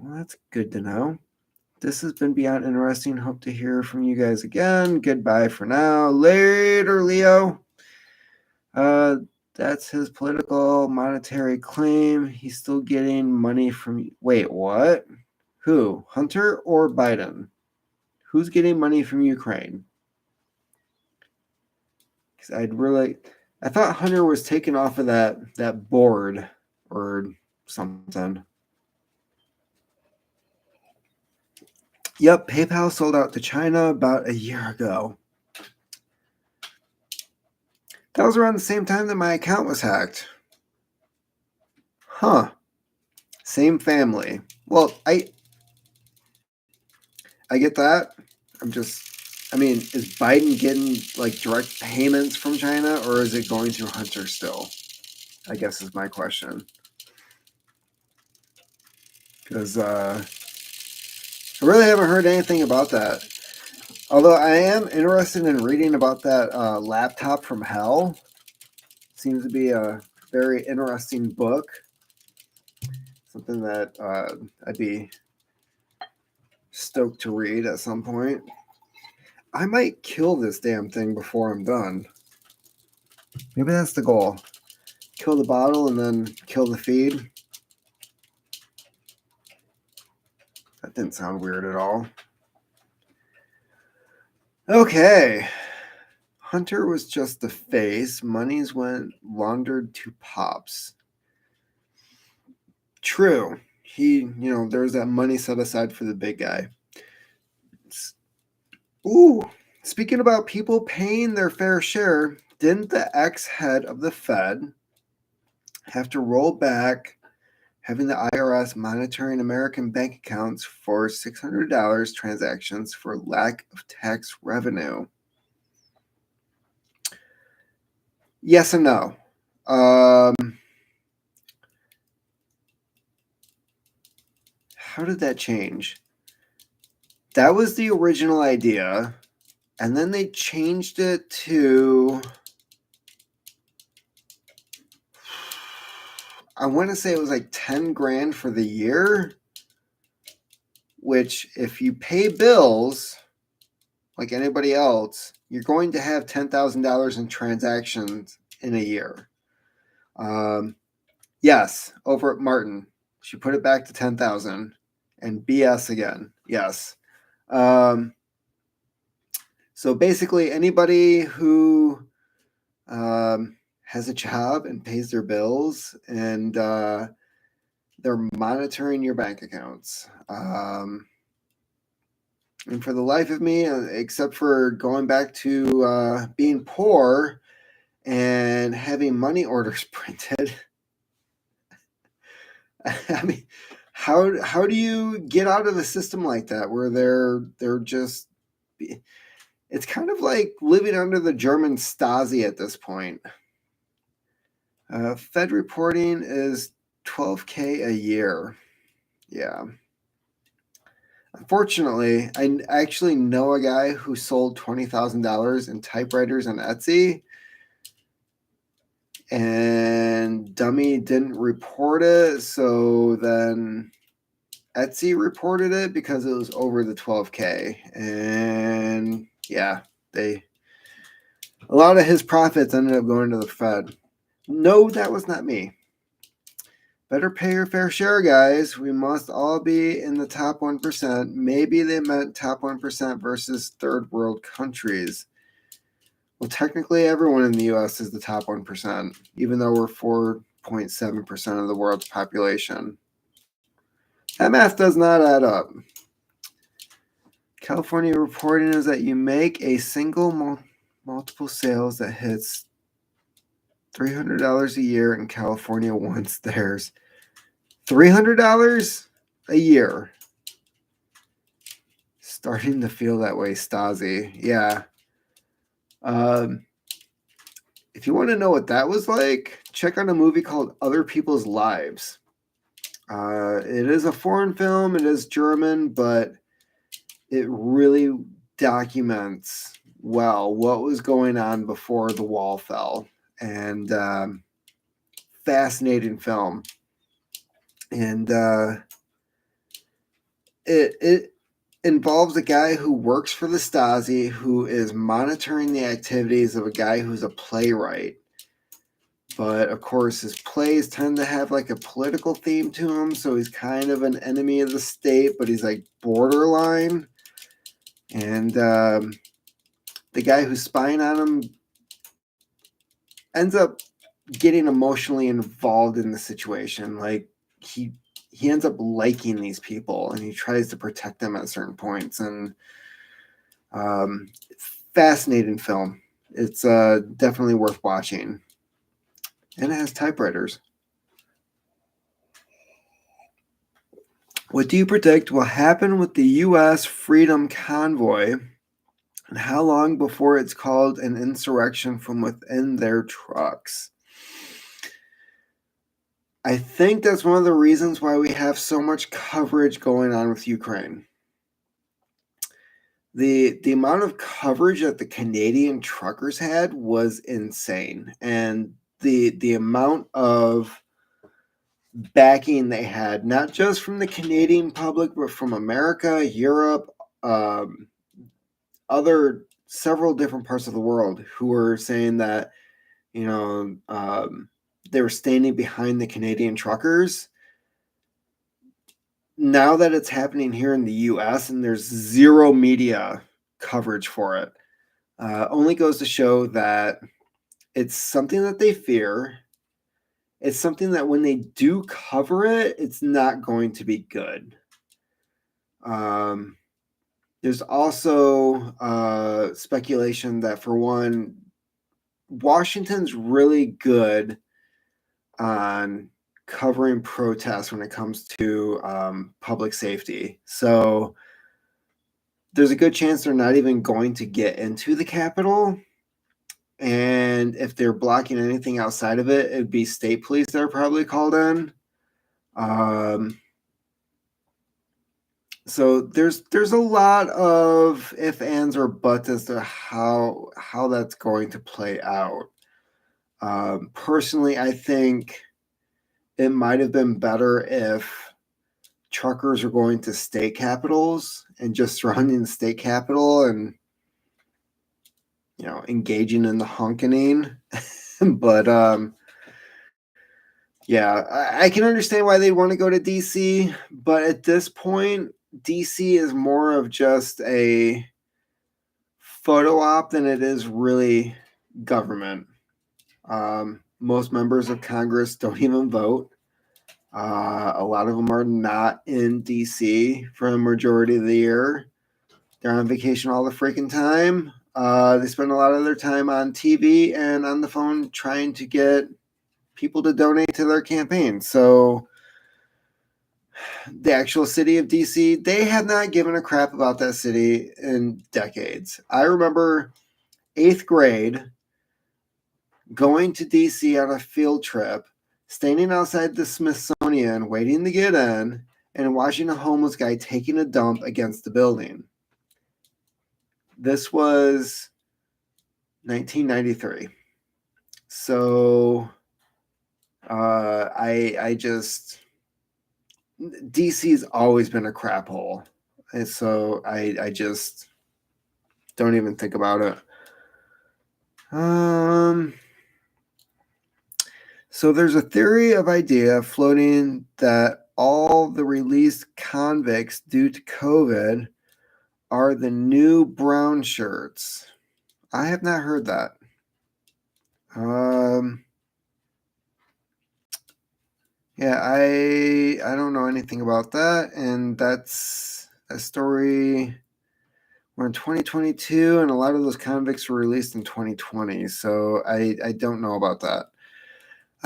that's good to know. This has been Beyond Interesting. Hope to hear from you guys again. Goodbye for now. Later, Leo. That's his political monetary claim. He's still getting money from. Wait, what? Who? Hunter or Biden? Who's getting money from Ukraine? Because I thought Hunter was taken off of that board or something. Yep, PayPal sold out to China about a year ago. That was around the same time that my account was hacked. Huh. Same family. Well, I get that. Is Biden getting like direct payments from China, or is it going through Hunter still? I guess is my question. Because I really haven't heard anything about that. Although I am interested in reading about that laptop from hell. Seems to be a very interesting book. Something that I'd be stoked to read at some point. I might kill this damn thing before I'm done. Maybe that's the goal. Kill the bottle and then kill the feed. That didn't sound weird at all. Okay. Hunter was just the face. Monies went laundered to Pops. True. There's that money set aside for the big guy. Ooh. Speaking about people paying their fair share, didn't the ex-head of the Fed have to roll back having the IRS monitoring American bank accounts for $600 transactions for lack of tax revenue? Yes and no. How did that change? That was the original idea, and then they changed it to, I want to say it was like 10 grand for the year, which if you pay bills like anybody else, you're going to have $10,000 in transactions in a year. Yes, over at Martin, she put it back to 10,000 and BS again. Yes. So basically, anybody who has a job and pays their bills, and they're monitoring your bank accounts. And for the life of me, except for going back to being poor and having money orders printed, I mean, how do you get out of the system like that, where they're just? It's kind of like living under the German Stasi at this point. Fed reporting is $12K a year. Yeah. Unfortunately, I actually know a guy who sold $20,000 in typewriters on Etsy, and Dummy didn't report it, so then Etsy reported it because it was over the 12K, and yeah, a lot of his profits ended up going to the Fed. No, that was not me. Better pay your fair share, guys. We must all be in the top 1%. Maybe they meant top 1% versus third world countries. Well, technically, everyone in the U.S. is the top 1%, even though we're 4.7% of the world's population. That math does not add up. California reporting is that you make a single multiple sales that hits $300 a year in California once there's $300? a year. Starting to feel that way, Stasi. Yeah. If you want to know what that was like, check out a movie called Other People's Lives. It is a foreign film. It is German, but it really documents well what was going on before the wall fell. And fascinating film. And it involves a guy who works for the Stasi who is monitoring the activities of a guy who's a playwright. But of course, his plays tend to have like a political theme to him, so he's kind of an enemy of the state, but he's like borderline. And the guy who's spying on him ends up getting emotionally involved in the situation. Like he ends up liking these people, and he tries to protect them at certain points. And fascinating film. It's definitely worth watching. And it has typewriters. What do you predict will happen with the U.S. Freedom Convoy, and how long before it's called an insurrection from within their trucks? I think that's one of the reasons why we have so much coverage going on with Ukraine. The amount of coverage that the Canadian truckers had was insane. And the amount of backing they had, not just from the Canadian public, but from America, Europe, other several different parts of the world who were saying that, they were standing behind the Canadian truckers. Now that it's happening here in the US and there's zero media coverage for it, only goes to show that it's something that they fear. It's something that when they do cover it, it's not going to be good. There's also speculation that, for one, Washington's really good on covering protests when it comes to public safety. So there's a good chance they're not even going to get into the Capitol. And if they're blocking anything outside of it, it'd be state police that are probably called in. So there's a lot of ifs, ands, or buts as to how that's going to play out. Personally, I think it might have been better if truckers were going to state capitals and just surrounding the state capital and engaging in the honking. But yeah, I can understand why they want to go to DC, but at this point, DC is more of just a photo op than it is really government. Most members of Congress don't even vote. A lot of them are not in DC for a majority of the year. They're on vacation all the freaking time. They spend a lot of their time on TV and on the phone trying to get people to donate to their campaign. So the actual city of DC, they have not given a crap about that city in decades. I remember 8th grade going to DC on a field trip, standing outside the Smithsonian, waiting to get in, and watching a homeless guy taking a dump against the building. This was 1993. So I just, DC's always been a crap hole. And so I just don't even think about it. So there's a theory of idea floating that all the released convicts due to COVID are the new brown shirts. I have not heard that. Yeah, I don't know anything about that, and that's a story. We're in 2022, and a lot of those convicts were released in 2020, so I don't know about that.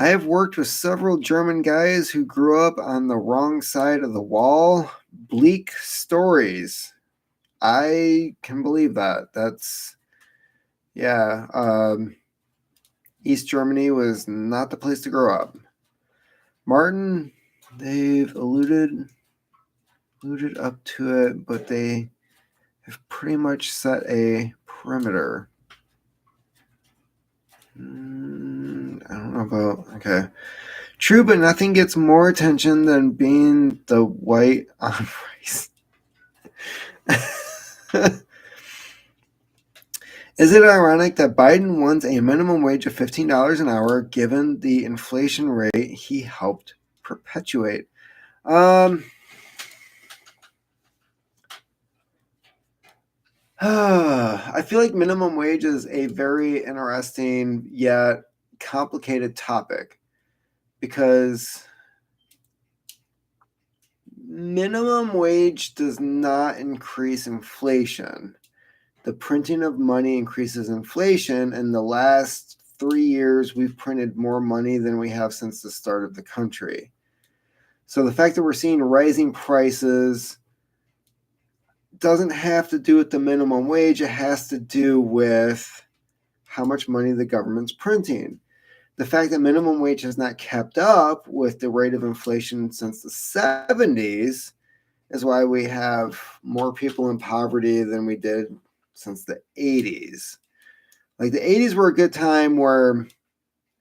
I have worked with several German guys who grew up on the wrong side of the wall. Bleak stories. I can believe that. That's, yeah. East Germany was not the place to grow up. Martin, they've alluded up to it, but they have pretty much set a perimeter. I don't know about, okay. True, but nothing gets more attention than being the white on rice. Is it ironic that Biden wants a minimum wage of $15 an hour given the inflation rate he helped perpetuate? I feel like minimum wage is a very interesting yet complicated topic because minimum wage does not increase inflation. The printing of money increases inflation. In the last 3 years, we've printed more money than we have since the start of the country. So the fact that we're seeing rising prices doesn't have to do with the minimum wage. It has to do with how much money the government's printing. The fact that minimum wage has not kept up with the rate of inflation since the 70s is why we have more people in poverty than we did since the 80s. Like the 80s were a good time where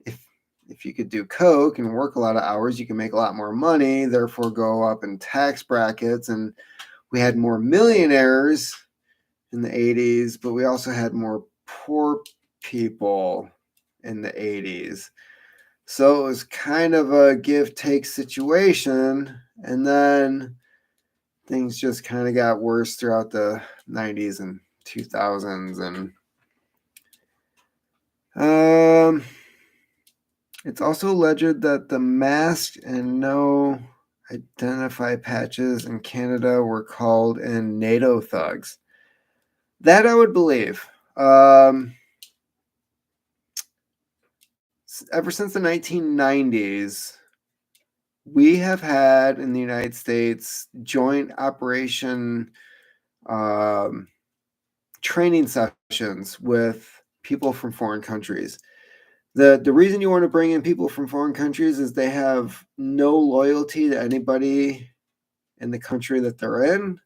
if you could do coke and work a lot of hours, you can make a lot more money, therefore go up in tax brackets. And we had more millionaires in the 80s, but we also had more poor people in the 80s. So it was kind of a give-take situation. And then things just kind of got worse throughout the 90s and 2000s. And it's also alleged that the mask and no identify patches in Canada were called in Nato thugs. That I would believe. Ever since the 1990s, we have had in the United States joint operation training sessions with people from foreign countries. The reason you want to bring in people from foreign countries is they have no loyalty to anybody in the country that they're in.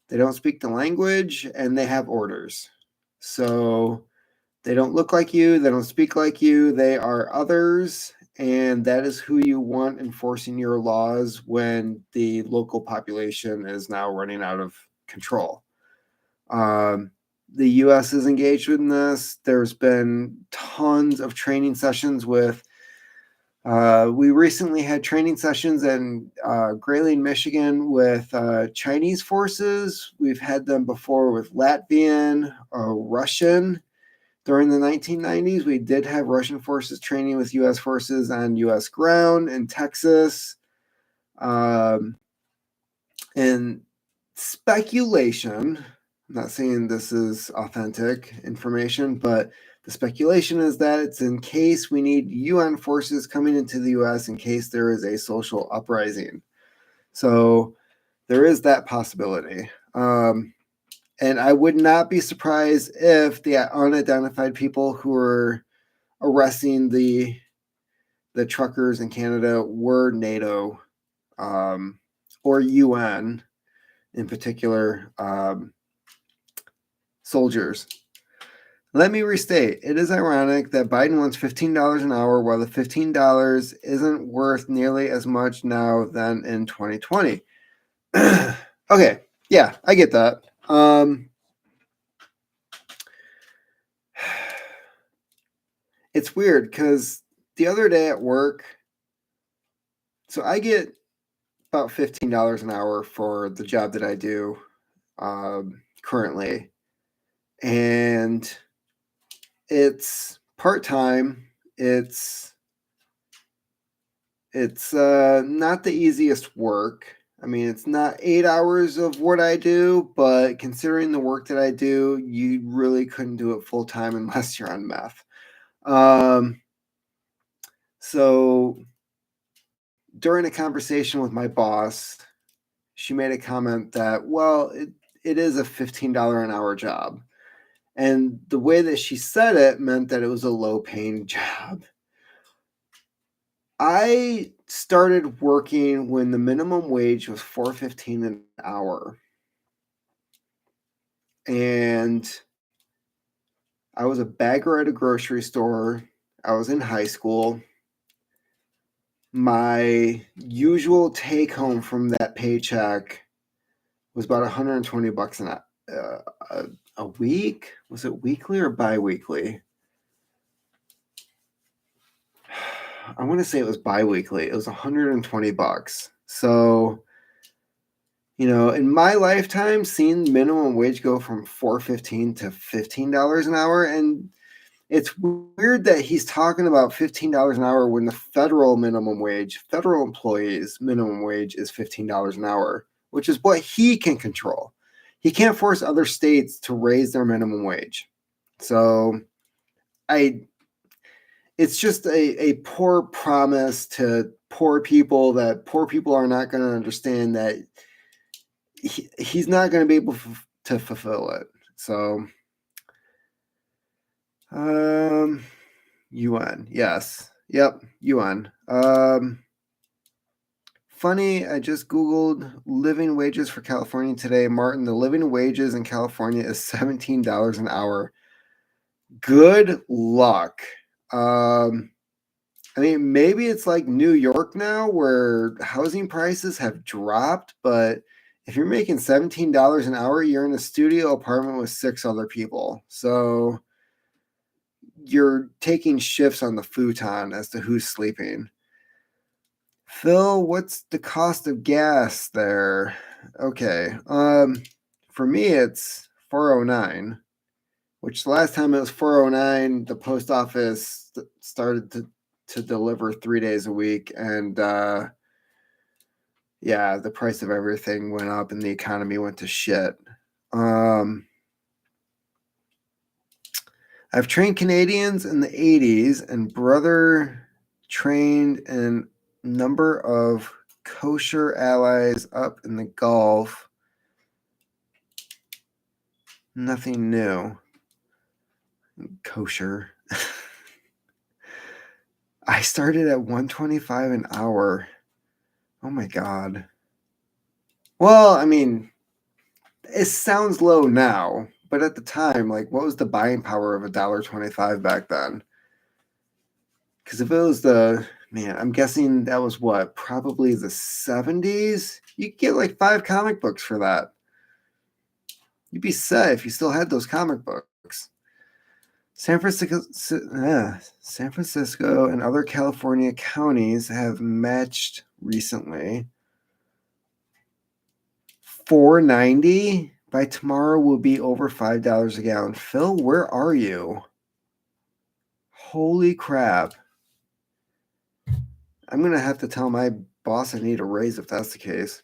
They don't speak the language and they have orders. So they don't look like you, they don't speak like you, they are others, and that is who you want enforcing your laws when the local population is now running out of control. The U.S. is engaged in this. There's been tons of training sessions with. We recently had training sessions in Grayling, Michigan, with Chinese forces. We've had them before with Latvian, Russian. During the 1990s, we did have Russian forces training with U.S. forces on U.S. ground in Texas. And speculation. I'm not saying this is authentic information, but the speculation is that it's in case we need UN forces coming into the US in case there is a social uprising. So there is that possibility. And I would not be surprised if the unidentified people who were arresting the truckers in Canada were NATO or UN in particular soldiers. Let me restate, it is ironic that Biden wants $15 an hour while the $15 isn't worth nearly as much now than in 2020. Okay, yeah, I get that. It's weird because the other day at work, so I get about $15 an hour for the job that I do currently. And it's part-time. It's not the easiest work. I mean, it's not 8 hours of what I do, but considering the work that I do, you really couldn't do it full-time unless you're on meth. So during a conversation with my boss, she made a comment that, well, it is a $15 an hour job. And the way that she said it meant that it was a low paying job. I started working when the minimum wage was $4.15 an hour. And I was a bagger at a grocery store. I was in high school. My usual take home from that paycheck was about $120 a week. Was it weekly or bi-weekly? I want to say it was bi-weekly. It was $120. So, in my lifetime, seeing minimum wage go from $4.15 to $15 an hour, and it's weird that he's talking about $15 an hour when the federal employees' minimum wage is $15 an hour, which is what he can control. He can't force other states to raise their minimum wage. So it's just a poor promise to poor people that poor people are not going to understand that he's not going to be able to fulfill it. So, UN, yes. Yep, UN. Funny, I just Googled living wages for California today. Martin, the living wages in California is $17 an hour. Good luck. Maybe it's like New York now where housing prices have dropped, but if you're making $17 an hour, you're in a studio apartment with 6 other people. So you're taking shifts on the futon as to who's sleeping. Phil, what's the cost of gas there? Okay. For me, it's $4.09, which the last time it was $4.09, the post office started to deliver 3 days a week. And the price of everything went up and the economy went to shit. I've trained Canadians in the 80s, and brother trained in number of kosher allies up in the Gulf. Nothing new. Kosher. I started at $125 an hour. Oh my God. Well, it sounds low now, but at the time, what was the buying power of $1.25 back then? Because if it was I'm guessing that was probably the 70s. You could get 5 comic books for that. You'd be set if you still had those comic books. San Francisco and other California counties have matched recently. $4.90 by tomorrow will be over $5 a gallon. Phil, where are you? Holy crap. I'm going to have to tell my boss I need a raise if that's the case.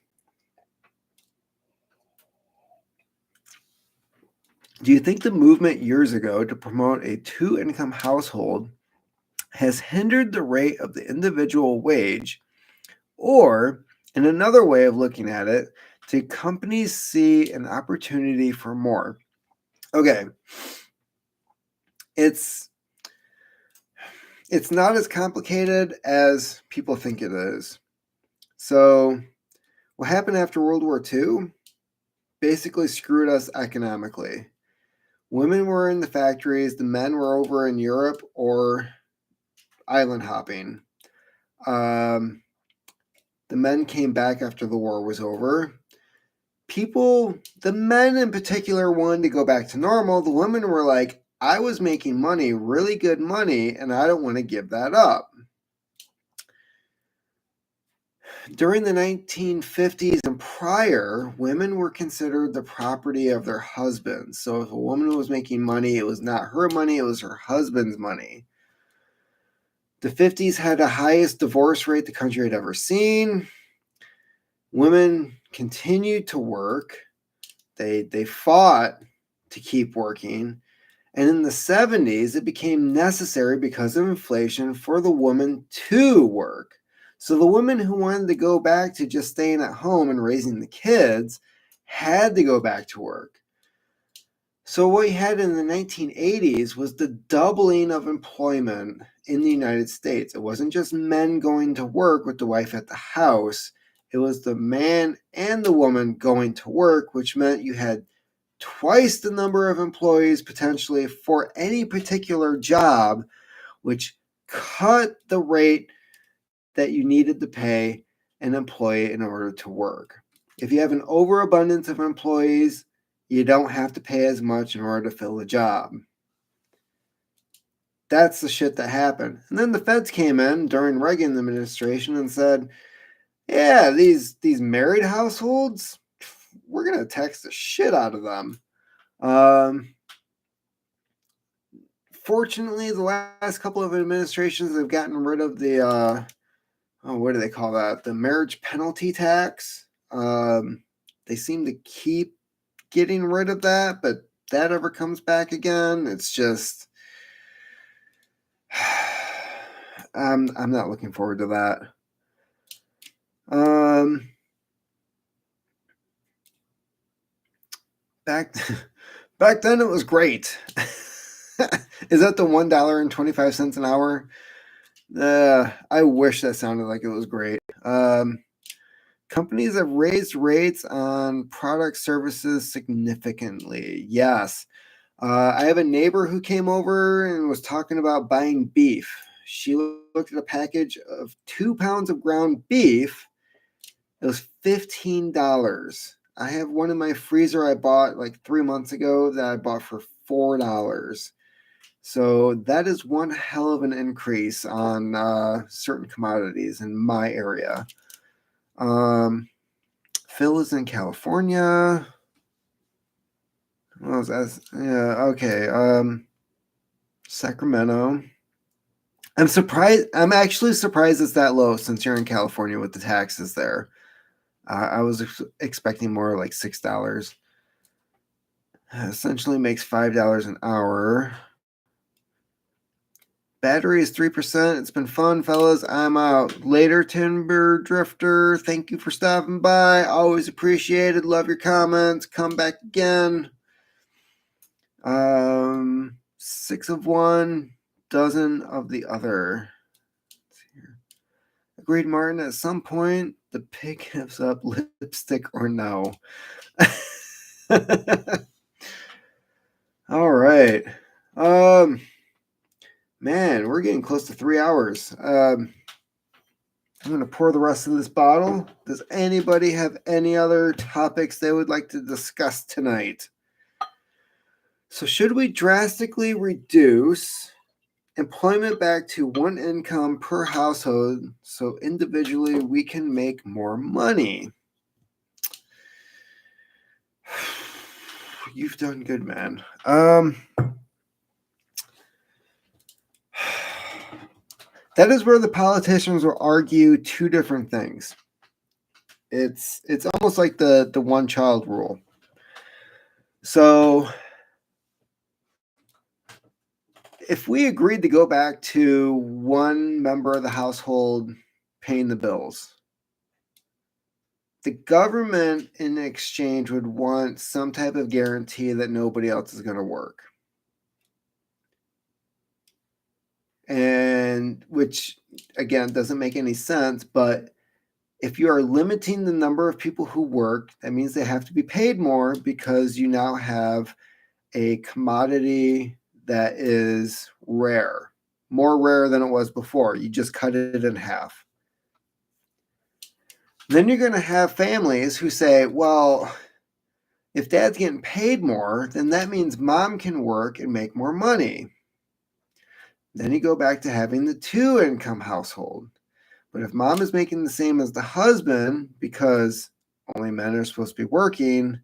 Do you think the movement years ago to promote a 2-income household has hindered the rate of the individual wage? Or, in another way of looking at it, do companies see an opportunity for more? Okay. It's not as complicated as people think it is. So, what happened after World War II basically screwed us economically. Women were in the factories, the men were over in Europe or island hopping. The men came back after the war was over. The men in particular, wanted to go back to normal. The women were like, I was making money, really good money, and I don't want to give that up. During the 1950s and prior, women were considered the property of their husbands. So if a woman was making money, it was not her money, it was her husband's money. The 50s had the highest divorce rate the country had ever seen. Women continued to work. They fought to keep working. And in the 70s, it became necessary because of inflation for the woman to work. So the women who wanted to go back to just staying at home and raising the kids had to go back to work. So what you had in the 1980s was the doubling of employment in the United States. It wasn't just men going to work with the wife at the house. It was the man and the woman going to work, which meant you had twice the number of employees potentially for any particular job, which cut the rate that you needed to pay an employee in order to work. If you have an overabundance of employees, you don't have to pay as much in order to fill a job. That's the shit that happened. And then the feds came in during Reagan administration and said, yeah, these married households, we're going to tax the shit out of them. Fortunately, the last couple of administrations have gotten rid of the, what do they call that? The marriage penalty tax. They seem to keep getting rid of that, but that ever comes back again, it's just, I'm not looking forward to that. Back then it was great. Is that the $1.25 an hour? I wish that sounded like it was great. Companies have raised rates on product services significantly. Yes. I have a neighbor who came over and was talking about buying beef. She looked at a package of 2 pounds of ground beef. It was $15. I have one in my freezer I bought like 3 months ago that I bought for $4. So that is one hell of an increase on certain commodities in my area. Phil is in California. What was that? Yeah, okay. Sacramento. I'm surprised. I'm actually surprised it's that low since you're in California with the taxes there. I was expecting more like $6. Essentially makes $5 an hour. Battery is 3%. It's been fun, fellas. I'm out. Later, Timber Drifter. Thank you for stopping by. Always appreciated. Love your comments. Come back again. 6 of one, dozen of the other. Agreed, Martin. At some point, the pig gives up lipstick or no. All right. Man, we're getting close to 3 hours. I'm going to pour the rest of this bottle. Does anybody have any other topics they would like to discuss tonight? So should we drastically reduce employment back to one income per household so individually we can make more money? You've done good, man. That is where the politicians will argue two different things. It's almost like the one child rule. So if we agreed to go back to one member of the household paying the bills, the government in exchange would want some type of guarantee that nobody else is going to work. And which, again, doesn't make any sense, but if you are limiting the number of people who work, that means they have to be paid more because you now have a commodity that is rare, more rare than it was before. You just cut it in half. Then you're going to have families who say, well, if dad's getting paid more, then that means mom can work and make more money. Then you go back to having the 2-income household. But if mom is making the same as the husband, because only men are supposed to be working,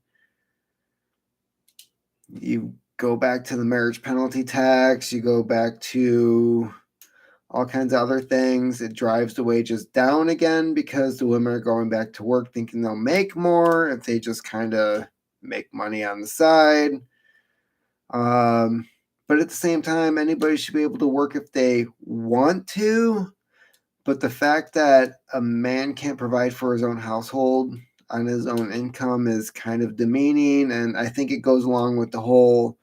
you go back to the marriage penalty tax, you go back to all kinds of other things. It drives the wages down again because the women are going back to work thinking they'll make more if they just kind of make money on the side. But at the same time, anybody should be able to work if they want to. But the fact that a man can't provide for his own household on his own income is kind of demeaning. And I think it goes along with the whole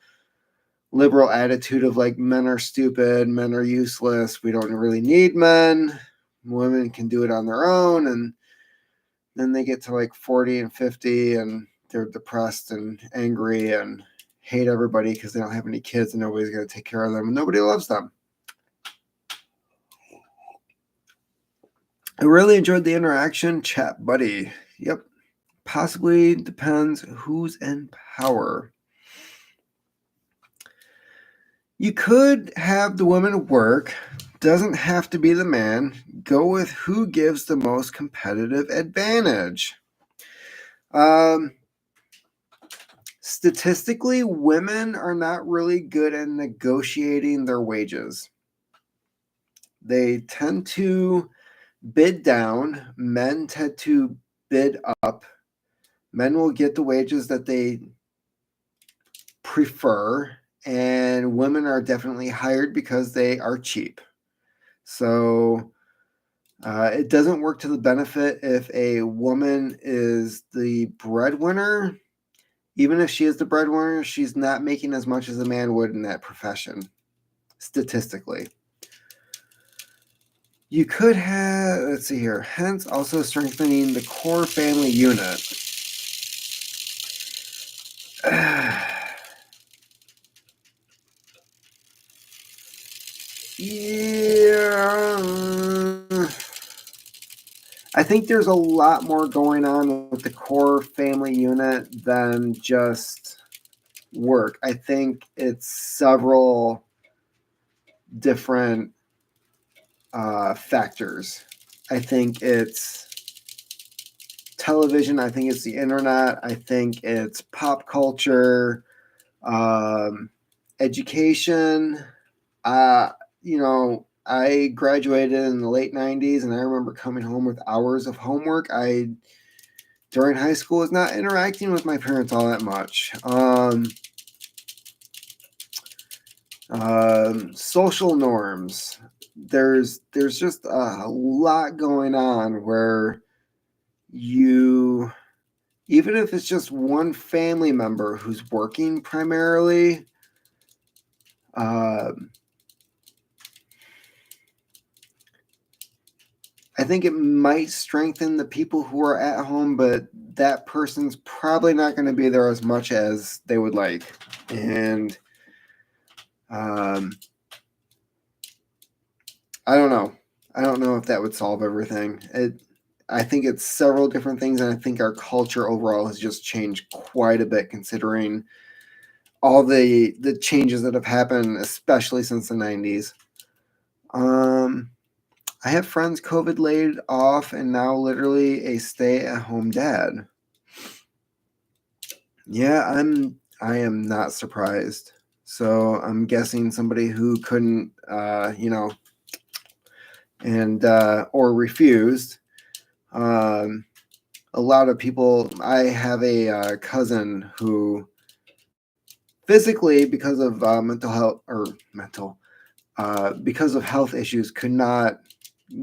liberal attitude of like, men are stupid, men are useless, we don't really need men, women can do it on their own. And then they get to like 40 and 50 and they're depressed and angry and hate everybody because they don't have any kids and nobody's going to take care of them and nobody loves them. I really enjoyed the interaction. Chat buddy. Yep. Possibly depends who's in power. You could have the woman work. Doesn't have to be the man. Go with who gives the most competitive advantage. Statistically, women are not really good at negotiating their wages. They tend to bid down. Men tend to bid up. Men will get the wages that they prefer, and women are definitely hired because they are cheap. So it doesn't work to the benefit if a woman is the breadwinner. Even if she is the breadwinner, she's not making as much as a man would in that profession, statistically. You could have, let's see here, hence also strengthening the core family unit. Yeah. I think there's a lot more going on with the core family unit than just work. I think it's several different factors. I think it's television. I think it's the internet. I think it's pop culture, education. I graduated in the late 90s, and I remember coming home with hours of homework. During high school, was not interacting with my parents all that much. Social norms. There's just a lot going on where you, even if it's just one family member who's working primarily, I think it might strengthen the people who are at home, but that person's probably not going to be there as much as they would like. And I don't know. I don't know if that would solve everything. I think it's several different things, and I think our culture overall has just changed quite a bit considering all the changes that have happened, especially since the 90s. I have friends COVID laid off and now literally a stay-at-home dad. Yeah, I am not surprised. So I'm guessing somebody who couldn't, and or refused. A lot of people. I have a cousin who physically, because of because of health issues, could not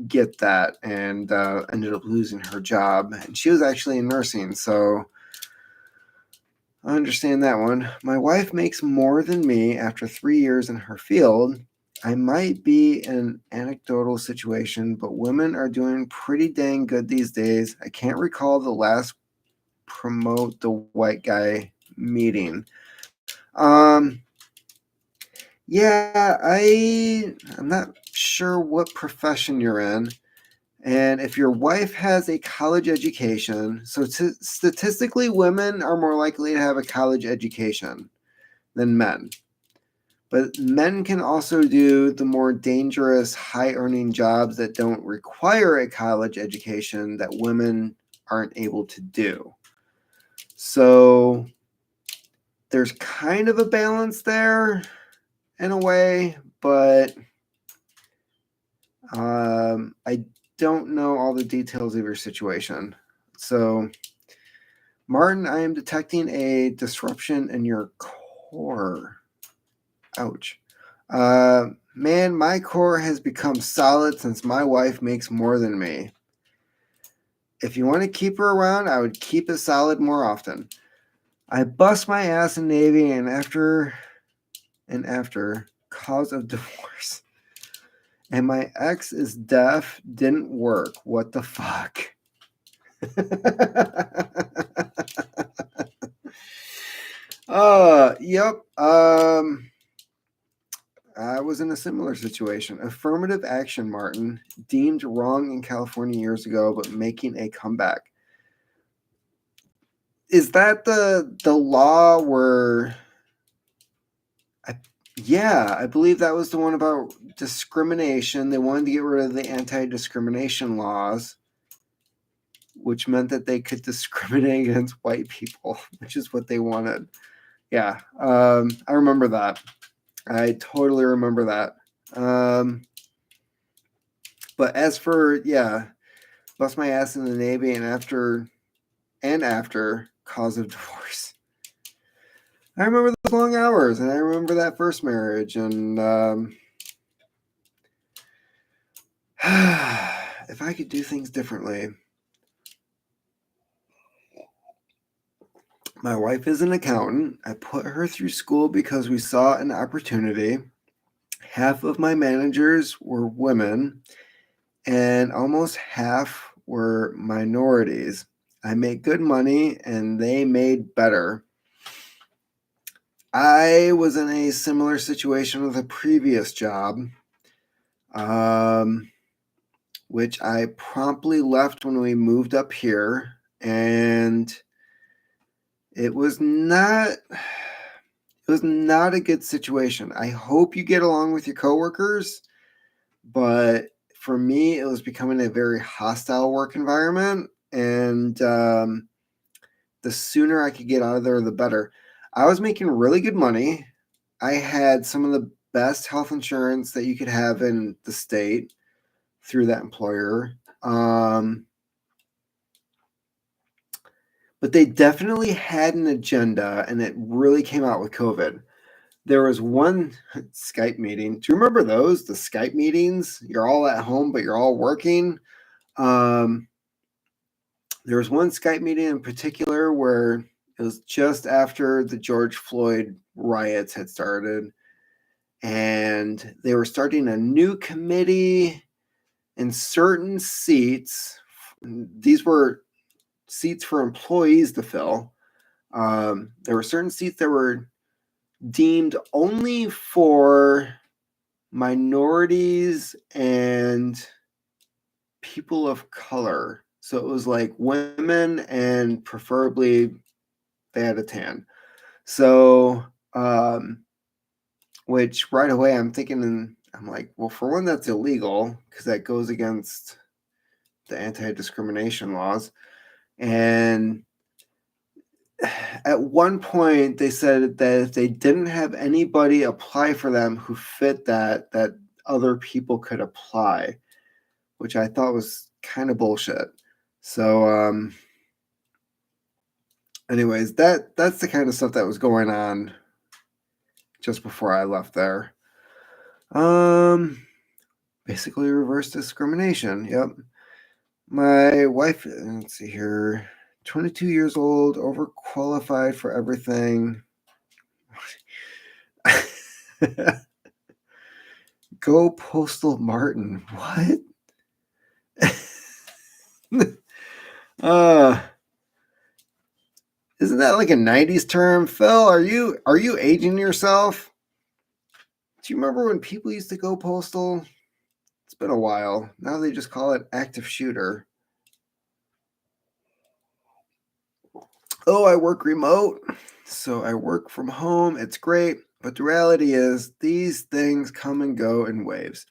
get that and ended up losing her job. And she was actually in nursing, so I understand that one. My wife makes more than me after 3 years in her field. I might be in an anecdotal situation, but women are doing pretty dang good these days. I can't recall the last promote the white guy meeting. Yeah, I'm not sure what profession you're in. And if your wife has a college education, so statistically, women are more likely to have a college education than men. But men can also do the more dangerous, high earning jobs that don't require a college education that women aren't able to do. So there's kind of a balance there in a way, but I don't know all the details of your situation. So, Martin, I am detecting a disruption in your core. Ouch. Man, my core has become solid since my wife makes more than me. If you want to keep her around, I would keep it solid more often. I bust my ass in Navy and after cause of divorce. And my ex is deaf, didn't work. What the fuck? Yep. I was in a similar situation. Affirmative action, Martin, deemed wrong in California years ago, but making a comeback. Is that the law where? I believe that was the one about discrimination. They wanted to get rid of the anti-discrimination laws, which meant that they could discriminate against white people, which is what they wanted. Yeah, I remember that. I totally remember that. But as for, bust my ass in the Navy and after cause of divorce. I remember those long hours and I remember that first marriage and if I could do things differently. My wife is an accountant. I put her through school because we saw an opportunity. Half of my managers were women and almost half were minorities. I made good money and they made better. I was in a similar situation with a previous job, which I promptly left when we moved up here, and it was not a good situation. I hope you get along with your coworkers, but for me, it was becoming a very hostile work environment, and the sooner I could get out of there, the better. I was making really good money. I had some of the best health insurance that you could have in the state through that employer. But they definitely had an agenda, and it really came out with COVID. There was one Skype meeting. Do you remember those? The Skype meetings? You're all at home, but you're all working. There was one Skype meeting in particular where it was just after the George Floyd riots had started, and they were starting a new committee in certain seats. These were seats for employees to fill. There were certain seats that were deemed only for minorities and people of color. So it was like women and preferably they had a tan. So, which right away I'm thinking, I'm like, well, for one, that's illegal because that goes against the anti-discrimination laws. And at one point they said that if they didn't have anybody apply for them who fit that other people could apply, which I thought was kind of bullshit. So anyways, that's the kind of stuff that was going on just before I left there. Basically reverse discrimination. Yep. My wife, let's see here, 22 years old, overqualified for everything. Go Postal Martin. What? Isn't that like a 90s term? Phil, are you aging yourself? Do you remember when people used to go postal? It's been a while. Now they just call it active shooter. Oh, I work remote, so I work from home. It's great, but the reality is these things come and go in waves.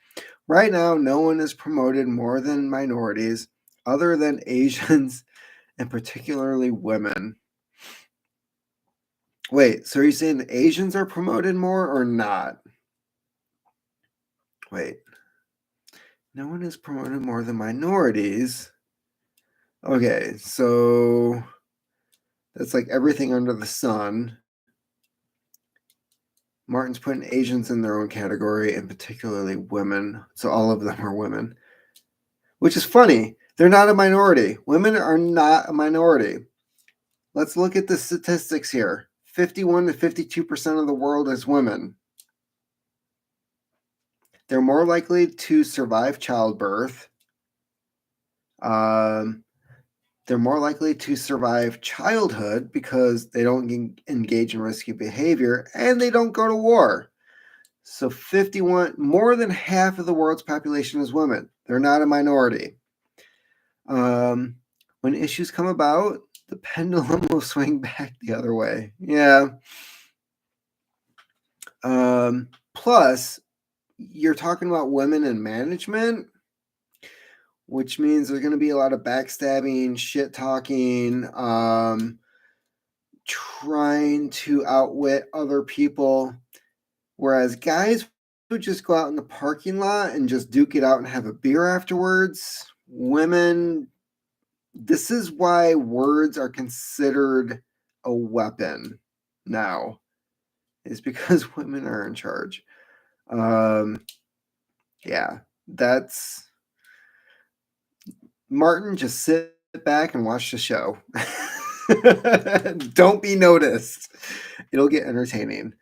Right now, no one is promoted more than minorities, other than Asians and particularly women. Wait, so are you saying the Asians are promoted more or not? Wait. No one is promoted more than minorities. Okay, so that's like everything under the sun. Martin's putting Asians in their own category, and particularly women. So all of them are women, which is funny. They're not a minority. Women are not a minority. Let's look at the statistics here. 51 to 52% of the world is women. They're more likely to survive childbirth. They're more likely to survive childhood because they don't engage in risky behavior and they don't go to war. So 51, more than half of the world's population is women. They're not a minority. When issues come about, the pendulum will swing back the other way. Yeah. Plus, you're talking about women in management, which means there's going to be a lot of backstabbing, shit talking, trying to outwit other people. Whereas guys would just go out in the parking lot and just duke it out and have a beer afterwards. Women, this is why words are considered a weapon now, is because women are in charge. Yeah, that's Martin, just sit back and watch the show. Don't be noticed. It'll get entertaining.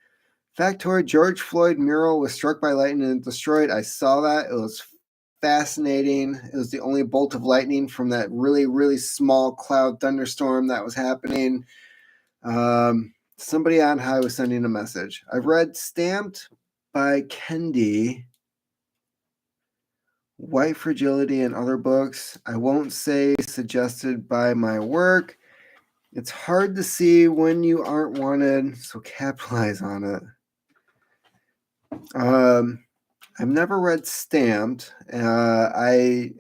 Factoid, George Floyd mural was struck by lightning and destroyed. I saw that. It was fascinating. It was the only bolt of lightning from that really, really small cloud thunderstorm that was happening. Somebody on high was sending a message. I've read Stamped by Kendi, White Fragility, and other books. I won't say suggested by my work. It's hard to see when you aren't wanted, so capitalize on it. I've never read Stamped. I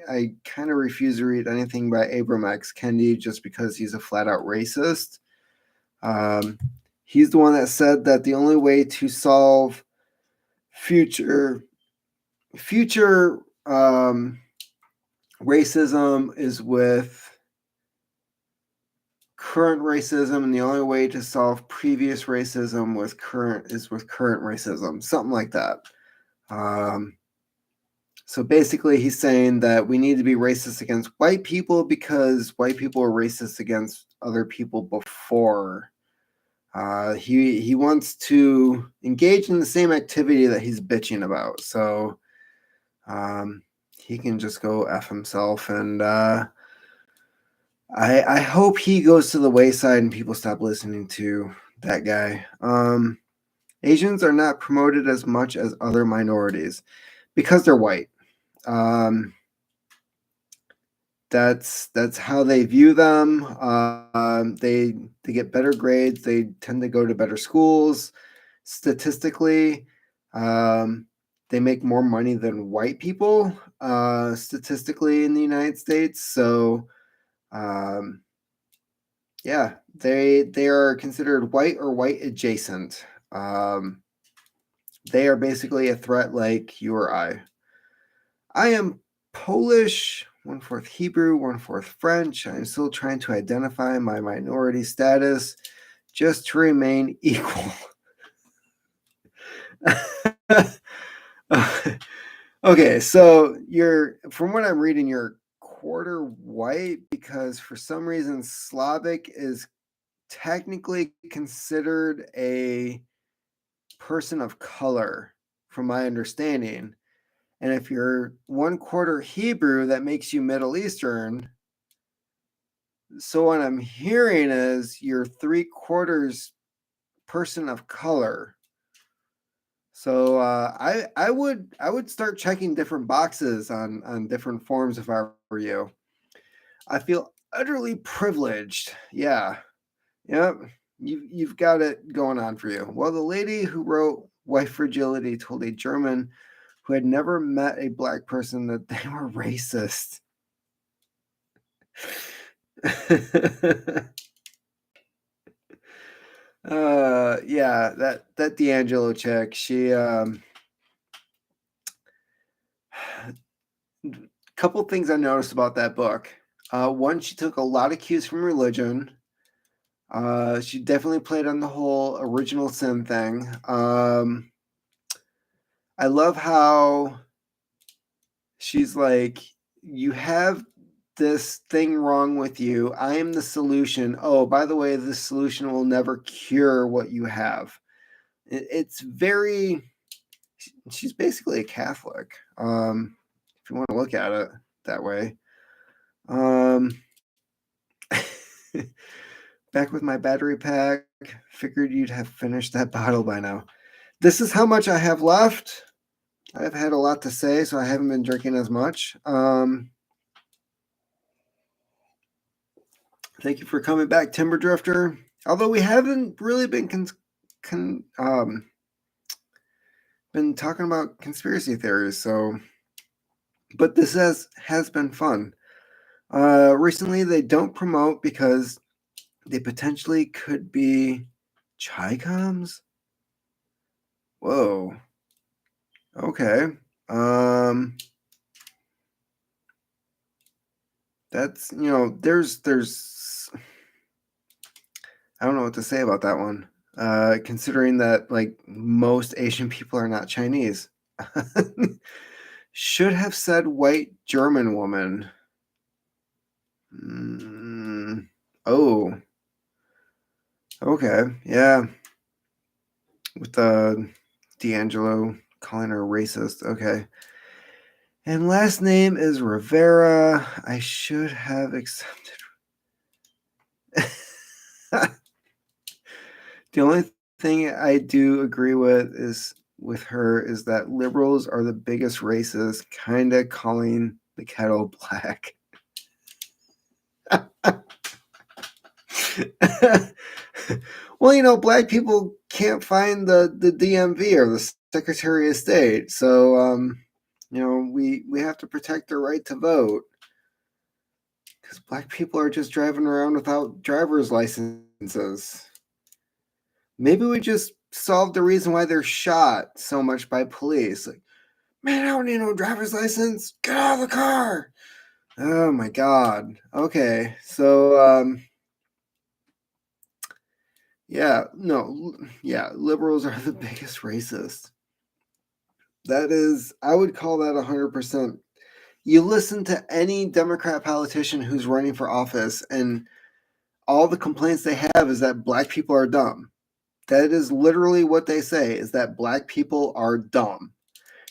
kind of refuse to read anything by Abram X. Kendi just because he's a flat out racist. He's the one that said that the only way to solve future racism is with current racism, and the only way to solve previous racism with current racism, something like that. So basically, he's saying that we need to be racist against white people because white people are racist against other people before. He wants to engage in the same activity that he's bitching about. So he can just go F himself. And I hope he goes to the wayside and people stop listening to that guy. Asians are not promoted as much as other minorities because they're white. That's how they view them. They get better grades. They tend to go to better schools. Statistically, they make more money than white people. Statistically, in the United States, so yeah, they are considered white or white adjacent. They are basically a threat like you or I. I am Polish, 1/4 Hebrew, 1/4 French. I'm still trying to identify my minority status just to remain equal. Okay, so from what I'm reading, you're quarter white because for some reason Slavic is technically considered a person of color, from my understanding. And if you're 1/4 Hebrew, that makes you Middle Eastern. So what I'm hearing is you're 3/4 person of color. So I would start checking different boxes on different forms if I were you. I feel utterly privileged. Yeah. Yep. You've got it going on for you. Well, the lady who wrote White Fragility told a German who had never met a black person that they were racist. Yeah, that D'Angelo chick, she couple things I noticed about that book. One, she took a lot of cues from religion. She definitely played on the whole original sin thing. I love how she's like, you have this thing wrong with you. I am the solution. Oh, by the way, the solution will never cure what you have. It's very, she's basically a Catholic. If you want to look at it that way. Back with my battery pack. Figured you'd have finished that bottle by now. This is how much I have left. I've had a lot to say, so I haven't been drinking as much. Thank you for coming back, Timber Drifter. Although we haven't really been been talking about conspiracy theories, so but this has been fun. Recently, they don't promote because they potentially could be Chi-Coms. Whoa. Okay. That's, there's I don't know what to say about that one. Considering that like most Asian people are not Chinese. Should have said white German woman. Oh. Okay. Yeah. With D'Angelo calling her racist. Okay. And last name is Rivera. I should have accepted. The only thing I do agree with her is that liberals are the biggest racists, kinda calling the kettle black. Well, black people can't find the DMV or the Secretary of State, so we have to protect their right to vote because black people are just driving around without driver's licenses. Maybe we just solved the reason why they're shot so much by police. Like, man, I don't need no driver's license. Get out of the car. Oh my God. Okay, so liberals are the biggest racists. That is, I would call that 100%. You listen to any Democrat politician who's running for office, and all the complaints they have is that black people are dumb. That is literally what they say, is that black people are dumb.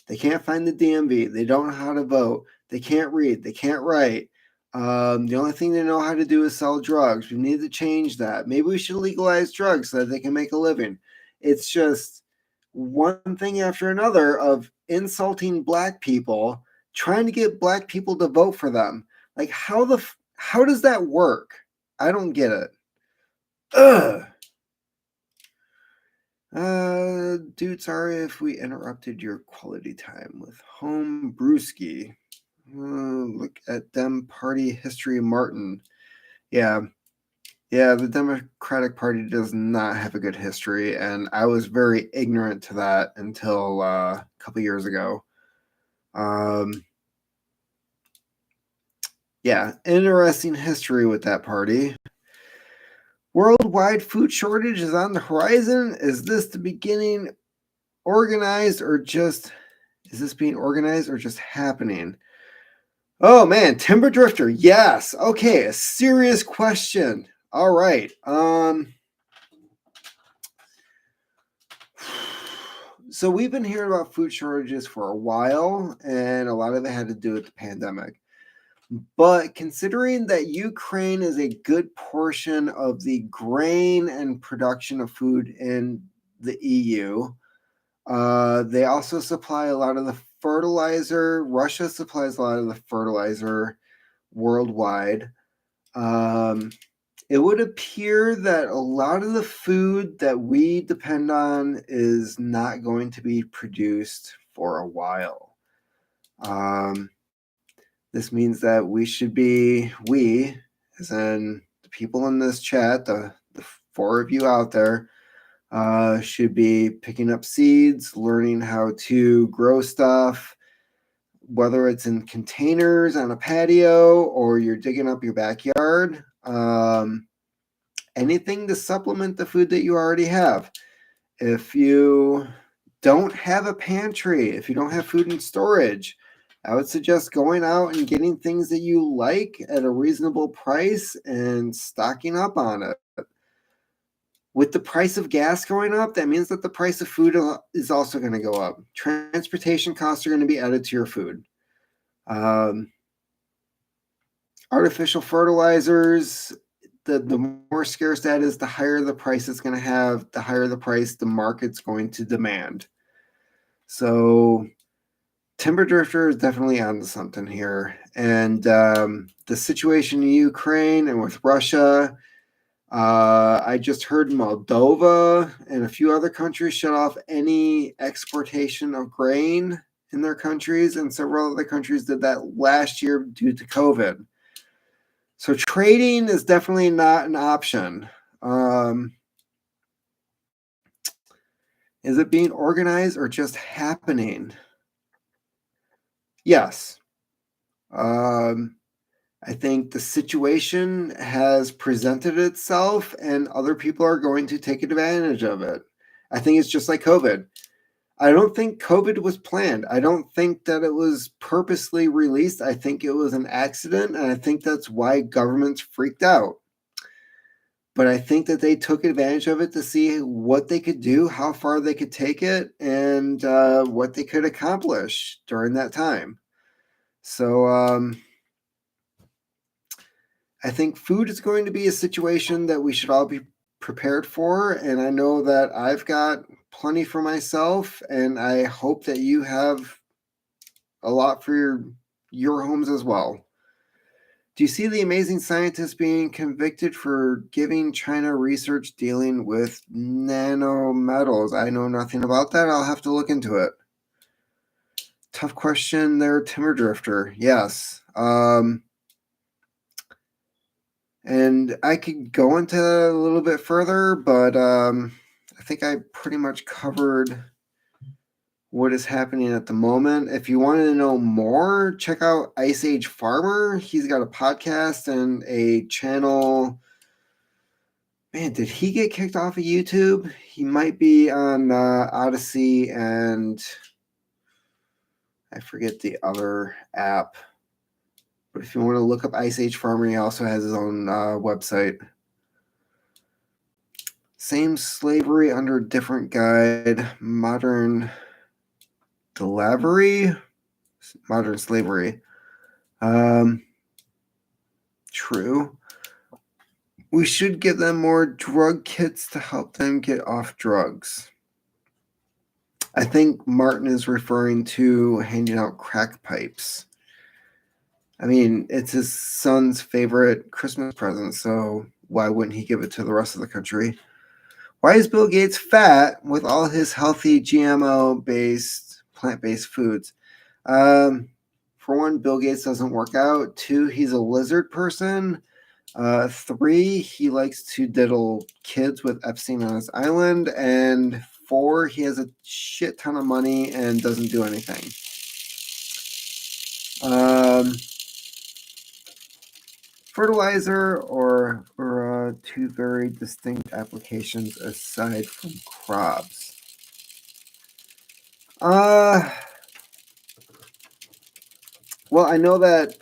They can't find the DMV. They don't know how to vote. They can't read. They can't write. The only thing they know how to do is sell drugs. We need to change that. Maybe we should legalize drugs so that they can make a living. It's just one thing after another of insulting black people, trying to get black people to vote for them. Like, how does that work? I don't get it. Ugh. Dude, sorry if we interrupted your quality time with home brewski. Look at them party history, Martin. Yeah, the Democratic Party does not have a good history, and I was very ignorant to that until a couple years ago. Interesting history with that party. Worldwide food shortage is on the horizon. Is this being organized or just happening? Oh man, Timber Drifter. Yes. Okay, a serious question. All right. So we've been hearing about food shortages for a while, and a lot of it had to do with the pandemic. But considering that Ukraine is a good portion of the grain and production of food in the EU, they also supply a lot of the fertilizer. Russia supplies a lot of the fertilizer worldwide. It would appear that a lot of the food that we depend on is not going to be produced for a while. This means that we, as in the people in this chat, the four of you out there, should be picking up seeds, learning how to grow stuff, whether it's in containers on a patio or you're digging up your backyard. anything to supplement the food that you already have. If you don't have a pantry, if you don't have food in storage, I would suggest going out and getting things that you like at a reasonable price and stocking up on it. With the price of gas going up, that means that the price of food is also going to go up. Transportation costs are going to be added to your food. Artificial fertilizers, the more scarce that is, the higher the price it's going to have, the higher the price the market's going to demand. So Timber Drifter is definitely onto something here. And the situation in Ukraine and with Russia, I just heard Moldova and a few other countries shut off any exportation of grain in their countries, and several other countries did that last year due to COVID. So trading is definitely not an option. Is it being organized or just happening? Yes. I think the situation has presented itself and other people are going to take advantage of it. I think it's just like COVID. I don't think COVID was planned. I don't think that it was purposely released. I think it was an accident, and I think that's why governments freaked out. But I think that they took advantage of it to see what they could do, how far they could take it, and what they could accomplish during that time. So I think food is going to be a situation that we should all be prepared for. And I know that I've got plenty for myself, and I hope that you have a lot for your homes as well. Do you see the amazing scientist being convicted for giving China research dealing with nanometals? I know nothing about that. I'll have to look into it. Tough question there, Timber Drifter. Yes. And I could go into that a little bit further, but I think I pretty much covered what is happening at the moment. If you wanted to know more, check out Ice Age Farmer. He's got a podcast and a channel. Man, did he get kicked off of YouTube? He might be on Odyssey and I forget the other app. But if you want to look up Ice Age Farmer, he also has his own website. Same slavery under different guide. Modern slavery. True. We should give them more drug kits to help them get off drugs. I think Martin is referring to handing out crack pipes. I mean, it's his son's favorite Christmas present, so why wouldn't he give it to the rest of the country? Why is Bill Gates fat with all his healthy GMO-based, plant-based foods? For one, Bill Gates doesn't work out. 2, he's a lizard person. 3, he likes to diddle kids with Epstein on his island. And 4, he has a shit ton of money and doesn't do anything. Fertilizer or 2 very distinct applications aside from crops. Well, I know that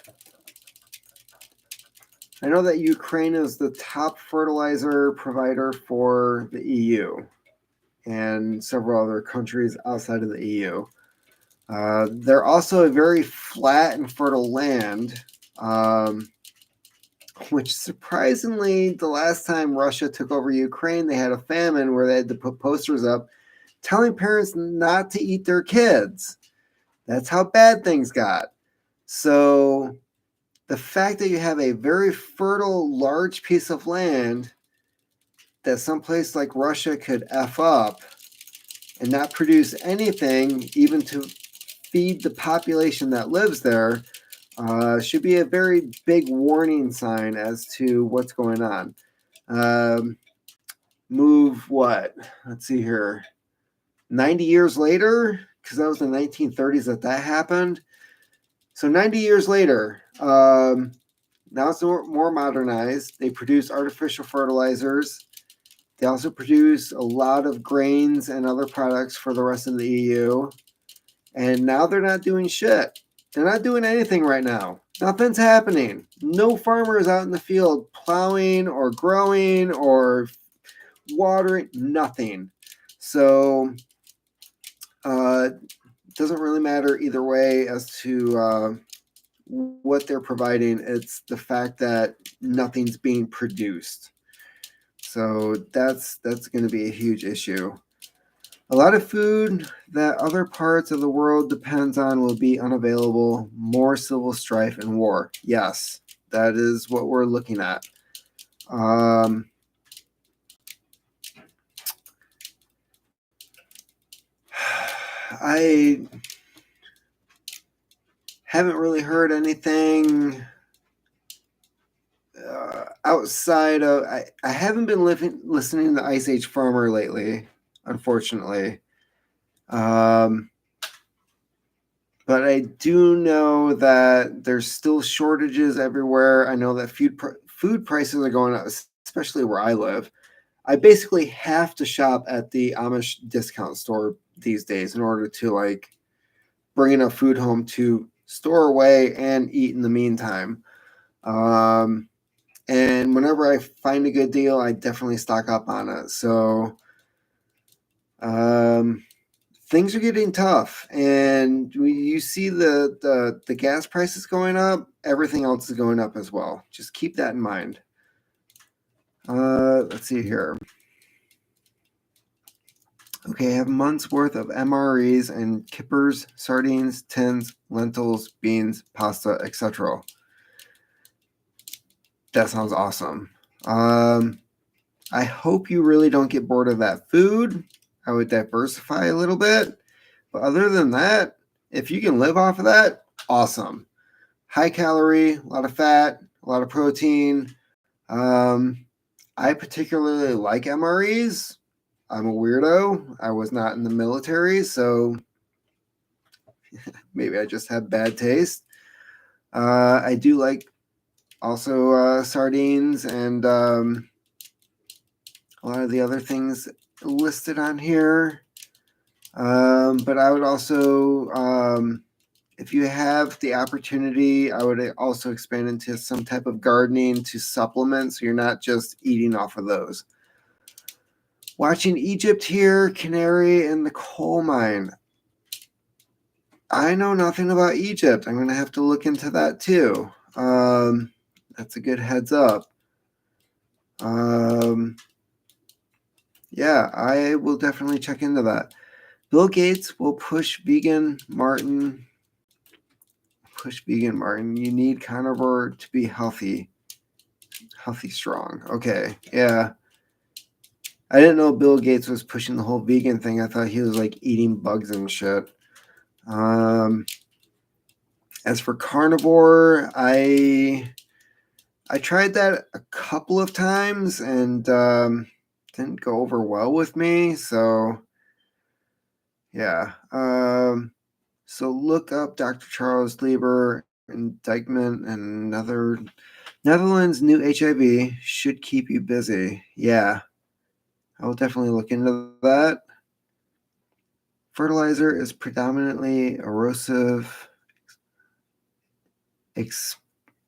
Ukraine is the top fertilizer provider for the EU and several other countries outside of the EU. They're also a very flat and fertile land, which surprisingly, the last time Russia took over Ukraine, they had a famine where they had to put posters up telling parents not to eat their kids. That's how bad things got. So the fact that you have a very fertile, large piece of land that someplace like Russia could F up and not produce anything, even to feed the population that lives there, should be a very big warning sign as to what's going on. Move what? Let's see here. 90 years later, because that was the 1930s that happened. So 90 years later, Now it's more modernized. They produce artificial fertilizers. They also produce a lot of grains and other products for the rest of the EU. And now they're not doing shit. They're not doing anything right now. Nothing's happening. No farmers out in the field plowing or growing or watering, nothing. So it doesn't really matter either way as to what they're providing. It's the fact that nothing's being produced. So that's going to be a huge issue. A lot of food that other parts of the world depends on will be unavailable. More civil strife and war. Yes, that is what we're looking at. I haven't really heard anything outside of... I haven't been listening to Ice Age Farmer lately, unfortunately. But I do know that there's still shortages everywhere. I know that food prices are going up, especially where I live. I basically have to shop at the Amish discount store these days in order to bring enough food home to store away and eat in the meantime. And whenever I find a good deal, I definitely stock up on it. So things are getting tough, and you see the gas prices going up. Everything else is going up as well. Just keep that in mind. Let's see here. Okay, I have months worth of MREs and kippers, sardines, tins, lentils, beans, pasta, etc. That sounds awesome. I hope you really don't get bored of that food. I would diversify a little bit. But other than that, if you can live off of that, awesome. High calorie, a lot of fat, a lot of protein. I particularly like MREs. I'm a weirdo. I was not in the military, so maybe I just have bad taste. I do like also sardines and a lot of the other things listed on here. But I would also, if you have the opportunity, I would also expand into some type of gardening to supplement, so you're not just eating off of those. Watching Egypt here, Canary, and the coal mine. I know nothing about Egypt. I'm going to have to look into that too. That's a good heads up. Yeah, I will definitely check into that. Bill Gates will push vegan Martin. You need carnivore to be healthy. Healthy strong. Okay, yeah. I didn't know Bill Gates was pushing the whole vegan thing. I thought he was eating bugs and shit. As for carnivore, I tried that a couple of times and didn't go over well with me. So yeah. So look up Dr. Charles Lieber indictment and Netherlands new HIV should keep you busy. Yeah, I will definitely look into that. Fertilizer is predominantly erosive,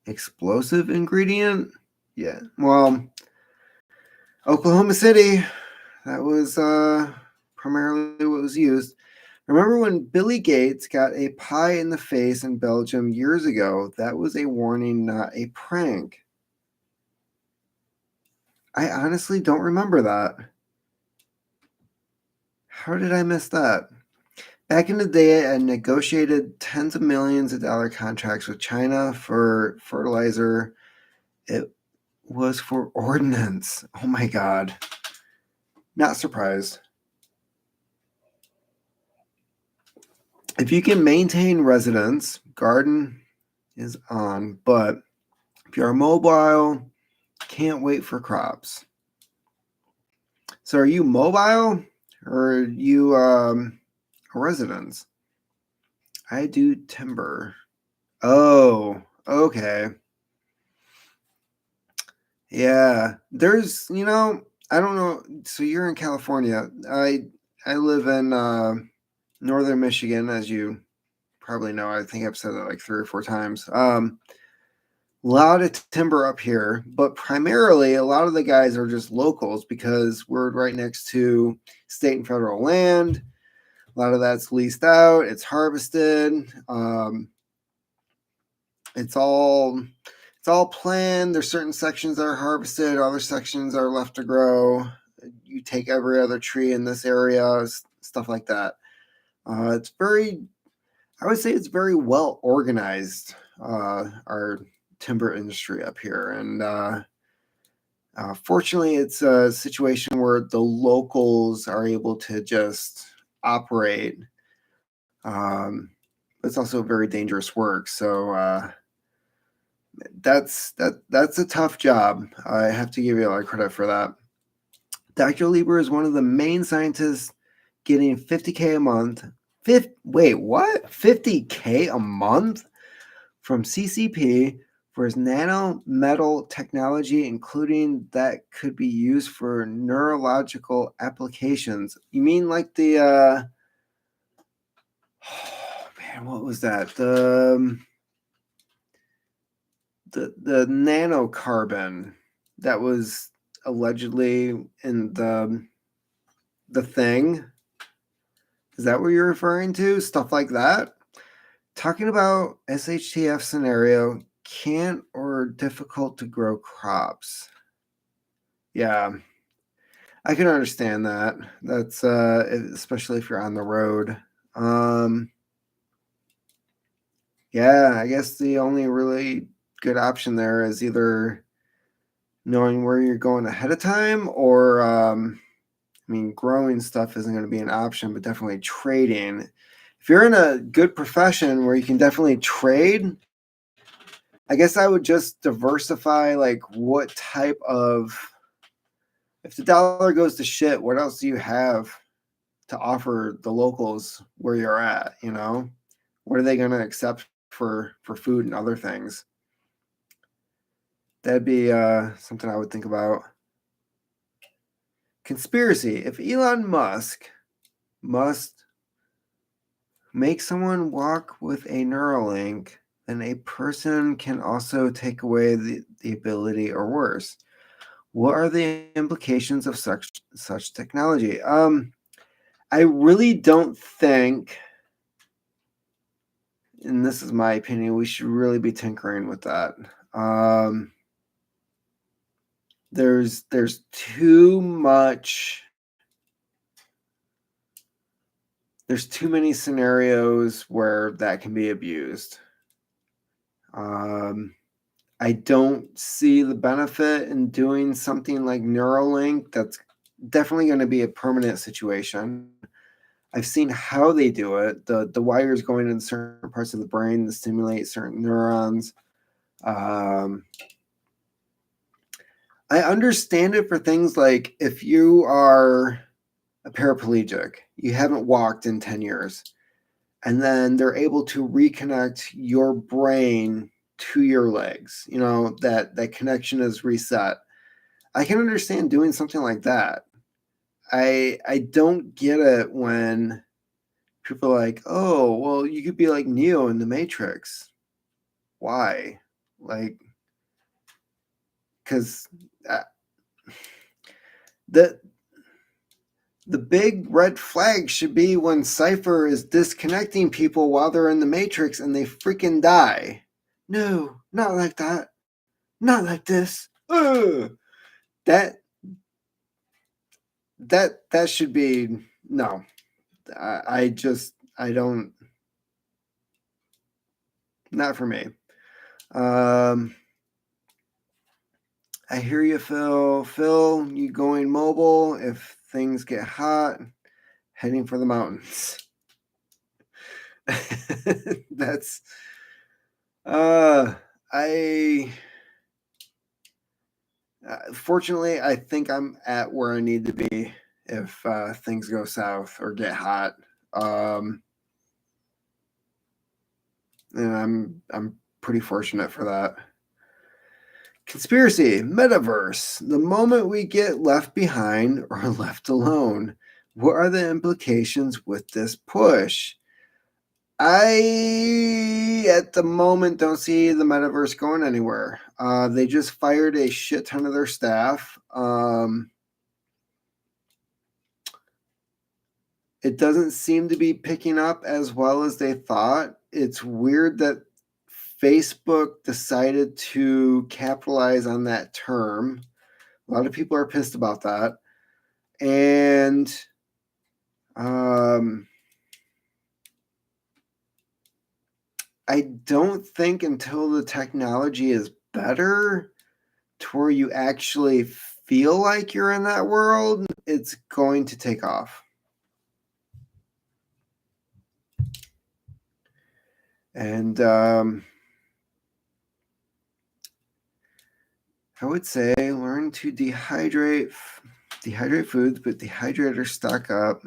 explosive ingredient. Yeah, well, Oklahoma City, that was primarily what was used. Remember when Billy Gates got a pie in the face in Belgium years ago? That was a warning, not a prank. I honestly don't remember that. How did I miss that? Back in the day, I negotiated tens of millions of dollar contracts with China for fertilizer. It was for ordnance. Oh my God. Not surprised. If you can maintain residence, garden is on, but if you're mobile, can't wait for crops. So are you mobile or are you a residence? I do timber. Oh, okay. Yeah, there's, I don't know. So you're in California. I live in northern Michigan, as you probably know. I think I've said that like 3 or 4 times. A lot of timber up here, but primarily a lot of the guys are just locals because we're right next to state and federal land. A lot of that's leased out. It's harvested. It's all planned. There's certain sections that are harvested, other sections are left to grow. You take every other tree in this area, stuff like that. It's very, I would say, it's very well organized. Our timber industry up here, and fortunately, it's a situation where the locals are able to just operate. It's also very dangerous work, so that's a tough job. I have to give you a lot of credit for that. Dr. Lieber is one of the main scientists getting 50K a month. Wait, what? 50K a month from CCP for his nano metal technology, including that could be used for neurological applications. You mean like the oh man, what was that? The nanocarbon that was allegedly in the thing. Is that what you're referring to? Stuff like that? Talking about SHTF scenario, can't or difficult to grow crops. Yeah, I can understand that. That's especially if you're on the road. Yeah, I guess the only really good option there is either knowing where you're going ahead of time, or I mean, growing stuff isn't going to be an option, but definitely trading. If you're in a good profession where you can definitely trade, I guess I would just diversify, like what type of, if the dollar goes to shit, what else do you have to offer the locals where you're at, What are they going to accept for food and other things? That'd be something I would think about. Conspiracy. If Elon Musk must make someone walk with a Neuralink, then a person can also take away the ability, or worse. What are the implications of such technology? I really don't think, and this is my opinion, we should really be tinkering with that. There's too much. There's too many scenarios where that can be abused. I don't see the benefit in doing something like Neuralink. That's definitely going to be a permanent situation. I've seen how they do it. The wires going in certain parts of the brain to stimulate certain neurons. I understand it for things like if you are a paraplegic, you haven't walked in 10 years, and then they're able to reconnect your brain to your legs. That connection is reset. I can understand doing something like that. I don't get it when people are like, oh, well, you could be like Neo in the Matrix. Why? Like, because the big red flag should be when Cypher is disconnecting people while they're in the Matrix and they freaking die. No, not like that. Not like this. Ugh. That should be no. I don't. Not for me. I hear you, Phil. Phil, you going mobile if things get hot, heading for the mountains. That's I fortunately I think I'm at where I need to be if things go south or get hot. And I'm pretty fortunate for that. Conspiracy, metaverse. The moment we get left behind or left alone, what are the implications with this push? I, at the moment, don't see the metaverse going anywhere. They just fired a shit ton of their staff. It doesn't seem to be picking up as well as they thought. It's weird that Facebook decided to capitalize on that term. A lot of people are pissed about that. And I don't think until the technology is better to where you actually feel like you're in that world, it's going to take off. And I would say learn to dehydrate foods, but dehydrator stock up.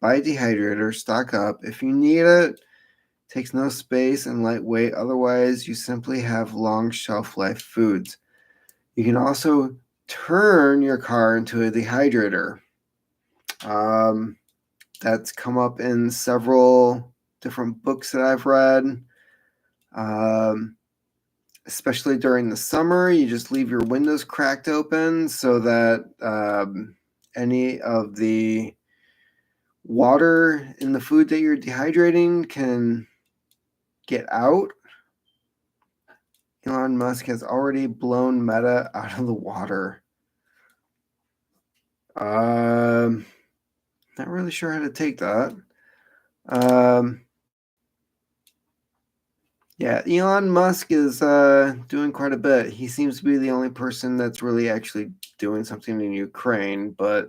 Buy dehydrator, stock up. If you need it, takes no space and lightweight. Otherwise, you simply have long shelf life foods. You can also turn your car into a dehydrator. That's come up in several different books that I've read. Especially during the summer, you just leave your windows cracked open so that any of the water in the food that you're dehydrating can get out. Elon Musk has already blown Meta out of the water. Not really sure how to take that. Yeah, Elon Musk is doing quite a bit. He seems to be the only person that's really actually doing something in Ukraine, but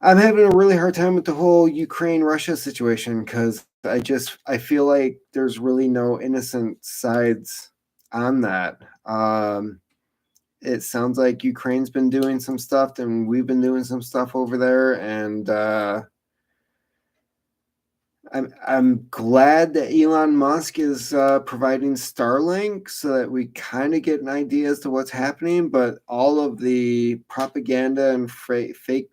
I'm having a really hard time with the whole Ukraine-Russia situation because I feel like there's really no innocent sides on that. It sounds like Ukraine's been doing some stuff and we've been doing some stuff over there, and I'm glad that Elon Musk is providing Starlink so that we kind of get an idea as to what's happening, but all of the propaganda and fake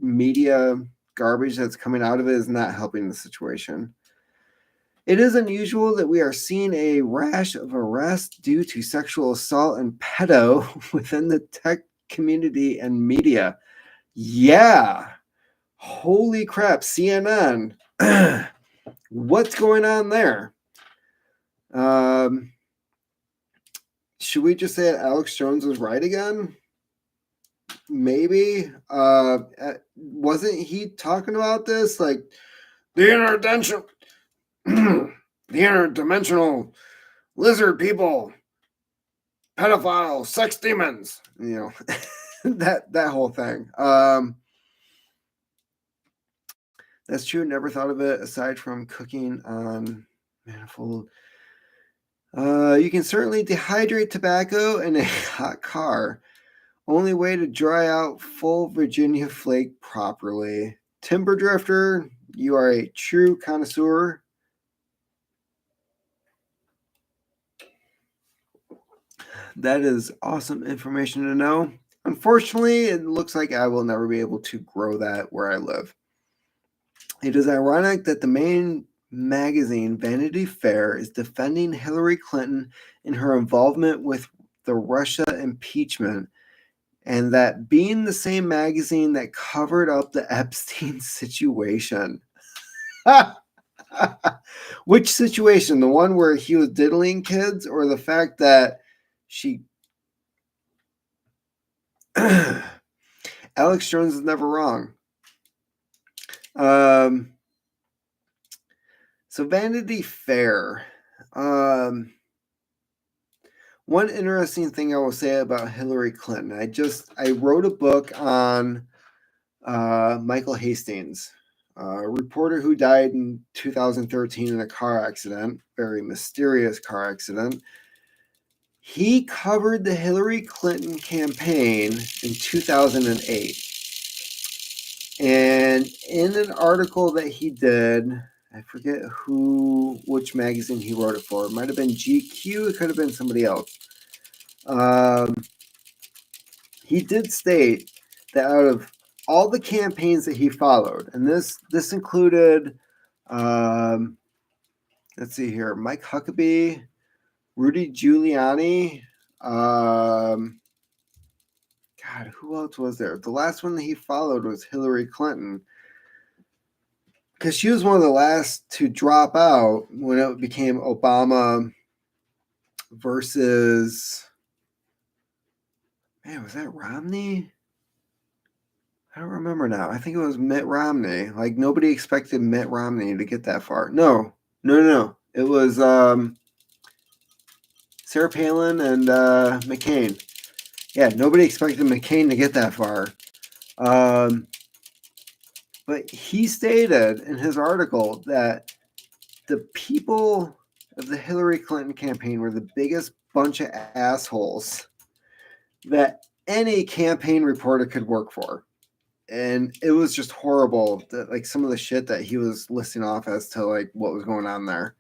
media garbage that's coming out of it is not helping the situation. It is unusual that we are seeing a rash of arrests due to sexual assault and pedo within the tech community and media. Yeah. Holy crap, CNN. What's going on there? Should we just say that Alex Jones was right again? Maybe. Wasn't he talking about this? Like the interdimensional lizard people, pedophiles, sex demons, you know, that whole thing. That's true. Never thought of it aside from cooking on manifold. You can certainly dehydrate tobacco in a hot car. Only way to dry out full Virginia flake properly. Timber drifter, you are a true connoisseur. That is awesome information to know. Unfortunately, it looks like I will never be able to grow that where I live. It is ironic that the main magazine, Vanity Fair, is defending Hillary Clinton in her involvement with the Russia impeachment, and that being the same magazine that covered up the Epstein situation. Which situation? The one where he was diddling kids, or the fact that she... Alex Jones is never wrong. So Vanity Fair. One interesting thing I will say about Hillary Clinton. I wrote a book on Michael Hastings, a reporter who died in 2013 in a car accident, very mysterious car accident. He covered the Hillary Clinton campaign in 2008. And in an article that he did, I forget which magazine he wrote it for. It might have been GQ. It could have been somebody else. He did state that out of all the campaigns that he followed, and this included, let's see here, Mike Huckabee, Rudy Giuliani, God, who else was there? The last one that he followed was Hillary Clinton, because she was one of the last to drop out when it became Obama versus, man, was that Romney? I don't remember now. I think it was Mitt Romney. Like, nobody expected Mitt Romney to get that far. No. It was Sarah Palin and McCain. Yeah, nobody expected McCain to get that far. But he stated in his article that the people of the Hillary Clinton campaign were the biggest bunch of assholes that any campaign reporter could work for. And it was just horrible that, like, some of the shit that he was listing off as to, like, what was going on there.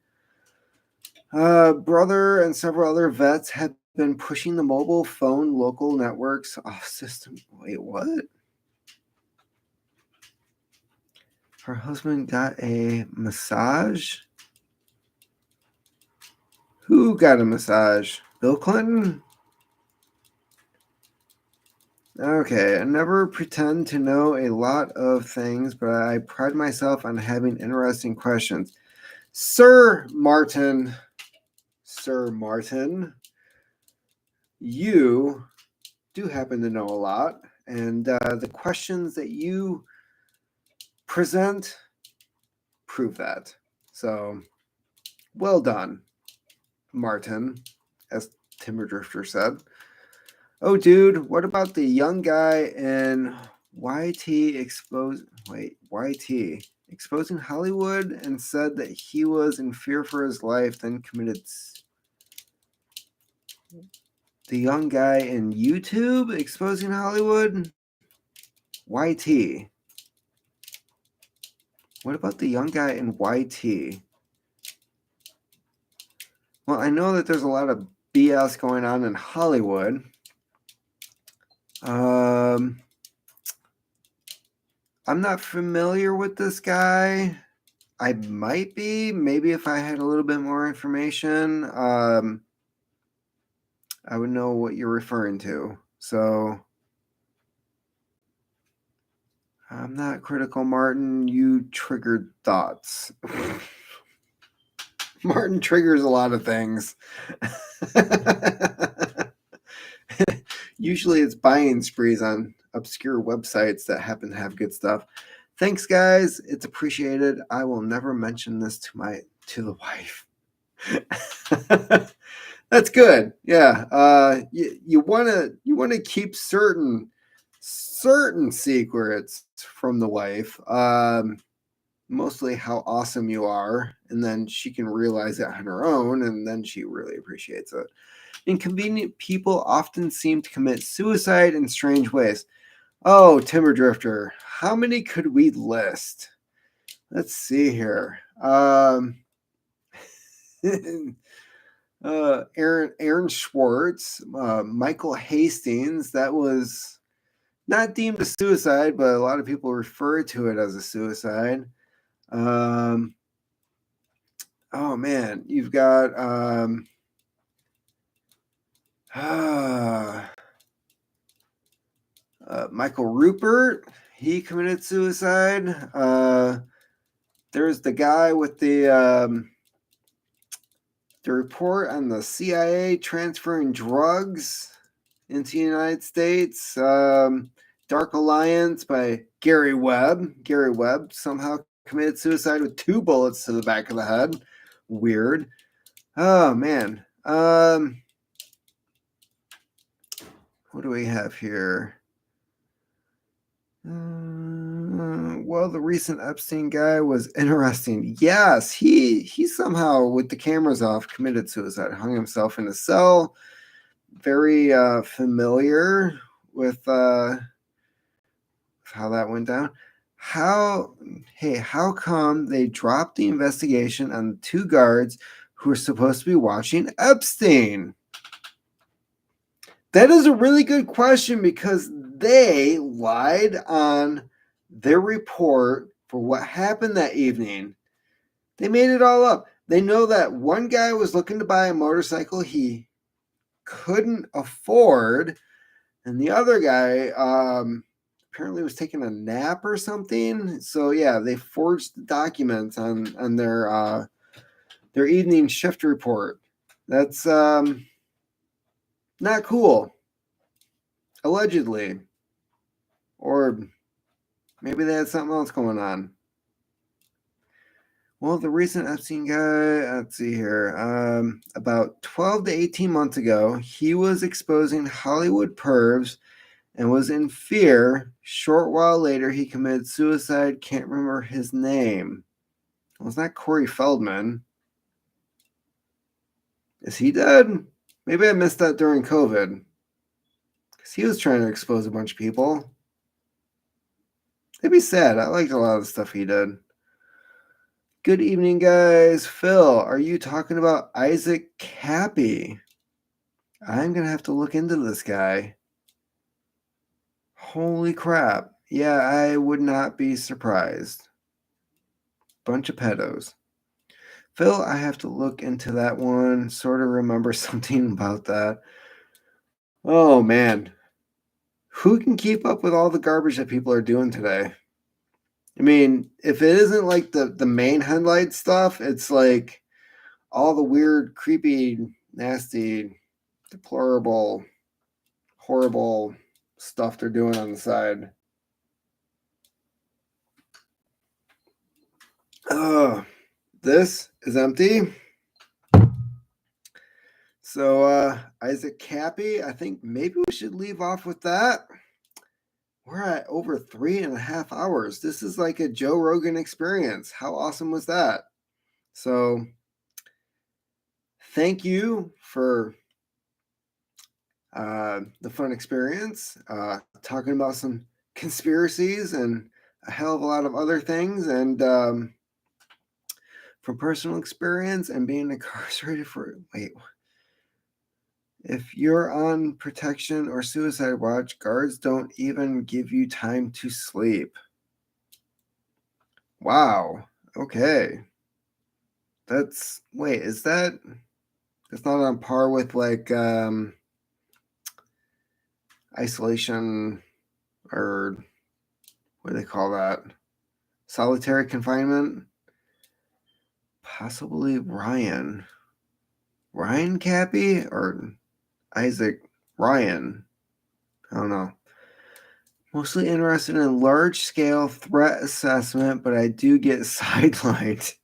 Brother and several other vets had been pushing the mobile phone local networks off system. Wait, what? Her husband got a massage? Who got a massage? Bill Clinton? Okay, I never pretend to know a lot of things, but I pride myself on having interesting questions. Sir Martin, you do happen to know a lot, and the questions that you present prove that. So, well done, Martin, as Timber Drifter said. Oh, dude, what about the young guy in YT exposing Hollywood and said that he was in fear for his life, then committed. The young guy in YouTube exposing Hollywood? YT. What about the young guy in YT? Well, I know that there's a lot of BS going on in Hollywood. I'm not familiar with this guy. I might be. Maybe if I had a little bit more information, I would know what you're referring to. So, I'm not critical, Martin. You triggered thoughts. Martin triggers a lot of things. Usually it's buying sprees on obscure websites that happen to have good stuff. Thanks, guys. It's appreciated. I will never mention this to the wife. That's good. Yeah. You want to keep certain secrets from the wife. Mostly how awesome you are, and then she can realize it on her own, and then she really appreciates it. Inconvenient people often seem to commit suicide in strange ways. Oh, Timber Drifter, how many could we list? Let's see here. Aaron Schwartz, Michael Hastings, that was not deemed a suicide, but a lot of people refer to it as a suicide. Oh man, you've got Michael Rupert. He committed suicide. There's the guy with the report on the CIA transferring drugs into the United States. Dark Alliance by Gary Webb. Gary Webb somehow committed suicide with 2 bullets to the back of the head. Weird. Oh, man. What do we have here? Well, the recent Epstein guy was interesting. Yes, he somehow, with the cameras off, committed suicide, hung himself in a cell. Very familiar with how that went down. How come they dropped the investigation on the 2 guards who were supposed to be watching Epstein? That is a really good question because they lied on their report for what happened that evening. They made it all up. They know that one guy was looking to buy a motorcycle he couldn't afford, and the other guy apparently was taking a nap or something. So yeah, they forged the documents on their evening shift report. That's not cool. Allegedly. Or maybe they had something else going on. Well, the recent Epstein guy, let's see here. About 12 to 18 months ago, he was exposing Hollywood pervs and was in fear. Short while later, he committed suicide. Can't remember his name. Well, it's not Corey Feldman. Is he dead? Maybe I missed that during COVID. Because he was trying to expose a bunch of people. It'd be sad. I liked a lot of the stuff he did. Good evening, guys. Phil, are you talking about Isaac Cappy? I'm going to have to look into this guy. Holy crap. Yeah, I would not be surprised. Bunch of pedos. Phil, I have to look into that one. Sort of remember something about that. Oh, man. Who can keep up with all the garbage that people are doing today? I mean, if it isn't like the main headlight stuff, it's like all the weird, creepy, nasty, deplorable, horrible stuff they're doing on the side. This is empty. So Isaac Cappy, I think maybe we should leave off with that. We're at over 3.5 hours. This is like a Joe Rogan experience. How awesome was that? So thank you for the fun experience, talking about some conspiracies and a hell of a lot of other things. And from personal experience and being incarcerated for, if you're on protection or suicide watch, guards don't even give you time to sleep. Wow. Okay. That's not on par with like isolation, or what do they call that? Solitary confinement? Possibly Ryan Cappy or Isaac Ryan. I don't know. Mostly interested in large-scale threat assessment, but I do get sidelined.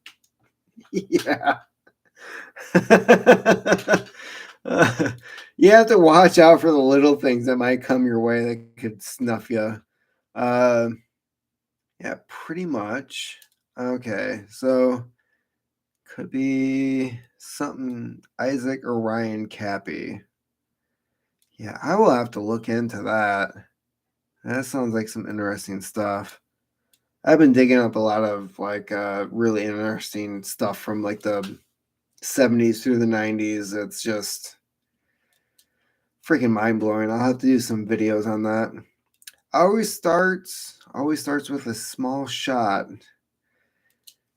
Yeah. You have to watch out for the little things that might come your way that could snuff you. Yeah, pretty much. Okay, so could be something Isaac or Ryan Cappy. Yeah, I will have to look into that. That sounds like some interesting stuff. I've been digging up a lot of like really interesting stuff from like the 70s through the 90s. It's just freaking mind-blowing. I'll have to do some videos on that. Always starts with a small shot.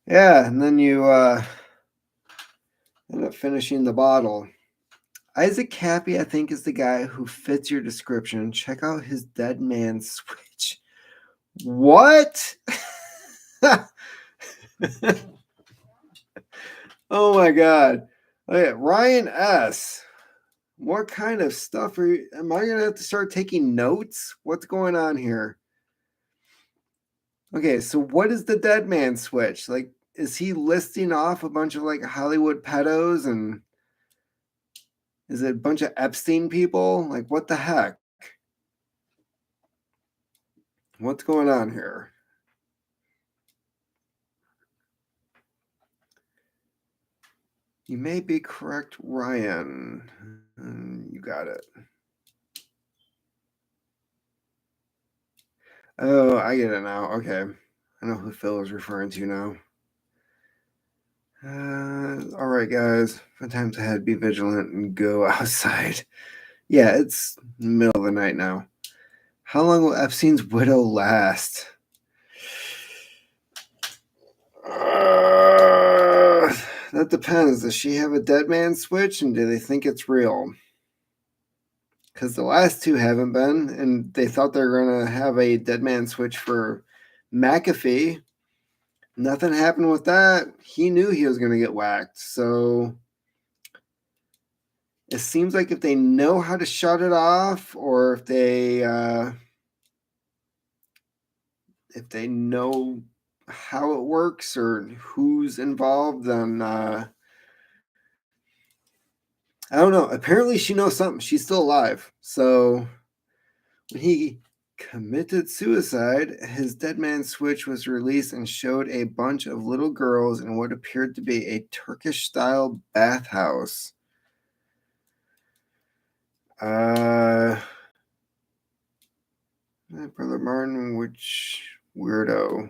Yeah, and then you end up finishing the bottle. Isaac Cappy, I think, is the guy who fits your description. Check out his dead man switch. What? Oh my God. Okay, Ryan S. What kind of stuff am I going to have to start taking notes? What's going on here? Okay, so what is the dead man switch? Like, is he listing off a bunch of like Hollywood pedos, and is it a bunch of Epstein people? Like, what the heck? What's going on here? You may be correct, Ryan. You got it. Oh, I get it now. Okay. I know who Phil is referring to now. All right, guys. Fun times ahead. Be vigilant and go outside. Yeah, it's middle of the night now. How long will Epstein's widow last? That depends. Does she have a dead man switch, and do they think it's real? Because the last two haven't been, and they thought they were going to have a dead man switch for McAfee. Nothing happened with that. He knew he was going to get whacked. So it seems like if they know how to shut it off, or if they know how it works or who's involved, then I don't know. Apparently she knows something. She's still alive. So when he committed suicide, his dead man switch was released and showed a bunch of little girls in what appeared to be a Turkish-style bathhouse. Brother Martin, which weirdo?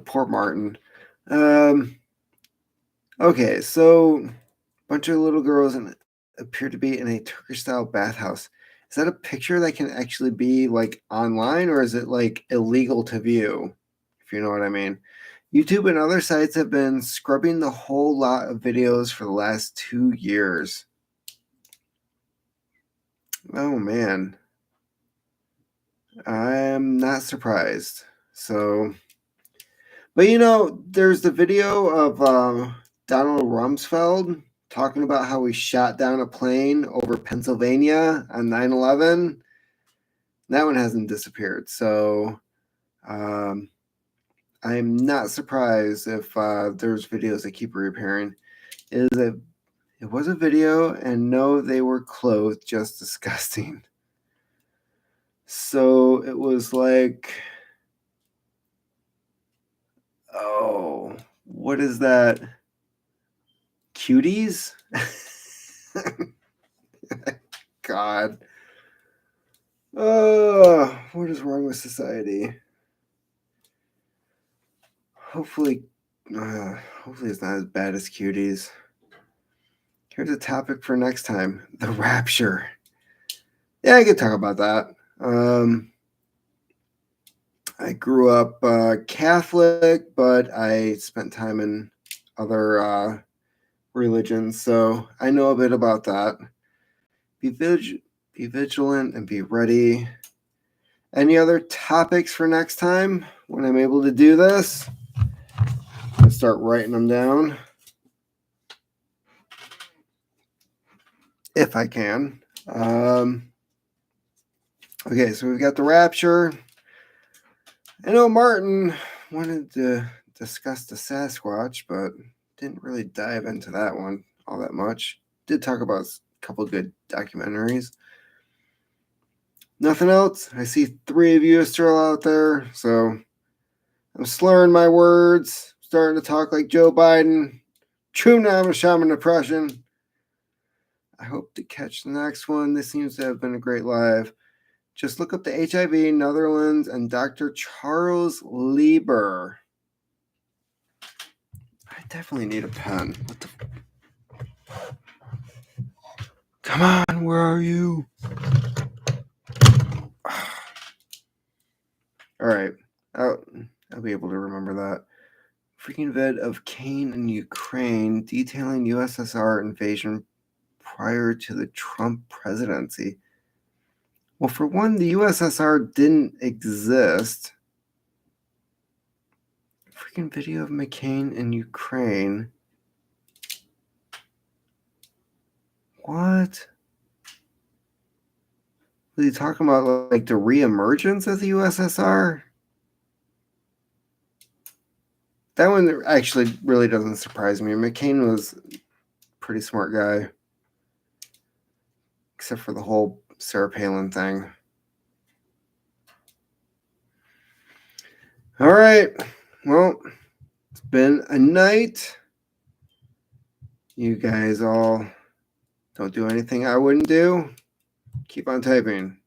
Poor Martin. Okay, so a bunch of little girls appear to be in a Turkish-style bathhouse. Is that a picture that can actually be like online, or is it like illegal to view? If you know what I mean. YouTube and other sites have been scrubbing the whole lot of videos for the last 2 years. Oh man. I'm not surprised. So, but there's the video of Donald Rumsfeld talking about how he shot down a plane over Pennsylvania on 9/11. That one hasn't disappeared. So I'm not surprised if there's videos that keep reappearing. It was a video, and no, they were clothed, just disgusting. So it was like, oh, what is that? Cuties? God. Oh, what is wrong with society? Hopefully it's not as bad as cuties. Here's a topic for next time: the rapture. Yeah, I could talk about that. I grew up Catholic, but I spent time in other religions, so I know a bit about that. Be vigilant and be ready. Any other topics for next time when I'm able to do this? I'll start writing them down if I can. Okay, so we've got the rapture. I know Martin wanted to discuss the Sasquatch, but didn't really dive into that one all that much. Did talk about a couple good documentaries. Nothing else. I see 3 of you are still out there, so I'm slurring my words, starting to talk like Joe Biden. True now, I'm a shaman impression. I hope to catch the next one. This seems to have been a great live. Just look up the HIV Netherlands and Dr. Charles Lieber. I definitely need a pen. What the? Come on, where are you? All right. I'll be able to remember that. Freaking vid of Kane in Ukraine detailing USSR invasion prior to the Trump presidency. Well, for one, the USSR didn't exist. Freaking video of McCain in Ukraine. What? Was he talking about like the reemergence of the USSR? That one actually really doesn't surprise me. McCain was a pretty smart guy. Except for the whole Sarah Palin thing. All right. Well, it's been a night. You guys all don't do anything I wouldn't do. Keep on typing.